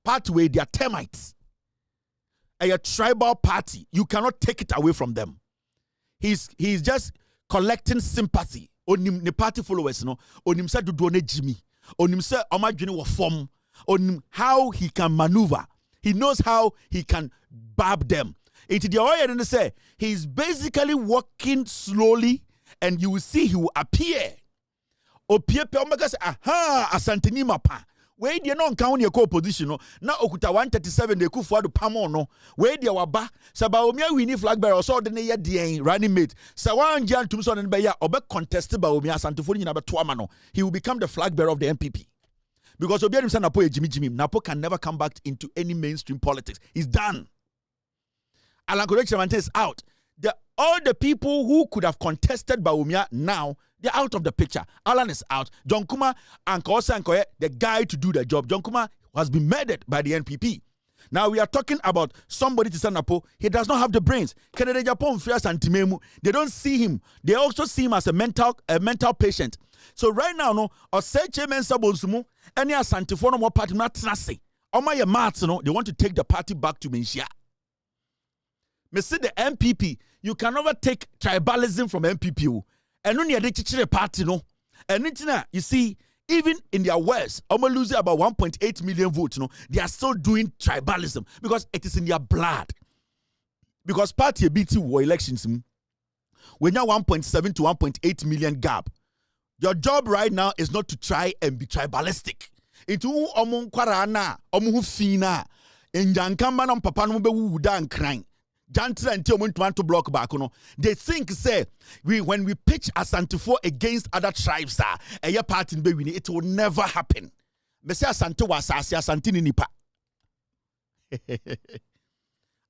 Partway, they are termites. A tribal party, you cannot take it away from them. He's just collecting sympathy. On the party followers, no. On him said to do Jimmy. On him said, "Omajini will form." On him how he can maneuver. He knows how he can barb them. Into the oil and say he's basically walking slowly, and you will see he will appear. Opie pe omega say, aha, Asantini mapa. Where they no count your co-opposition no. Now okuta 137 they could for the pamo no. Where they waba Bawumia winning flag bearer so the near DN running mate. Sawan Jan Tumson and Baya obe contested Bawumia Santofoni na betuama no. He will become the flag bearer of the MPP. Because Obiadim San Napo Jimmy Napo can never come back into any mainstream politics. He's done. Alan Korekshimante is out. All the people who could have contested Bawumia now, they're out of the picture. Alan is out. John Kuma and Kosa, the guy to do the job. John Kuma has been murdered by the NPP. Now we are talking about somebody to stand up. He does not have the brains. Canada Japan Frias and Timemu, they don't see him. They also see him as a mental patient. So right now, no, Osei Mensah-Bonsu, any Asantefono more party not trusting. Omaya Mats, no, they want to take the party back to Mensia. Me see the MPP, you can never take tribalism from MPP. And when you're the party, no. And you see, even in their West, almost losing about 1.8 million votes, no, they are still doing tribalism because it is in their blood. Because party BT war elections, when you're 1.7 to 1.8 million gap, your job right now is not to try and be tribalistic. Into omon kwarana, omu fina, enjankamba na papa no be wuda and crying. Jantra until we want to block back, they think say when we pitch Asante against other tribes, a party in Bewini, it will never happen. Mese Asante was Asante nipa.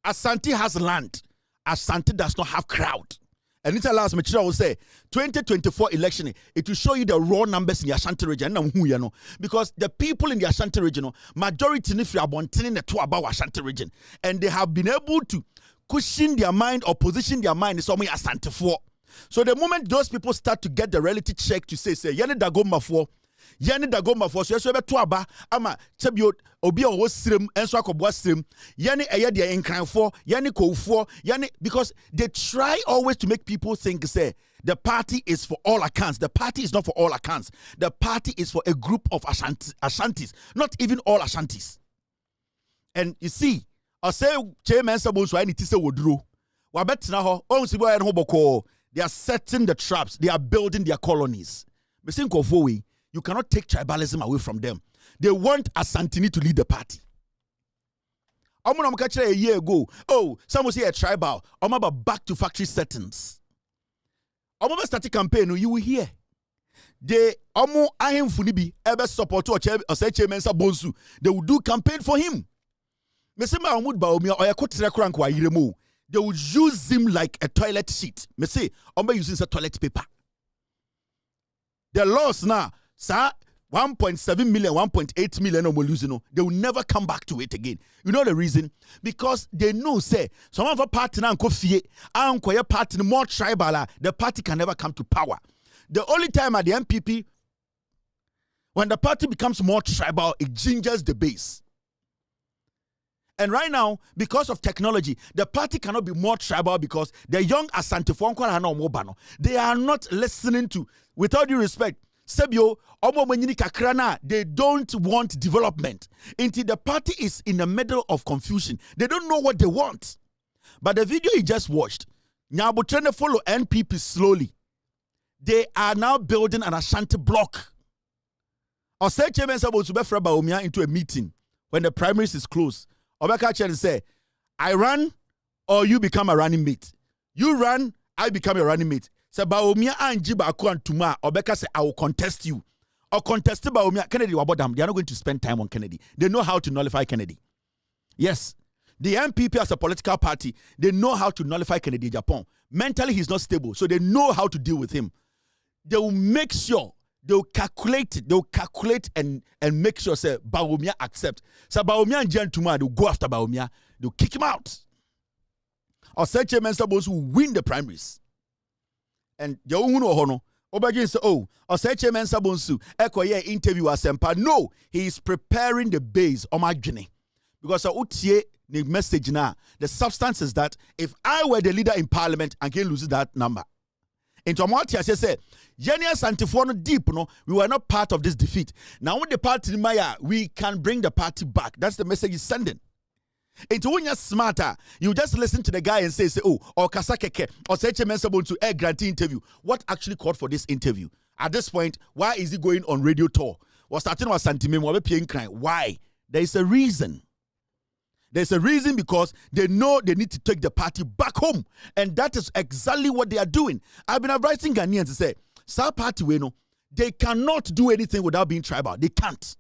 Asante has land. Asante does not have crowd. And it allows me to say 2024 election, it will show you the raw numbers in the Ashanti region. Because the people in the Ashanti region, majority if you are wanting the two about Ashanti region, and they have been able to cushion their mind or position their mind is somewhere Asante for. So the moment those people start to get the reality check to say yani dagoma for so yeso be to aba ama chebio obi o wosrem enso akobwa srem yani eye de enkran for yani kowfo yani, because they try always to make people think say the party is for all accounts. The party is not for all accounts. The party is for a group of Ashantis, not even all Ashantis. And you see, I say chairman Sabonsu I need to say wodro. Wabetna ho on si boy no boko. They are setting the traps. They are building their colonies. You cannot take tribalism away from them. They want Asantini to lead the party. I'm going to catch a year ago. Oh, someone say a tribal. I'm about back to factory settings. I'm going to start a campaign. You will hear. They ahim funibi ever support or say chairman Sabonsu. They will do campaign for him. They would use him like a toilet seat. Me say, using a toilet paper. The loss now, sir, 1.7 million, 1.8 million of losing. They will never come back to it again. You know the reason? Because they know, say, some of our party now party more tribal, the party can never come to power. The only time at the MPP, when the party becomes more tribal, it gingers the base. And right now, because of technology, the party cannot be more tribal because the young Asante they are not listening to, without due respect, Sebio, they don't want development. Until the party is in the middle of confusion. They don't know what they want. But the video you just watched, Nyabo trying to follow NPP slowly. They are now building an Ashanti block. Or say Chairman Sabo Subefra Baumia into a meeting when the primaries is closed. Obeka Chen say, I run or you become a running mate. You run, I become a running mate. Say Baumia and Jiba Akuan Tuma, Obeka say, I will contest you. Or contest Baumia. Kennedy Wabodam, they are not going to spend time on Kennedy. They know how to nullify Kennedy. Yes. The MPP as a political party, they know how to nullify Kennedy Japan. Mentally, he's not stable, so they know how to deal with him. They will make sure, they'll calculate and make sure, say, Baumia accept. So Baumia and Jan Tuma, they'll go after Baumia, they'll kick him out. Or say Chairman Sabos will win the primaries. And the Hono, Obagin say, oh, or say Chairman Sabonsu, Eko ye interview Asempa. No, he is preparing the base on my journey. Because the message now, the substance is that if I were the leader in parliament, I can lose that number. Into what I say, Genia Santifono deep, no, we were not part of this defeat. Now, with the party Maya, we can bring the party back. That's the message he's sending. Into when you're smarter, you just listen to the guy and say, oh, or Kasakeke, or say Chemensabon to a grantee interview. What actually called for this interview? At this point, why is he going on radio tour? Was starting with Santimim, why? There is a reason. There's a reason because they know they need to take the party back home. And that is exactly what they are doing. I've been advising Ghanaians to say, Sa party, they cannot do anything without being tribal. They can't.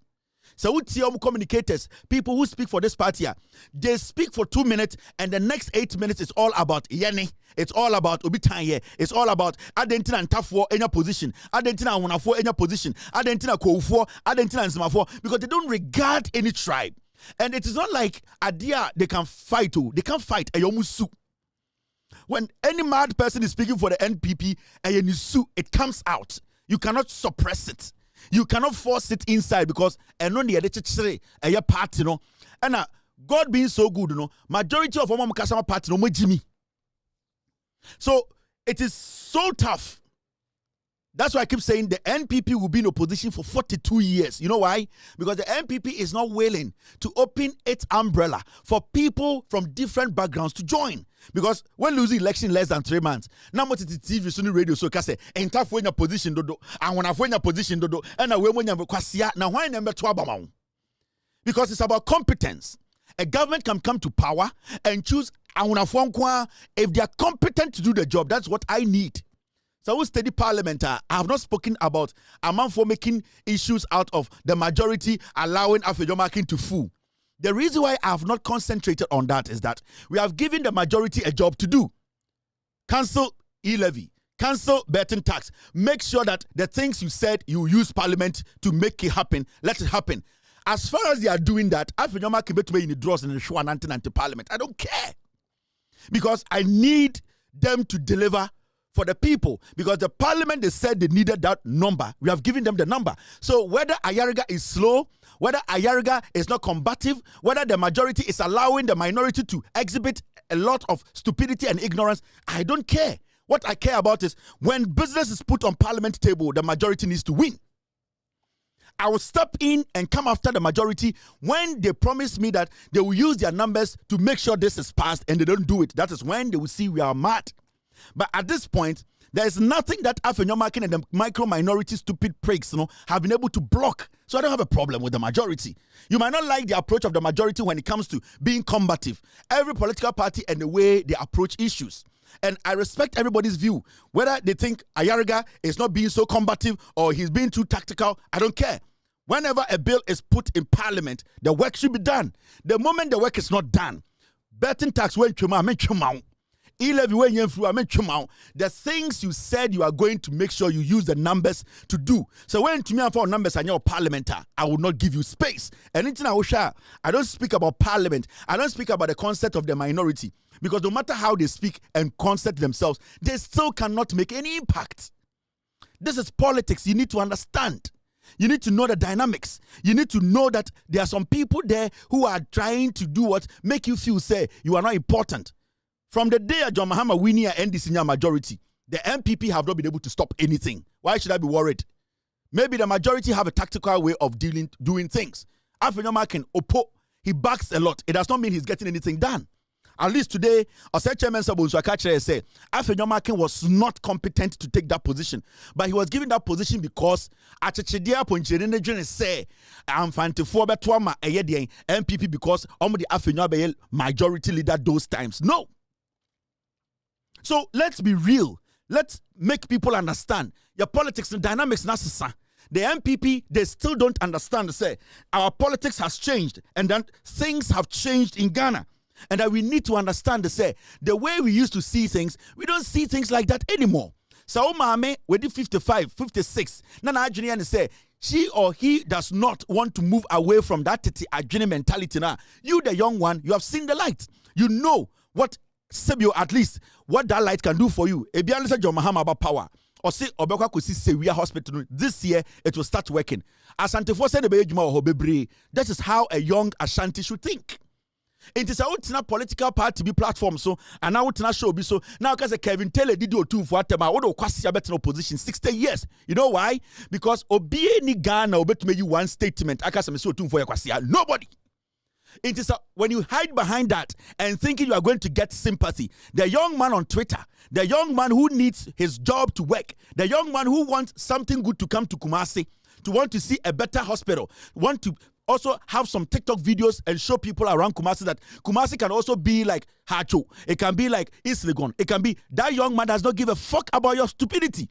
So we see communicators, people who speak for this party, they speak for 2 minutes and the next 8 minutes is all about Yeni. It's all about Obitanye. It's all about Adentina and Tafo in your position. Adentina and Wanafo in your position. Adentina Koufo, Adentina and Smafo, because they don't regard any tribe. And it is not like Adia they can fight. They can't fight. When any mad person is speaking for the NPP, it comes out. You cannot suppress it. You cannot force it inside because a party, no. And God being so good, no, majority of our Mukasama party, no, Jimmy. So it is so tough. That's why I keep saying the NPP will be in opposition for 42 years. You know why? Because the NPP is not willing to open its umbrella for people from different backgrounds to join. Because when losing election less than 3 months, now what is the TV, Sunni radio, so can say, and tough when your position, dodo, and when I find your position, dodo, and I will when you have now why number 12? Because it's about competence. A government can come to power and choose if they are competent to do the job. That's what I need. So we study parliament. I have not spoken about amount for making issues out of the majority allowing Afejomakin to fool. The reason why I have not concentrated on that is that we have given the majority a job to do. Cancel e-levy, cancel betting tax. Make sure that the things you said you use parliament to make it happen, let it happen. As far as they are doing that, Afejomakin between the draws and the show and anti-parliament. I don't care. Because I need them to deliver for the people, because the parliament, they said they needed that number. We have given them the number. So whether Ayariga is slow, whether Ayariga is not combative, whether the majority is allowing the minority to exhibit a lot of stupidity and ignorance, I don't care. What I care about is when business is put on parliament table, the majority needs to win. I will step in and come after the majority when they promise me that they will use their numbers to make sure this is passed and they don't do it. That is when they will see we are mad. But at this point, there is nothing that Afenyomakin and the micro minority stupid pricks have been able to block. So I don't have a problem with the majority. You might not like the approach of the majority when it comes to being combative. Every political party and the way they approach issues. And I respect everybody's view. Whether they think Ayariga is not being so combative or he's being too tactical, I don't care. Whenever a bill is put in parliament, the work should be done. The moment the work is not done, betting tax when the things you said you are going to make sure you use the numbers to do. So when to me for numbers and your parliament, I will not give you space. Anything I will share, I don't speak about parliament. I don't speak about the concept of the minority. Because no matter how they speak and concept themselves, they still cannot make any impact. This is politics. You need to understand. You need to know the dynamics. You need to know that there are some people there who are trying to do what? Make you feel, say, you are not important. From the day John Mahama winning and NDC majority, the MPP have not been able to stop anything. Why should I be worried? Maybe the majority have a tactical way of doing things. Afenyoma can he backs a lot. It does not mean he's getting anything done. At least today, Chairman Sabonsu Akachre said Afenyomakin was not competent to take that position. But he was given that position because Achechedia Poncherene say I'm fantifo betwama eyedien MPP because the Afenyomakin majority leader those times. No. So let's be real. Let's make people understand your politics and dynamics necessary. The MPP, they still don't understand. Say our politics has changed and then things have changed in Ghana. And that we need to understand the way we used to see things, we don't see things like that anymore. So Mame, with the 55, 56, Nana Ajunian say she or he does not want to move away from that Ajuni mentality now. You, the young one, you have seen the light. You know what Sebio, at least what that light can do for you. Ebianisa John Mahama about power. Or say Obeka could see Sewia Hospital this year, it will start working. Asante for said the that is how a young Ashanti should think. It is a political party be platform so and now it's show be so now because Kevin Taylor did you two for tema what kwasi better opposition 60 years. You know why? Because obi ni Ghana obet make you one statement akasa me so two for kwasi nobody. It is when you hide behind that and thinking you are going to get sympathy. The young man on Twitter, the young man who needs his job to work, the young man who wants something good to come to Kumasi, to want to see a better hospital, want to also have some TikTok videos and show people around Kumasi that Kumasi can also be like Hacho. It can be like East Legon. It can be that young man does not give a fuck about your stupidity.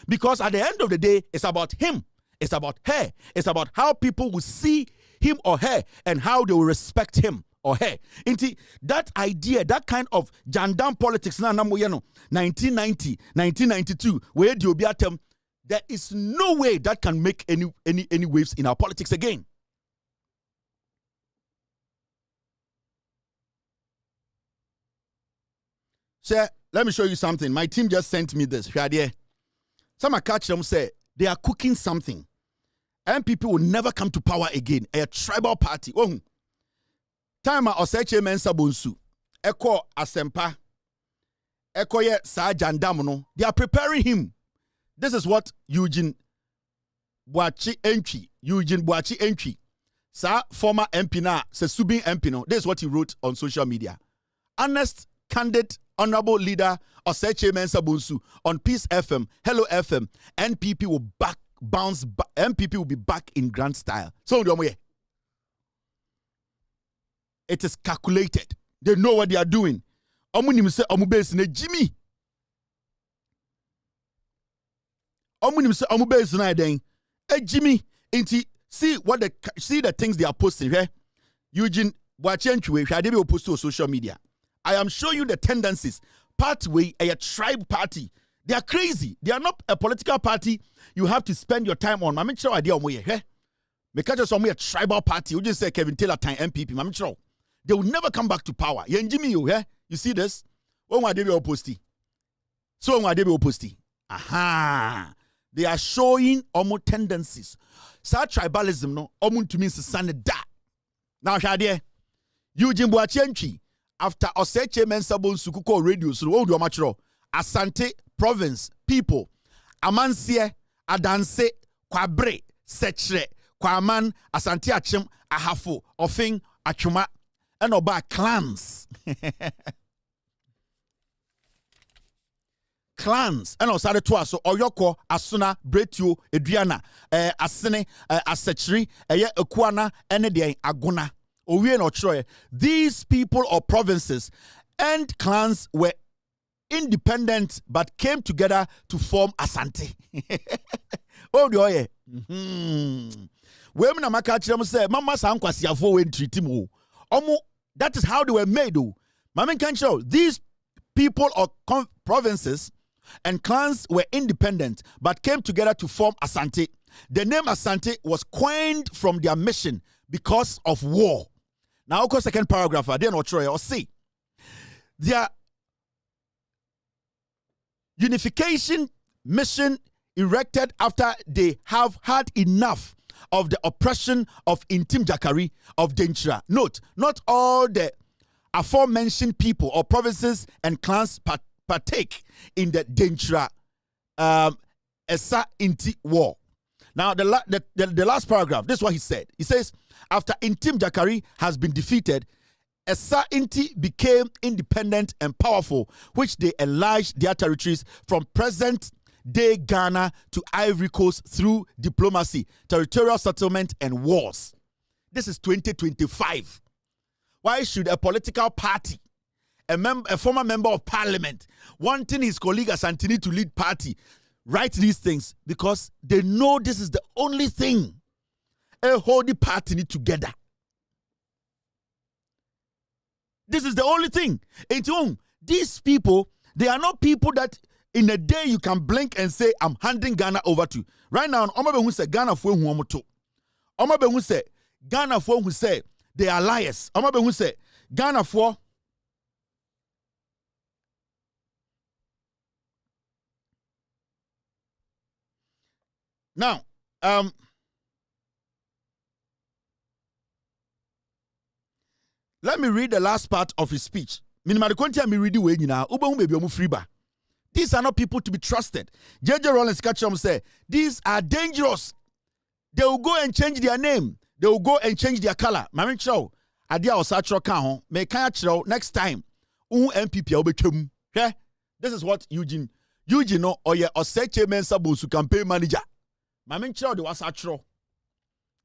Because at the end of the day, it's about him. It's about her. It's about how people will see him or her and how they will respect him or her. Into that idea, that kind of jandam politics, 1990, 1992, where the Obiatem, there is no way that can make any waves in our politics again. Sir, let me show you something. My team just sent me this. Some catch them say they are cooking something. MPP will never come to power again. A tribal party. Oh, time Oseche Mensa Bonsu. Eko Asempa. Eko ye Sa Jandamono. They are preparing him. This is what Eugene Boachi entry. Sa former MP na, se Subin MP no. This is what he wrote on social media. Honest, candid, honorable leader Oseche Mensa Bonsu on Peace FM, Hello FM, NPP will bounce back. MPP will be back in grand style. So it is calculated. They know what they are doing. Omunim se omubase ne Jimmy. Omunim se omubase na den. Jimmy, see the things they are posting here. Eugene Boachenchwe, they will post to social media. I am showing you the tendencies. Partway, a tribe party. They are crazy. They are not a political party you have to spend your time on. I'm sure idea on here. Because just a tribal party. You just say Kevin Taylor time MPP. I'm sure they will never come back to power. You see this? When they be opposed. So when they be opposed. Aha. They are showing almost tendencies. Such tribalism no almost to mean that. Now Shadie, Eugene Boachenchi after Oseche Mensa Bonsu kuko radio so wo do matro Asante province people Amansie Adanse Kwabre Sechere Kwaman, Asante Achim, Ahafo, Ofing, Achuma, and Oba clans. Clans and also to us so Oyoko, Asuna, Bretio, Adriana, Asene, Asechri, Ekuana, and Aguna. Owie no Troy. These people or provinces and clans were independent but came together to form Asante. Oh, do you? Women Amaka say, Mama Sankwasiafo when treat him. That is how they were made. Mama can show these people or provinces and clans were independent but came together to form Asante. The name Asante was coined from their mission because of war. Now, okay, second paragraph, I didn't try or see. Their unification mission erected after they have had enough of the oppression of Intim Jakari of Denchira. Note, not all the aforementioned people or provinces and clans partake in the Denchira Esa Inti war. Now, the last paragraph, this is what he said. He says, after Intim Jakari has been defeated, Esa Inti became independent and powerful, which they enlarged their territories from present-day Ghana to Ivory Coast through diplomacy, territorial settlement, and wars. This is 2025. Why should a political party, a former member of parliament, wanting his colleague Asantini to lead party, write these things? Because they know this is the only thing a whole party need together. This is the only thing. These people, they are not people that in a day you can blink and say, I'm handing Ghana over to. Right now, who say Ghana for who say Ghana for who say they are liars. Who say Ghana for now, let me read the last part of his speech. These are not people to be trusted. J.J. Rollins say, these are dangerous. They will go and change their name. They will go and change their color. Mamin Chow, Adia Osatro Kaho, may next time. MPP. This is what Eugene no or your Oseche Mensabusu campaign manager. Mamin Chow, the Wasatro.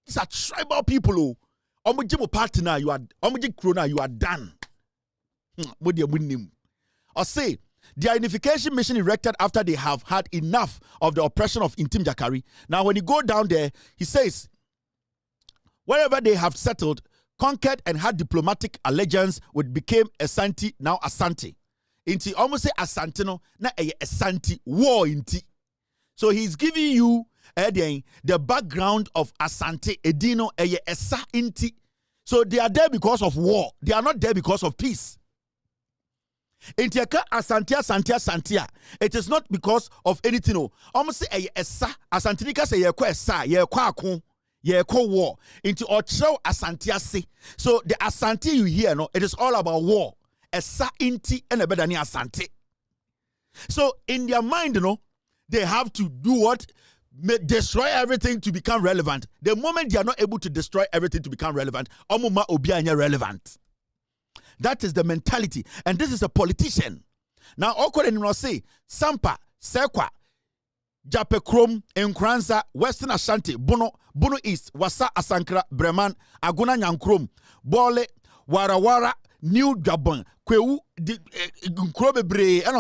These are tribal people. Omujimu partner, you are Omuji Krona, you are done. Or say, their unification mission erected after they have had enough of the oppression of Intim Jakari. Now, when you go down there, he says, wherever they have settled, conquered, and had diplomatic allegiance, which became Asante, now Asante. Inti almost say Asantino, na Asante, war inti. So he's giving you the background of Asante, Edino, Esa inti. So they are there because of war. They are not there because of peace. Intiaka Asantia. It is not because of anything. Almost say Esa, Asantika say ye kwa war. Into Ocho Asantia say. So the Asante you hear, no, it is all about war. Esa inti and a bedani Asante. So in their mind, they have to do what? Destroy everything to become relevant. The moment they are not able to destroy everything to become relevant, Omuma Obianya relevant. That is the mentality. And this is a politician. Now, Okore say, Sampa, Sekwa, Jape Krom, Nkranza, Western Ashanti, Bono East, Wasa Asankra, Breman, Aguna Nyankrom, Bole, Warawara, New Gabon, Kwewu, Nkrobe Bre, and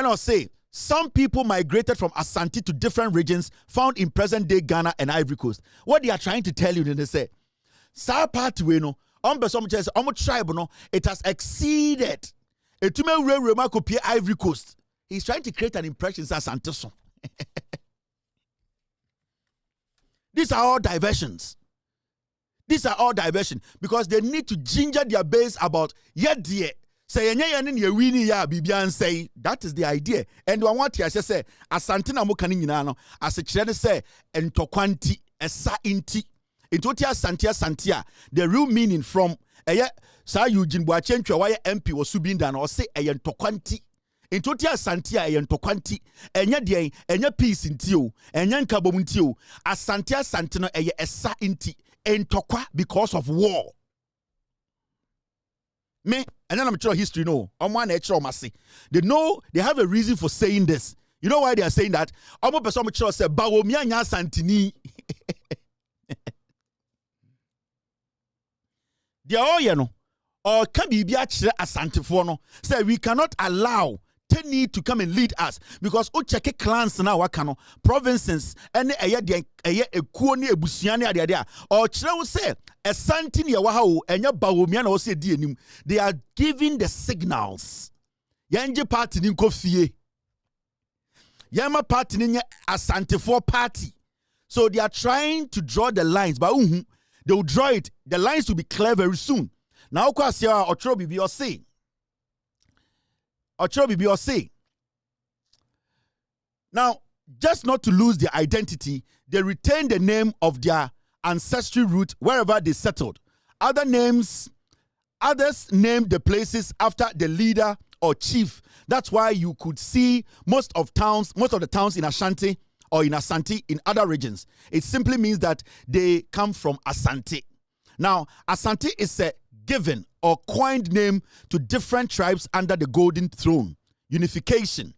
I'll say, some people migrated from Asante to different regions found in present-day Ghana and Ivory Coast. What they are trying to tell you, they say, tribe, it has exceeded. Ivory Coast. He's trying to create an impression as Asante. These are all diversions. These are all diversion because they need to ginger their base about dear. Say that is the idea. And I want to say Asantina Mokaninano as a chere say and Tokwanti Esa Inti. Into Santia. The real meaning from Sa Eugene Boachencho why MP was subindan or say Ayan Tokwanti. Into tia Santia and Tokwanti, and ya dear, and ya peace in Tio, and yan Kabum Tio, as Santia Santino a sa inti, and Tokwa because of war. Me, and then I'm sure history no. I'm one extra mercy. They know they have a reason for saying this. You know why they are saying that? I'm a person sure say Bawomia nya Santini. They are all you know. Or can be actually Asante for no. Say we cannot allow Tenny to come and lead us because Ocheke clans now wakano provinces and a kuoni ebusiani adia or chile say a santini wahao and ya Bawomia no say dienim. They are giving the signals. Yanje party ni kofie. Yama party ni Asante for party. So they are trying to draw the lines, but they will draw it. The lines will be clear very soon. Now, Ochro Bibi or say. Now, just not to lose their identity, they retain the name of their ancestral root wherever they settled. Others named the places after the leader or chief. That's why you could see most of the towns in Ashanti or in Asante in other regions. It simply means that they come from Asante. Now, Asante is a given or coined name to different tribes under the Golden Throne. Unification.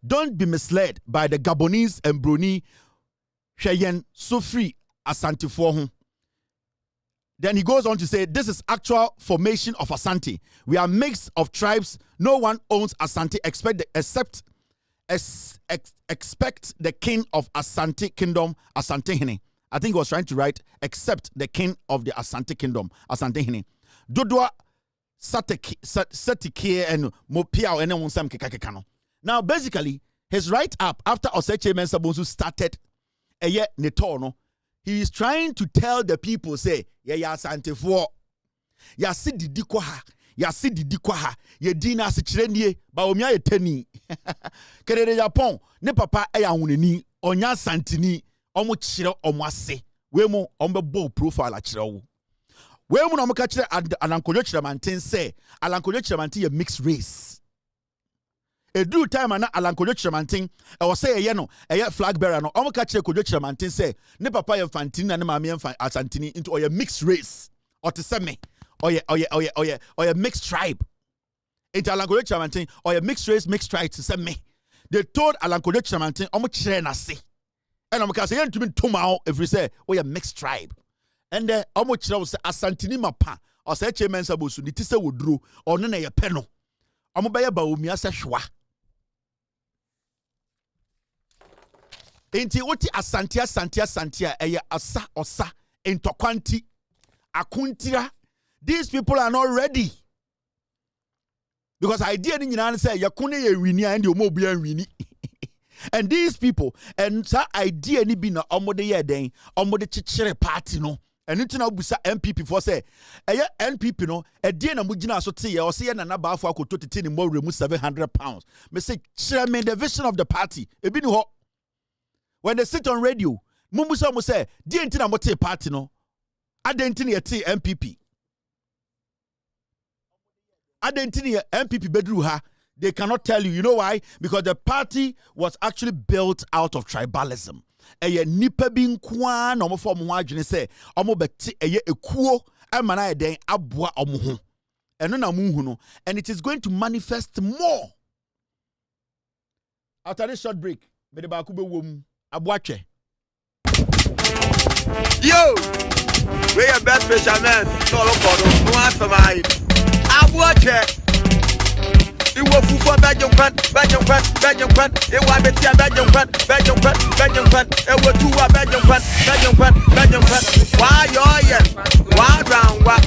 Don't be misled by the Gabonese and Bruni Sheyen Sofri Asante for. Then he goes on to say, this is actual formation of Asante. We are mix of tribes. No one owns Asante except the king of Asante Kingdom, Asante Hene. I think he was trying to write, except the king of the Asante Kingdom, Asante Hene. Dodua Satike and Mopia and Onsam Kekakano. Now, basically, his write-up after Oseche Mensah started a year Netono, he is trying to tell the people, say, ya Asante for ya sidi dikwaha. Ya sidi dikwaha, ye dina se chirenie, ba omia ye teni. Kere Japan, ne papa eya huneni, onya santini, omo chire omo ase. Wemo ombe bo profile a chire wo. Wemo na omo chire alankojo chire manten say, alankojo chire manten ye mixed race. E do time na alankojo chire manten, e wo say ye no, e flag bearer no, omo chire kojo chire manten say, ne papa ye fantini na ne mama ye asantini into oye mixed race. Or to say me. Or a mixed tribe. Into Alankojo Chamantin, or a mixed race, mixed tribe to say me. They told Alankojo Chamantin, I'm a say. And I'm going to say, to me, tomorrow, if we say, we a mixed tribe. And then, I'm going to say, Asantini Mapa, or say, Chairman Sabusu, the Tissa would drew, or none a penno. I'm going to buy a Baumia Sashwa. Ain't what Santia, asa osa, into Quanti, Akuntira. These people are not ready. Because idea in United say yakune ye wini and you mobi and wini. And these people, and sa idea ni bina omode ye den, omode chichere party no. And it's now busa MPP for say, NPP no, a dear na mujina so tea or see na bafu akoto tini more remove £700. Me say chairman the vision of the party. E binu ho. When they sit on radio, mumusa mo say, dear ntina mote party no. Adentini yeti MPP. Adentini MPP bedru ha. They cannot tell you. You know why? Because the party was actually built out of tribalism. Eye nipa bi nkwa na omo fo omo adwene se omo beti eye ekuo emana eden aboa omo ho. Eno na munhu no, and it is going to manifest more. After this short break, me de ba ku be wom aboatwe. Yo! We are best fishermen. No look for no answer my. Aboatwe. It was for Belgium, it was Belgium, it was two Belgium, why why round, why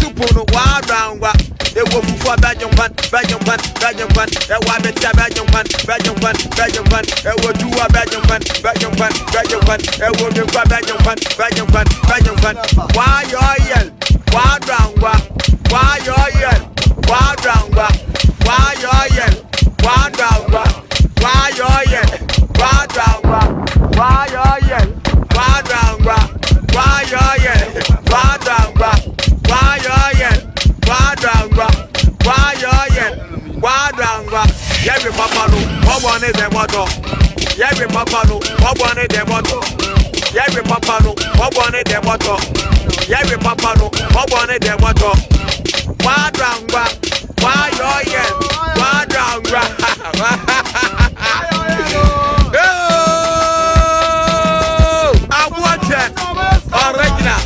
Supuno, why round, it was for Belgium, it was Belgium, it was two Belgium, why oil? Why round? Why oil? Why round? Why oil? Why round? Why oil? Why round? Why oil? Why round? Why oil? Why round? papa no, what one of them moto. Every papa no, what one of them moto. Every papa no, what one of them moto. Why drown, why your yen? Why drown, I want it. Original.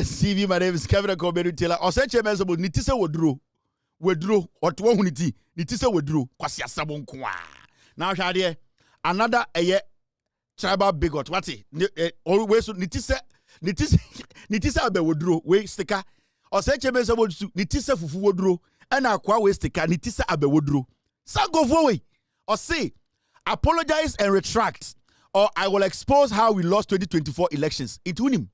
CV, my name is Kevin Koberu Taylor. I said, Chairman, about Nitisa withdraw, what one unity, Nitisa withdraw, Kwasia Sabon Kwa. Now, Shadia, another a year tribal bigot. What's it? Always Nitisa be withdraw, way sticker. Or say, Chairman, about Nitisa Fufu withdraw, and Aqua way sticker, Nitisa abe withdraw. So go forward. Or say, apologize and retract, or I will expose how we lost 2024 elections. It win him.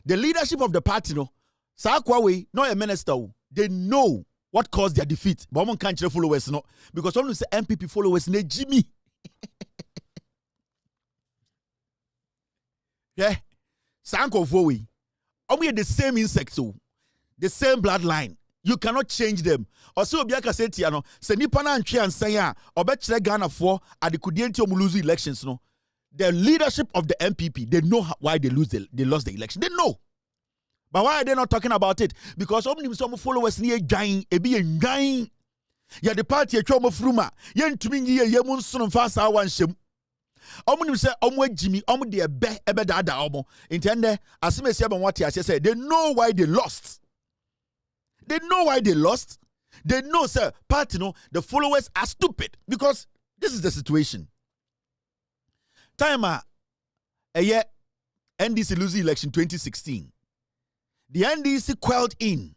The leadership of the party, no, Sakwawe, not a minister, they know what caused their defeat. But one can't followers, no, because someone say MPP followers, ne Jimmy. Yeah, Sanko Vowe, we are the same insect, so the same bloodline. You cannot change them. Also, Obiaka said, "Tiano, se nipa na ntwe ansanya, obetchre Ghana for at the kudienti omuluzu elections, no." The leadership of the MPP, they know why they lost the election. They know. But why are they not talking about it? Because some followers near dying, dying. Yeah, the party a choma fruma. Yen to me ye mun son fast I want shim. Say Jimmy, de ebe dada omo. Intende, as me say what I said, they know why they lost. They know why they lost. They know, sir, party, no, the followers are stupid. Because this is the situation. Timer, a year, NDC losing election 2016. The NDC quelled in.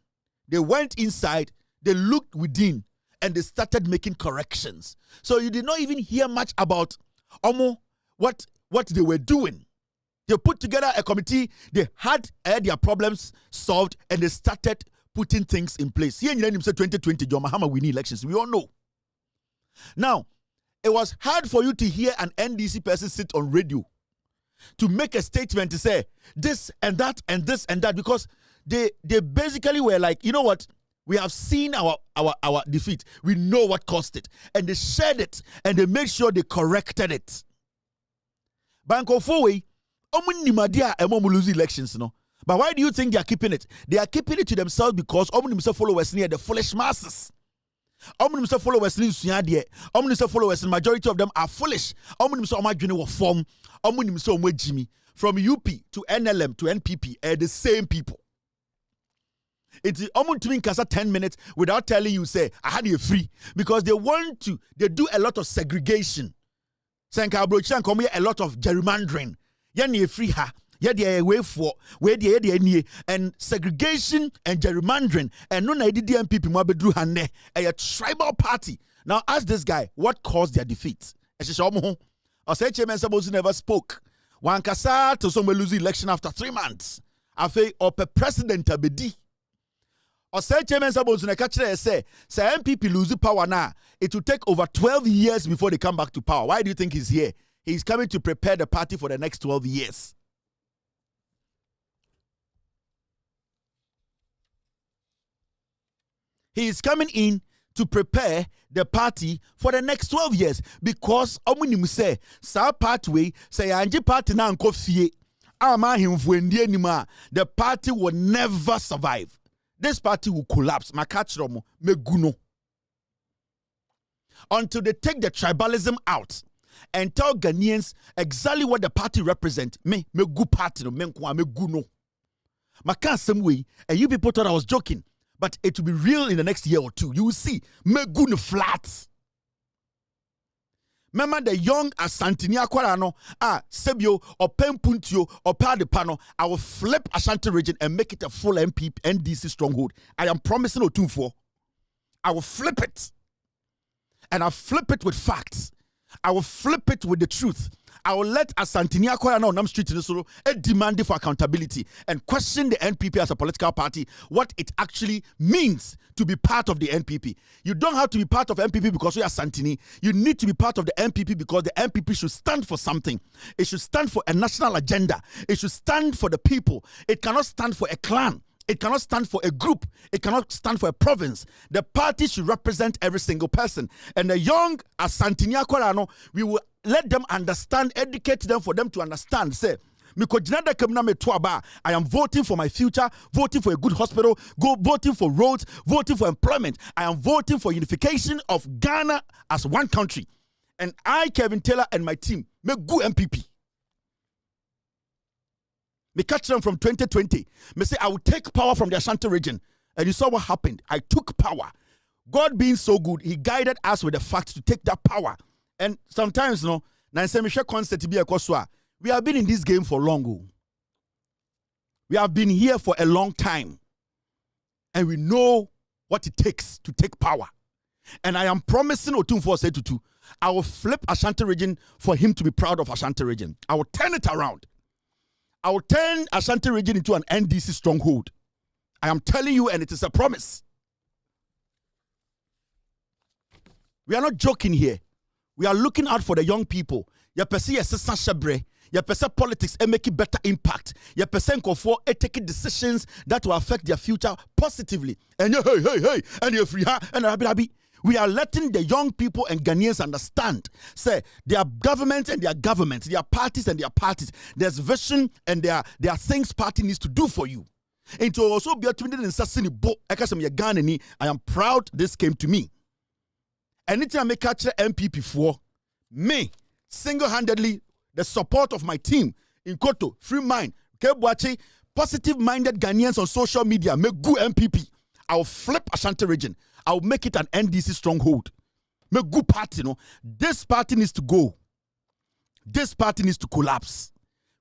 They went inside, they looked within, and they started making corrections. So you did not even hear much about what they were doing. They put together a committee, they had their problems solved, and they started putting things in place. Here in 2020, John Mahama winning elections. We all know. Now, it was hard for you to hear an NDC person sit on radio to make a statement to say this and that and this and that, because they basically were like, you know what? We have seen our defeat. We know what caused it. And they shared it and they made sure they corrected it. Banko Fowe, lose elections, no? But why do you think they are keeping it? They are keeping it to themselves because followers near the foolish masses. Followers followers, majority of them are foolish. Form. Jimmy. From UP to NLM to NPP are the same people. It's almost 10 minutes without telling you, say, I had you free. Because they do a lot of segregation. A lot of gerrymandering. You free ha. And segregation and gerrymandering and no DMPP a tribal party. Now ask this guy what caused their defeat. I said Chairman Sabosu never spoke. One kasa to some lose election after 3 months. I feel or president abedi. Or say Chairman Sabosu ne catch say MPP lose power now. It will take over 12 years before they come back to power. Why do you think he's here? He's coming to prepare the party for the next 12 years. He is coming in to prepare the party for the next 12 years because omunim say sa pathway say anje party na nko fie ama himfu ndie anima the party will never survive. This party will collapse. Makachromo meguno. Until they take the tribalism out and tell Ghanaians exactly what the party represents. Me gu party no menkwa meguno. Maka some way and you people thought I was joking. But it will be real in the next year or two. You will see. Megun flats. Remember the young Asantini Aquarano, Sebio, or Pempuntio, or Padepano. I will flip Ashanti region and make it a full NDC stronghold. I am promising Otunfo. I will flip it. And I'll flip it with facts. I will flip it with the truth. I will let Asantini Akwara now Nam Street in the solo demand for accountability and question the NPP as a political party, what it actually means to be part of the NPP. You don't have to be part of NPP because you are Santini. You need to be part of the NPP because the NPP should stand for something. It should stand for a national agenda. It should stand for the people. It cannot stand for a clan. It cannot stand for a group. It cannot stand for a province. The party should represent every single person. And the young Asantini Akwarano, we will let them understand, educate them for them to understand. Say, I am voting for my future, voting for a good hospital, voting for roads, voting for employment. I am voting for unification of Ghana as one country. And I, Kevin Taylor, and my team, make good MPP. Me catch them from 2020. Me say I will take power from the Ashanti region. And you saw what happened. I took power. God being so good, he guided us with the facts to take that power. And sometimes, we have been in this game for long. We have been here for a long time. And we know what it takes to take power. And I am promising Otumfuo Setutu, I will flip Ashanti region for him to be proud of Ashanti region. I will turn it around. I will turn Ashanti region into an NDC stronghold. I am telling you, and it is a promise. We are not joking here. We are looking out for the young people. You perceive politics and make it better impact. You perceive taking decisions that will affect their future positively. And hey, and you're free, and we are letting the young people and Ghanaians understand. Say, their government and their governments, their parties and their parties. There's vision and there are things party needs to do for you. And to also be a I am proud this came to me. Anytime I make capture MPP for me, single-handedly, the support of my team in Koto, Free Mind, Kebwachi, positive-minded Ghanaians on social media, make good MPP. I'll flip Ashanti region. I'll make it an NDC stronghold. Make good party, This party needs to go. This party needs to collapse.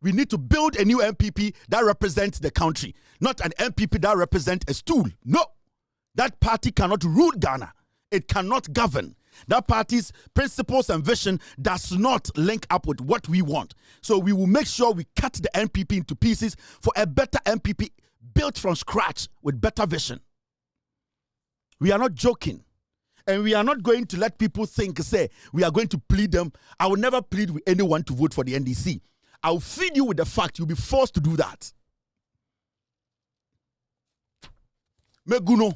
We need to build a new MPP that represents the country, not an MPP that represents a stool. No, that party cannot rule Ghana. It cannot govern. That party's principles and vision does not link up with what we want. So we will make sure we cut the MPP into pieces for a better MPP built from scratch with better vision. We are not joking. And we are not going to let people say, we are going to plead them. I will never plead with anyone to vote for the NDC. I will feed you with the fact you'll be forced to do that. Meguno.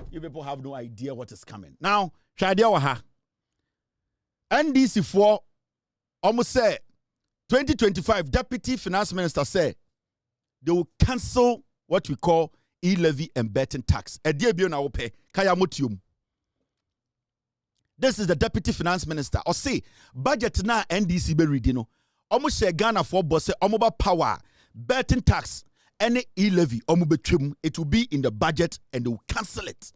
You people have no idea what is coming. Now, NDC for almost say 2025 Deputy Finance Minister said they will cancel what we call e-levy and betting tax. This is the Deputy Finance Minister. Or say budget na NDC be ready no. Almost say Ghana for boss omoba power betting tax any e-levy it will be in the budget and they will cancel it.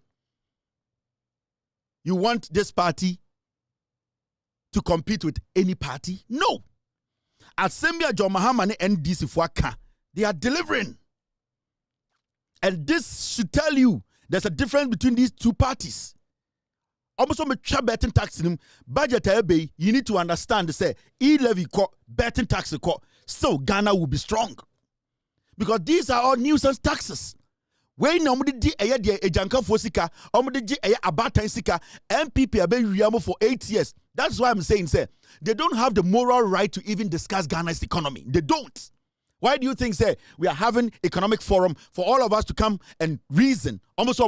You want this party to compete with any party? No. Assembly John Mahama and NDC for they are delivering. And this should tell you there's a difference between these two parties. Almost on the betting tax in budget you need to understand say e-levy betting tax so Ghana will be strong. Because these are all nuisance taxes. When nobody di a janka fosika, omudi di abata sika, MPP have been for 8 years. That's why I'm saying, say, they don't have the moral right to even discuss Ghana's economy. They don't. Why do you think, say, we are having economic forum for all of us to come and reason? Almost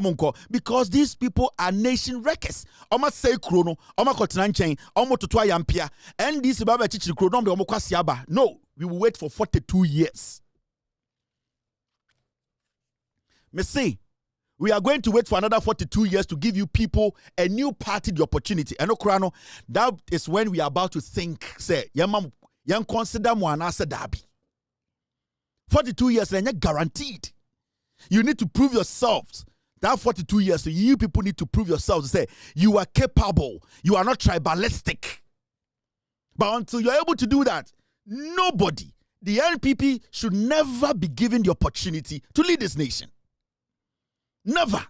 because these people are nation wreckers. Almost say chrono, almost kotinanchen, almost to try yampia, and this baba chichi chrono de omokwasiaba. No, we will wait for 42 years. Me say, we are going to wait for another 42 years to give you people a new party the opportunity. And Okrano, that is when we are about to think, say, young consider Moanasa Dabi. 42 years, and you're guaranteed. You need to prove yourselves. That 42 years, so you people need to prove yourselves. Say, you are capable. You are not tribalistic. But until you're able to do that, nobody, the NPP should never be given the opportunity to lead this nation. Never.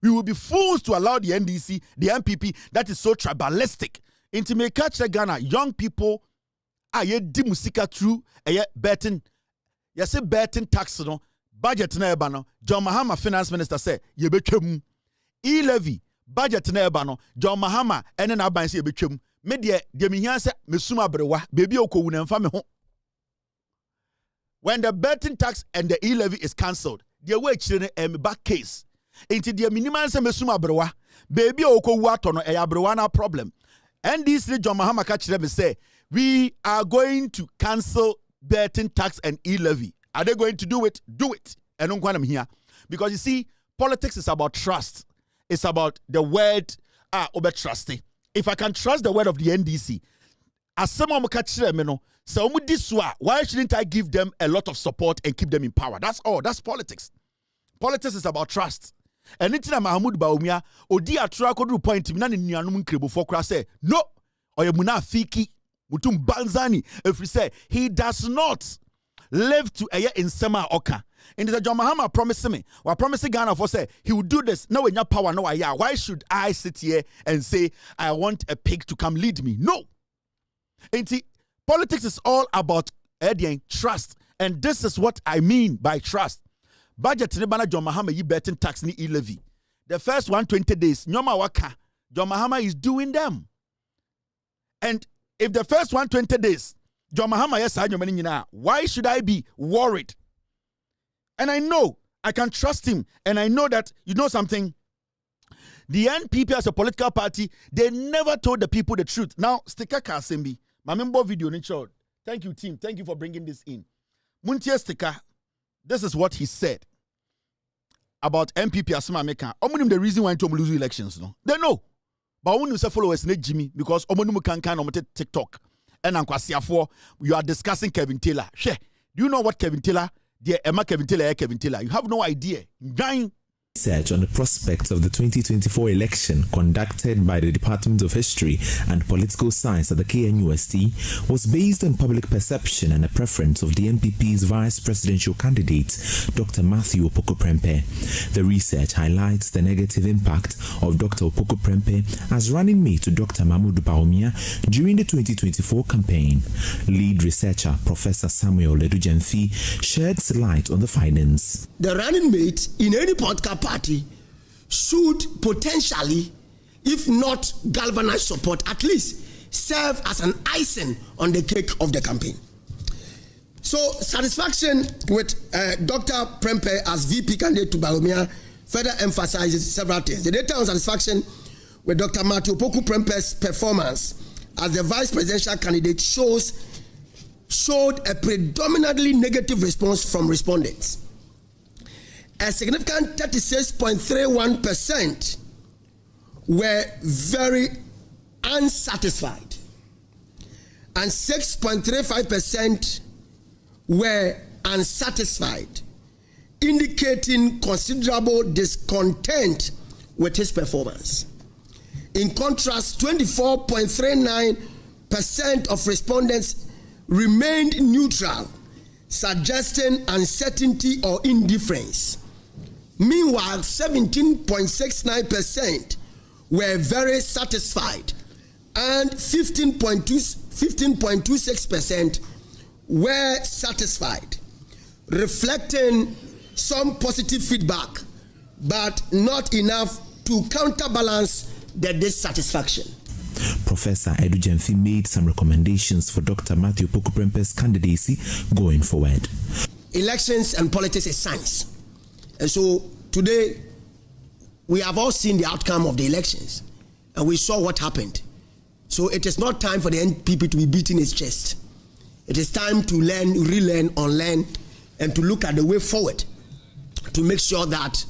We will be fools to allow the NDC, the NPP, that is so tribalistic. Into me catch Ghana, young people are ye di musika through a betting. You say betting tax no budget na eba no. John Mahama finance minister say ye betwem. E-levy budget na eba no. John Mahama ene na aban say ye betwem. Me de me hia say mesuma brewa baby okowu na mfa me ho. When the betting tax and the e-levy is cancelled, the way children back case. Into the minimum say mesuma brewa baby okowu atono e ya brewa na problem. And this John Mahama catch them say we are going to cancel betting tax and e-levy. Are they going to do it? Do it. And don't I'm here. Because you see, politics is about trust. It's about the word over trusty. If I can trust the word of the NDC, as someone catch them, so why shouldn't I give them a lot of support and keep them in power? That's all. That's politics. Politics is about trust. And it's not Mahmoud Baumia, Odi Atra could point me, Nanum Kribu for say, no, or Yamuna Fiki, Mutum Banzani, if we say he does not live to a year in Sema Oka. And the John Mahama promised me, or promising Ghana for say he will do this. No, in your power, no, yeah. Why should I sit here and say I want a pig to come lead me? No. And see, politics is all about trust. And this is what I mean by trust. Budget Nebana John Mahama yi betting tax ni e-levy. The first 120 days, Nyoma Waka, John Mahama is doing them. And if the first 120 days, John Mahama yes, why should I be worried? And I know I can trust him. And I know that, you know something? The NPP as a political party, they never told the people the truth. Now, Sticker Kasembi, my member video in short. Thank you, team. Thank you for bringing this in. Muntia Sticker, this is what he said about MPP Asuma Meka. The reason why to lose elections, no? They know. But when you say followers, not Jimmy, because Omonumu can TikTok. And you are discussing Kevin Taylor. She, do you know what Kevin Taylor? Dear Emma Kevin Taylor. You have no idea. Dying. Research on the prospects of the 2024 election conducted by the Department of History and Political Science at the KNUST was based on public perception and a preference of the NPP's vice presidential candidate, Dr. Matthew Opoku-Prempeh. The research highlights the negative impact of Dr. Opoku-Prempeh as running mate to Dr. Mahmoud Bawumia during the 2024 campaign. Lead researcher Professor Samuel Ledujemfi sheds light on the findings. The running mate in any political party should potentially, if not galvanize support, at least serve as an icing on the cake of the campaign. So satisfaction with Dr. Prempeh as VP candidate to Bawumia further emphasizes several things. The data on satisfaction with Dr. Matthew Opoku-Prempeh's performance as the vice presidential candidate showed a predominantly negative response from respondents. A significant 36.31% were very unsatisfied, and 6.35% were unsatisfied, indicating considerable discontent with his performance. In contrast, 24.39% of respondents remained neutral, suggesting uncertainty or indifference. Meanwhile, 17.69% were very satisfied, and 15.26% were satisfied, reflecting some positive feedback, but not enough to counterbalance the dissatisfaction. Professor Ledujemfi made some recommendations for Dr. Matthew Opoku-Prempeh's candidacy going forward. Elections and politics is science. And so today, we have all seen the outcome of the elections, and we saw what happened. So it is not time for the NPP to be beating its chest. It is time to learn, relearn, unlearn, and to look at the way forward to make sure that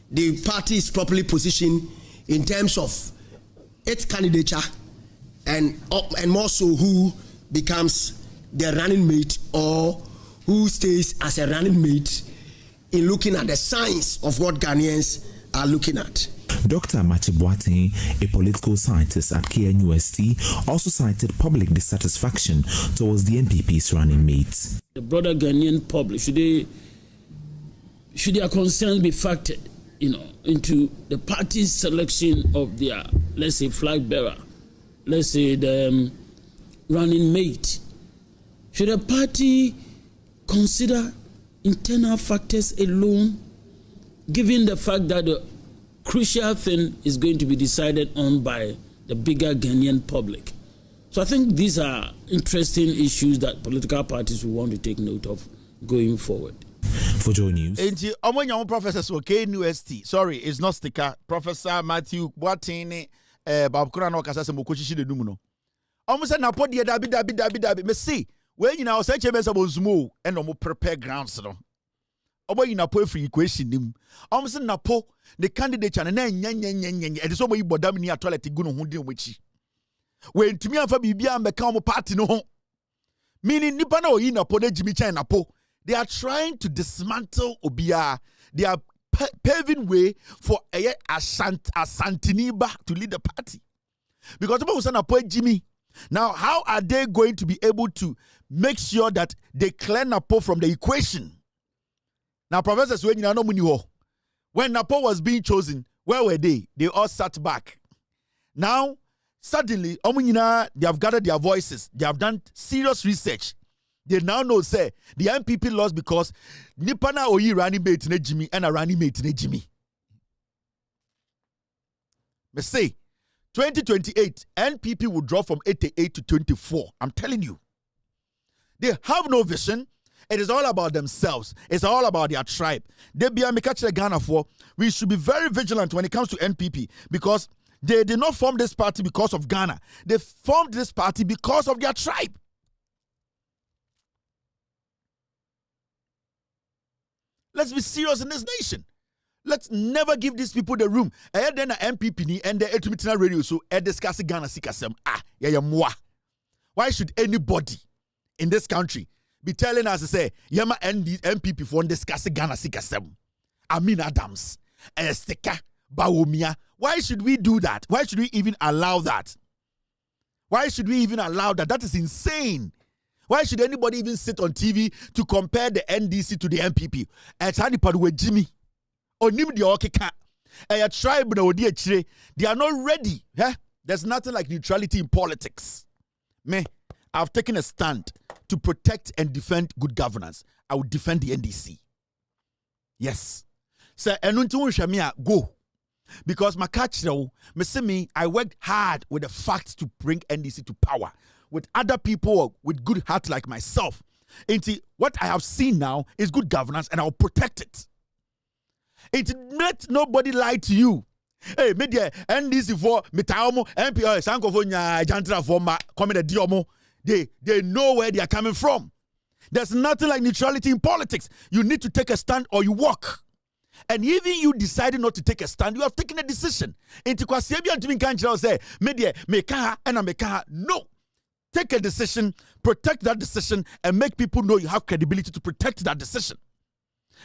the party is properly positioned in terms of its candidature and more so who becomes the running mate or who stays as a running mate in looking at the science of what Ghanaians are looking at. Dr. Amachi Boateng, a political scientist at KNUST, also cited public dissatisfaction towards the NPP's running mates. The broader Ghanaian public, should their concerns be factored, into the party's selection of their, let's say, flag bearer let's say, the running mate. Should a party consider internal factors alone, given the fact that the crucial thing is going to be decided on by the bigger Ghanaian public? So I think these are interesting issues that political parties will want to take note of going forward. For Joy News. Professor KNUST. Sorry, it's not sticker. Professor Matthew Boatini, Babkura no kasa se mokochichi de numu no. Almost na podi dabi. Me see, when you know say chebe se bonzumo and no prepare grounds no. Obo you na po free equation nim. Almost na po the candidate na nya. E so mo ibodam ni toilet gu no ho de omochi. When to me afa bibia mbeka omo party no ho. Meaning nipa na oyi na po na jimi chan na po. They are trying to dismantle Obia. They are paving way for Asantiniba to lead the party. Because people say na po Jimmy. Now, how are they going to be able to make sure that they clear Napo from the equation? Now, professors, when Napo was being chosen, where were they? They all sat back. Now, suddenly, they have gathered their voices. They have done serious research. They now know, say, the MPP lost because Nipana Oyi Rani mate ne Jimmy and a Rani mate ne Jimmy. But say, 2028, NPP will drop from 88 to 24. I'm telling you. They have no vision. It is all about themselves. It's all about their tribe. They be a Ghana for. We should be very vigilant when it comes to NPP because they did not form this party because of Ghana. They formed this party because of their tribe. Let's be serious in this nation. Let's never give these people the room. And then the MPP and the Etumitina radio so discuss Ghana sikasem. Why should anybody in this country be telling us to say Yama and the MPP for discuss Ghana sikasem? Amin Adams, Estika, Bawumia. Why should we do that? Why should we even allow that? Why should we even allow that? That is insane. Why should anybody even sit on TV to compare the NDC to the MPP? Jimmy. A tribe they are not ready. There's nothing like neutrality in politics. I've taken a stand to protect and defend good governance. I will defend the NDC. Yes. So go. Because I worked hard with the facts to bring NDC to power. With other people with good heart like myself. What I have seen now is good governance and I'll protect it. Let nobody lie to you. Hey, media NDC for Mitaomo, MPO, Sankofonya, Jantra for coming at Diomo. They know where they are coming from. There's nothing like neutrality in politics. You need to take a stand or you walk. And even you decided not to take a stand, you have taken a decision. No. Take a decision, protect that decision, and make people know you have credibility to protect that decision.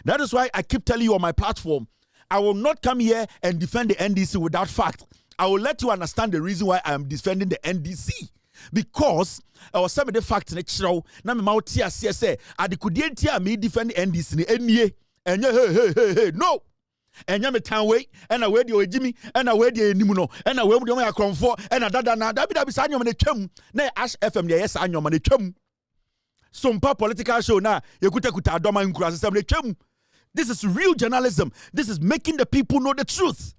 That is why I keep telling you on my platform, I will not come here and defend the NDC without fact. I will let you understand the reason why I am defending the NDC. Because I was some of the facts in the show. Now my mouth here say, I couldn't me defend the NDC. Hey, no. And you town way, and I wear the Jimmy, and I wear the Nimuno, and I wear the comfort, and I that sign your money chum. Nay, Ash FM, the yes, and your money chum. Some political show now, you could take a doma in cross chum. This is real journalism. This is making the people know the truth.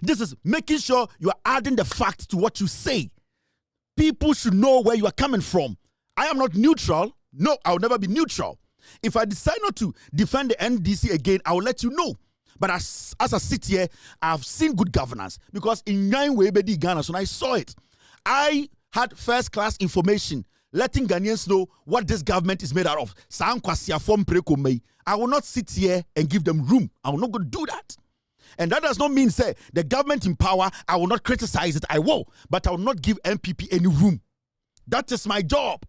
This is making sure you are adding the facts to what you say. People should know where you are coming from. I am not neutral. No, I will never be neutral. If I decide not to defend the NDC again, I will let you know. But as I sit here, I've seen good governance because in 9 way Ghana, so I saw it. I had first-class information, letting Ghanaians know what this government is made out of. I will not sit here and give them room. I will not go do that. And that does not mean, say, the government in power, I will not criticize it. I will. But I will not give MPP any room. That is my job.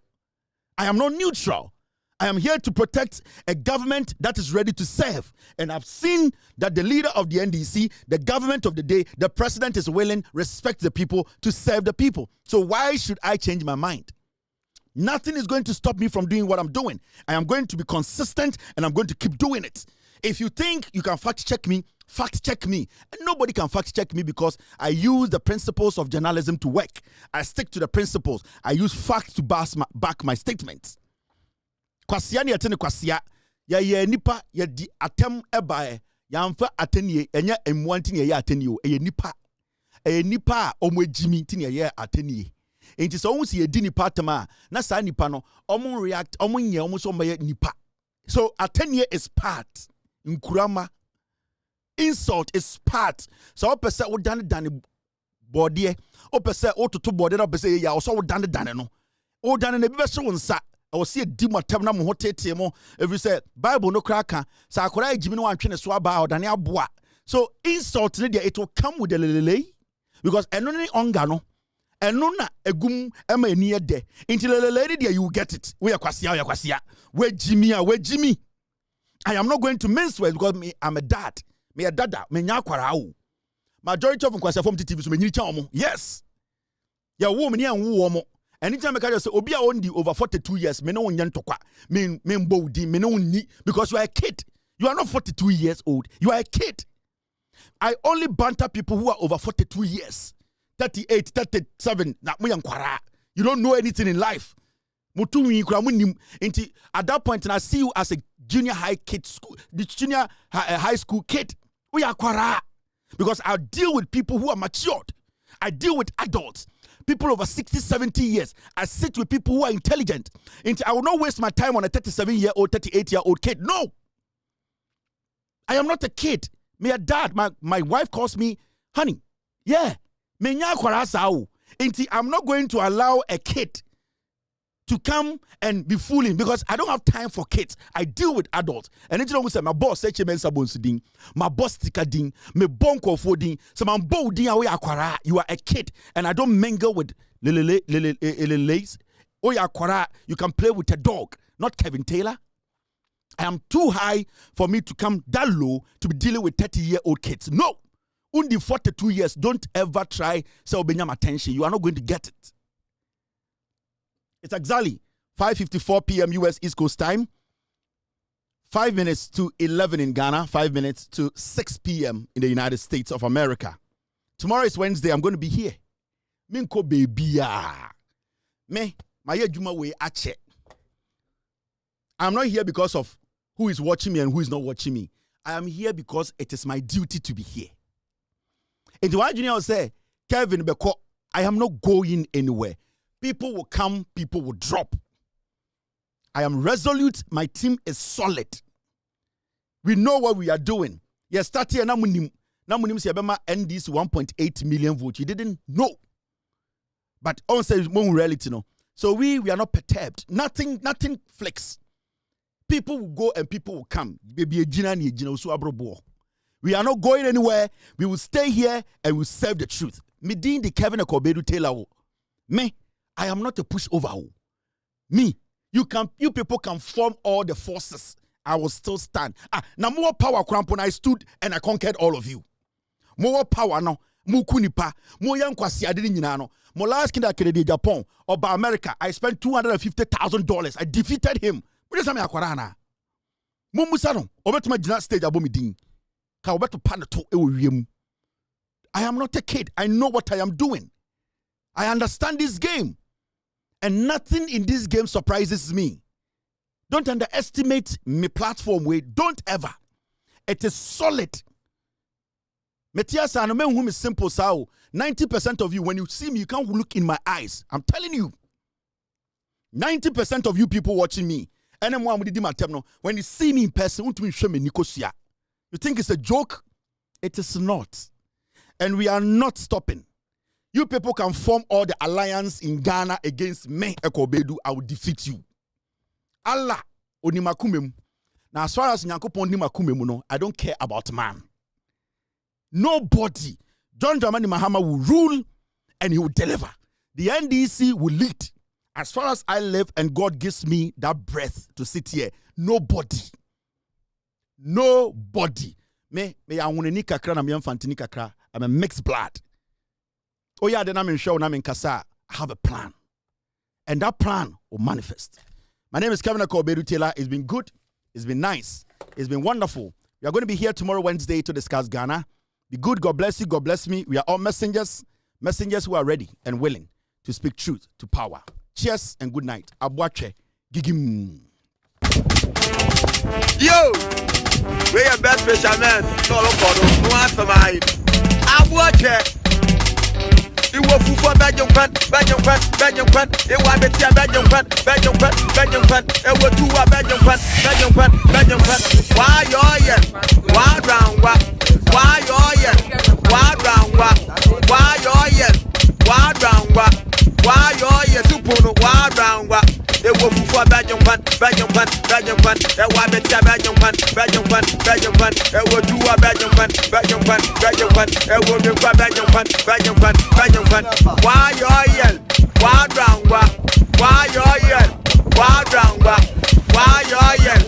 I am not neutral. I am here to protect a government that is ready to serve. And I've seen that the leader of the NDC, the government of the day, the president is willing, respect the people, to serve the people. So why should I change my mind? Nothing is going to stop me from doing what I'm doing. I am going to be consistent and I'm going to keep doing it. If you think you can fact check me, fact check me. And nobody can fact check me because I use the principles of journalism to work. I stick to the principles. I use facts to back my statements. Kwasia ni atene kwasia. Ya nipa ya di atem ebae. Ya mfa atenie. Enya emuanti ni ya atenie o. Nipa. Nipa omo ejimi ti ni ya atenie. Enti so won si edi nipa atema na sa nipa no omo react omo nye omo so mba nipa. So atenie is part. Nkurama. Insult is part. So opese wo dane body. Opese wo toto body na opese ya so wo dane no. Wo dane na bi be so nsa. I was see a dimatem na mo hotete mo. If you say Bible no kraka, sa akora ejimi no antwe ne so aba o dane aboa. So insult ne there it will come with the lele because eno ne onga no. Eno na egum ema eni ede. Until lele there you get it. We kwasia. We Jimmy. I am not going to mince words because I'm a dad. Me a dada. Me nya kwara o. Majority of kwasia from TV so me nyiri cha omo. Yes. Ya wo me ni anwo omo. Anytime I can say obi a ondi over 42 years me no onye ntokwa. Me mbo di me no ni because you are a kid. You are not 42 years old. You are a kid. I only banter people who are over 42 years. 38, 37. Na mo yankwara. You don't know anything in life. At that point, and I see you as a junior high kid school, the junior high school kid. We are kwara. Because I deal with people who are matured. I deal with adults. People over 60, 70 years. I sit with people who are intelligent. I will not waste my time on a 37-year-old, 38-year-old kid. No. I am not a kid. Me a dad. My wife calls me honey. Yeah. I'm not going to allow a kid to come and be fooling because I don't have time for kids. I deal with adults. And it's always say my boss say my boss tikading, me bonko foding, so my bolding away akwara. You are a kid, and I don't mingle with lele's. Oh ya akwara, you can play with a dog, not Kevin Taylor. I am too high for me to come that low to be dealing with 30-year-old kids. No, only 42 years. Don't ever try say obenyam attention. You are not going to get it. It's exactly 5:54 p.m. U.S. East Coast time. 5 minutes to 11 in Ghana. 5 minutes to 6 p.m. in the United States of America. Tomorrow is Wednesday. I'm going to be here. Minko baby me my juma way ache. I'm not here because of who is watching me and who is not watching me. I am here because it is my duty to be here. And the one junior say, Kevin Beko, I am not going anywhere. People will come, people will drop. I am resolute. My team is solid. We know what we are doing. Yes, start here. Namunim say NDC 1.8 million votes. You didn't know. But on says more reality no. So we are not perturbed. Nothing flex. People will go and people will come. We are not going anywhere. We will stay here and we will serve the truth. Midin the Kevin Akobedu Taylor. Me. I am not a pushover. Me, you people can form all the forces. I will still stand. Now more power crampon. I stood and I conquered all of you. More power no. Mukunipa. More young kwasi adini more last kid Kennedy Japan or by America. I spent $250,000. I defeated him. What is akwarana? Mumusano. Obetuma did not stage abomidin. Ka obeto panato ewiem. I am not a kid. I know what I am doing. I understand this game. And nothing in this game surprises me. Don't underestimate my platform way. Don't ever. It is solid. Metiasa no men whom is simple sao. 90% of you, when you see me, you can't look in my eyes. I'm telling you. 90% of you people watching me. When you see me in person, you think it's a joke? It is not. And we are not stopping. You people can form all the alliance in Ghana against me, Ekobedu. I will defeat you. Allah, onimakumem. Now, as far as Nyankopon onimakumem, no, I don't care about man. Nobody. John Dramani Mahama will rule and he will deliver. The NDC will lead. As far as I live and God gives me that breath to sit here, nobody. Me I kakra na me amfantini kakra. I'm a mixed blood. Oh yeah, then I'm in show, I'm in Kasa. I have a plan. And that plan will manifest. My name is Kevin Akobedu Taylor. It's been good. It's been nice. It's been wonderful We are going to be here tomorrow, Wednesday, to discuss Ghana. Be good. God bless you. God bless me. We are all messengers who are ready and willing to speak truth to power. Cheers and good night. Abuache. Gigim. Yo! We are best fishermen. No, no answer my. Abuache. You will for Belgium Pan. It was the Tia Belgium Pan. It was two Belgium Pan. Why you're yet? Why round what? Why you're yet? Why round what? Why you're yet? Why round what? Why you're yet? Supuno, why round what? It was for Belgium Pan. It was the Tia Belgium Pan. It was two Belgium Pan. It was the Belgium Pan. Why you're yet? Why round what? Why you're yet? Why round what? Why you're yet?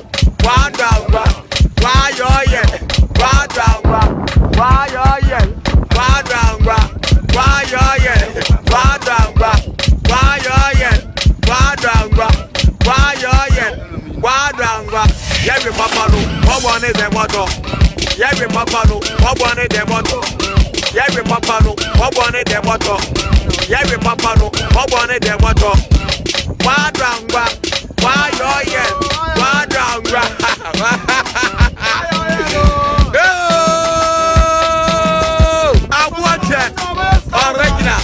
Why round what? Why you're yet? Why round what? Why you're yet? Why round what? Why you're yet? Why round what? Why you're yet? Why round what? Why you're yet? Why round what? Yeah, we papa no. What one is the motto? Yeah, we papa no. What one is the motto? Yeah, we papa no. What one is the motto? Yeah, we papa no. What one is the motto? Why round what? Why you're yet? Why round what? I watch it. Original.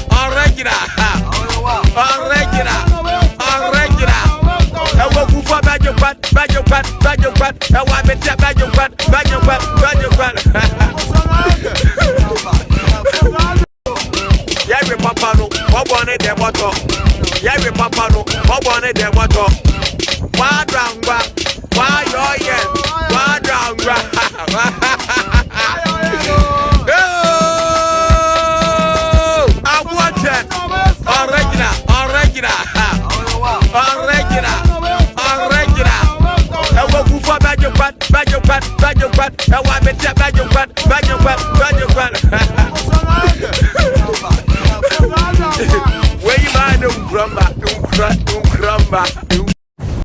I will go for bad. I want to tell bad. Yeah, we papa no. What one is the motto? Yeah, we papa no. What one is the motto? Why round what? Why you're yet? Why round what? I watch it. Original. I will go for bad. I want to tell bad. Where you mind,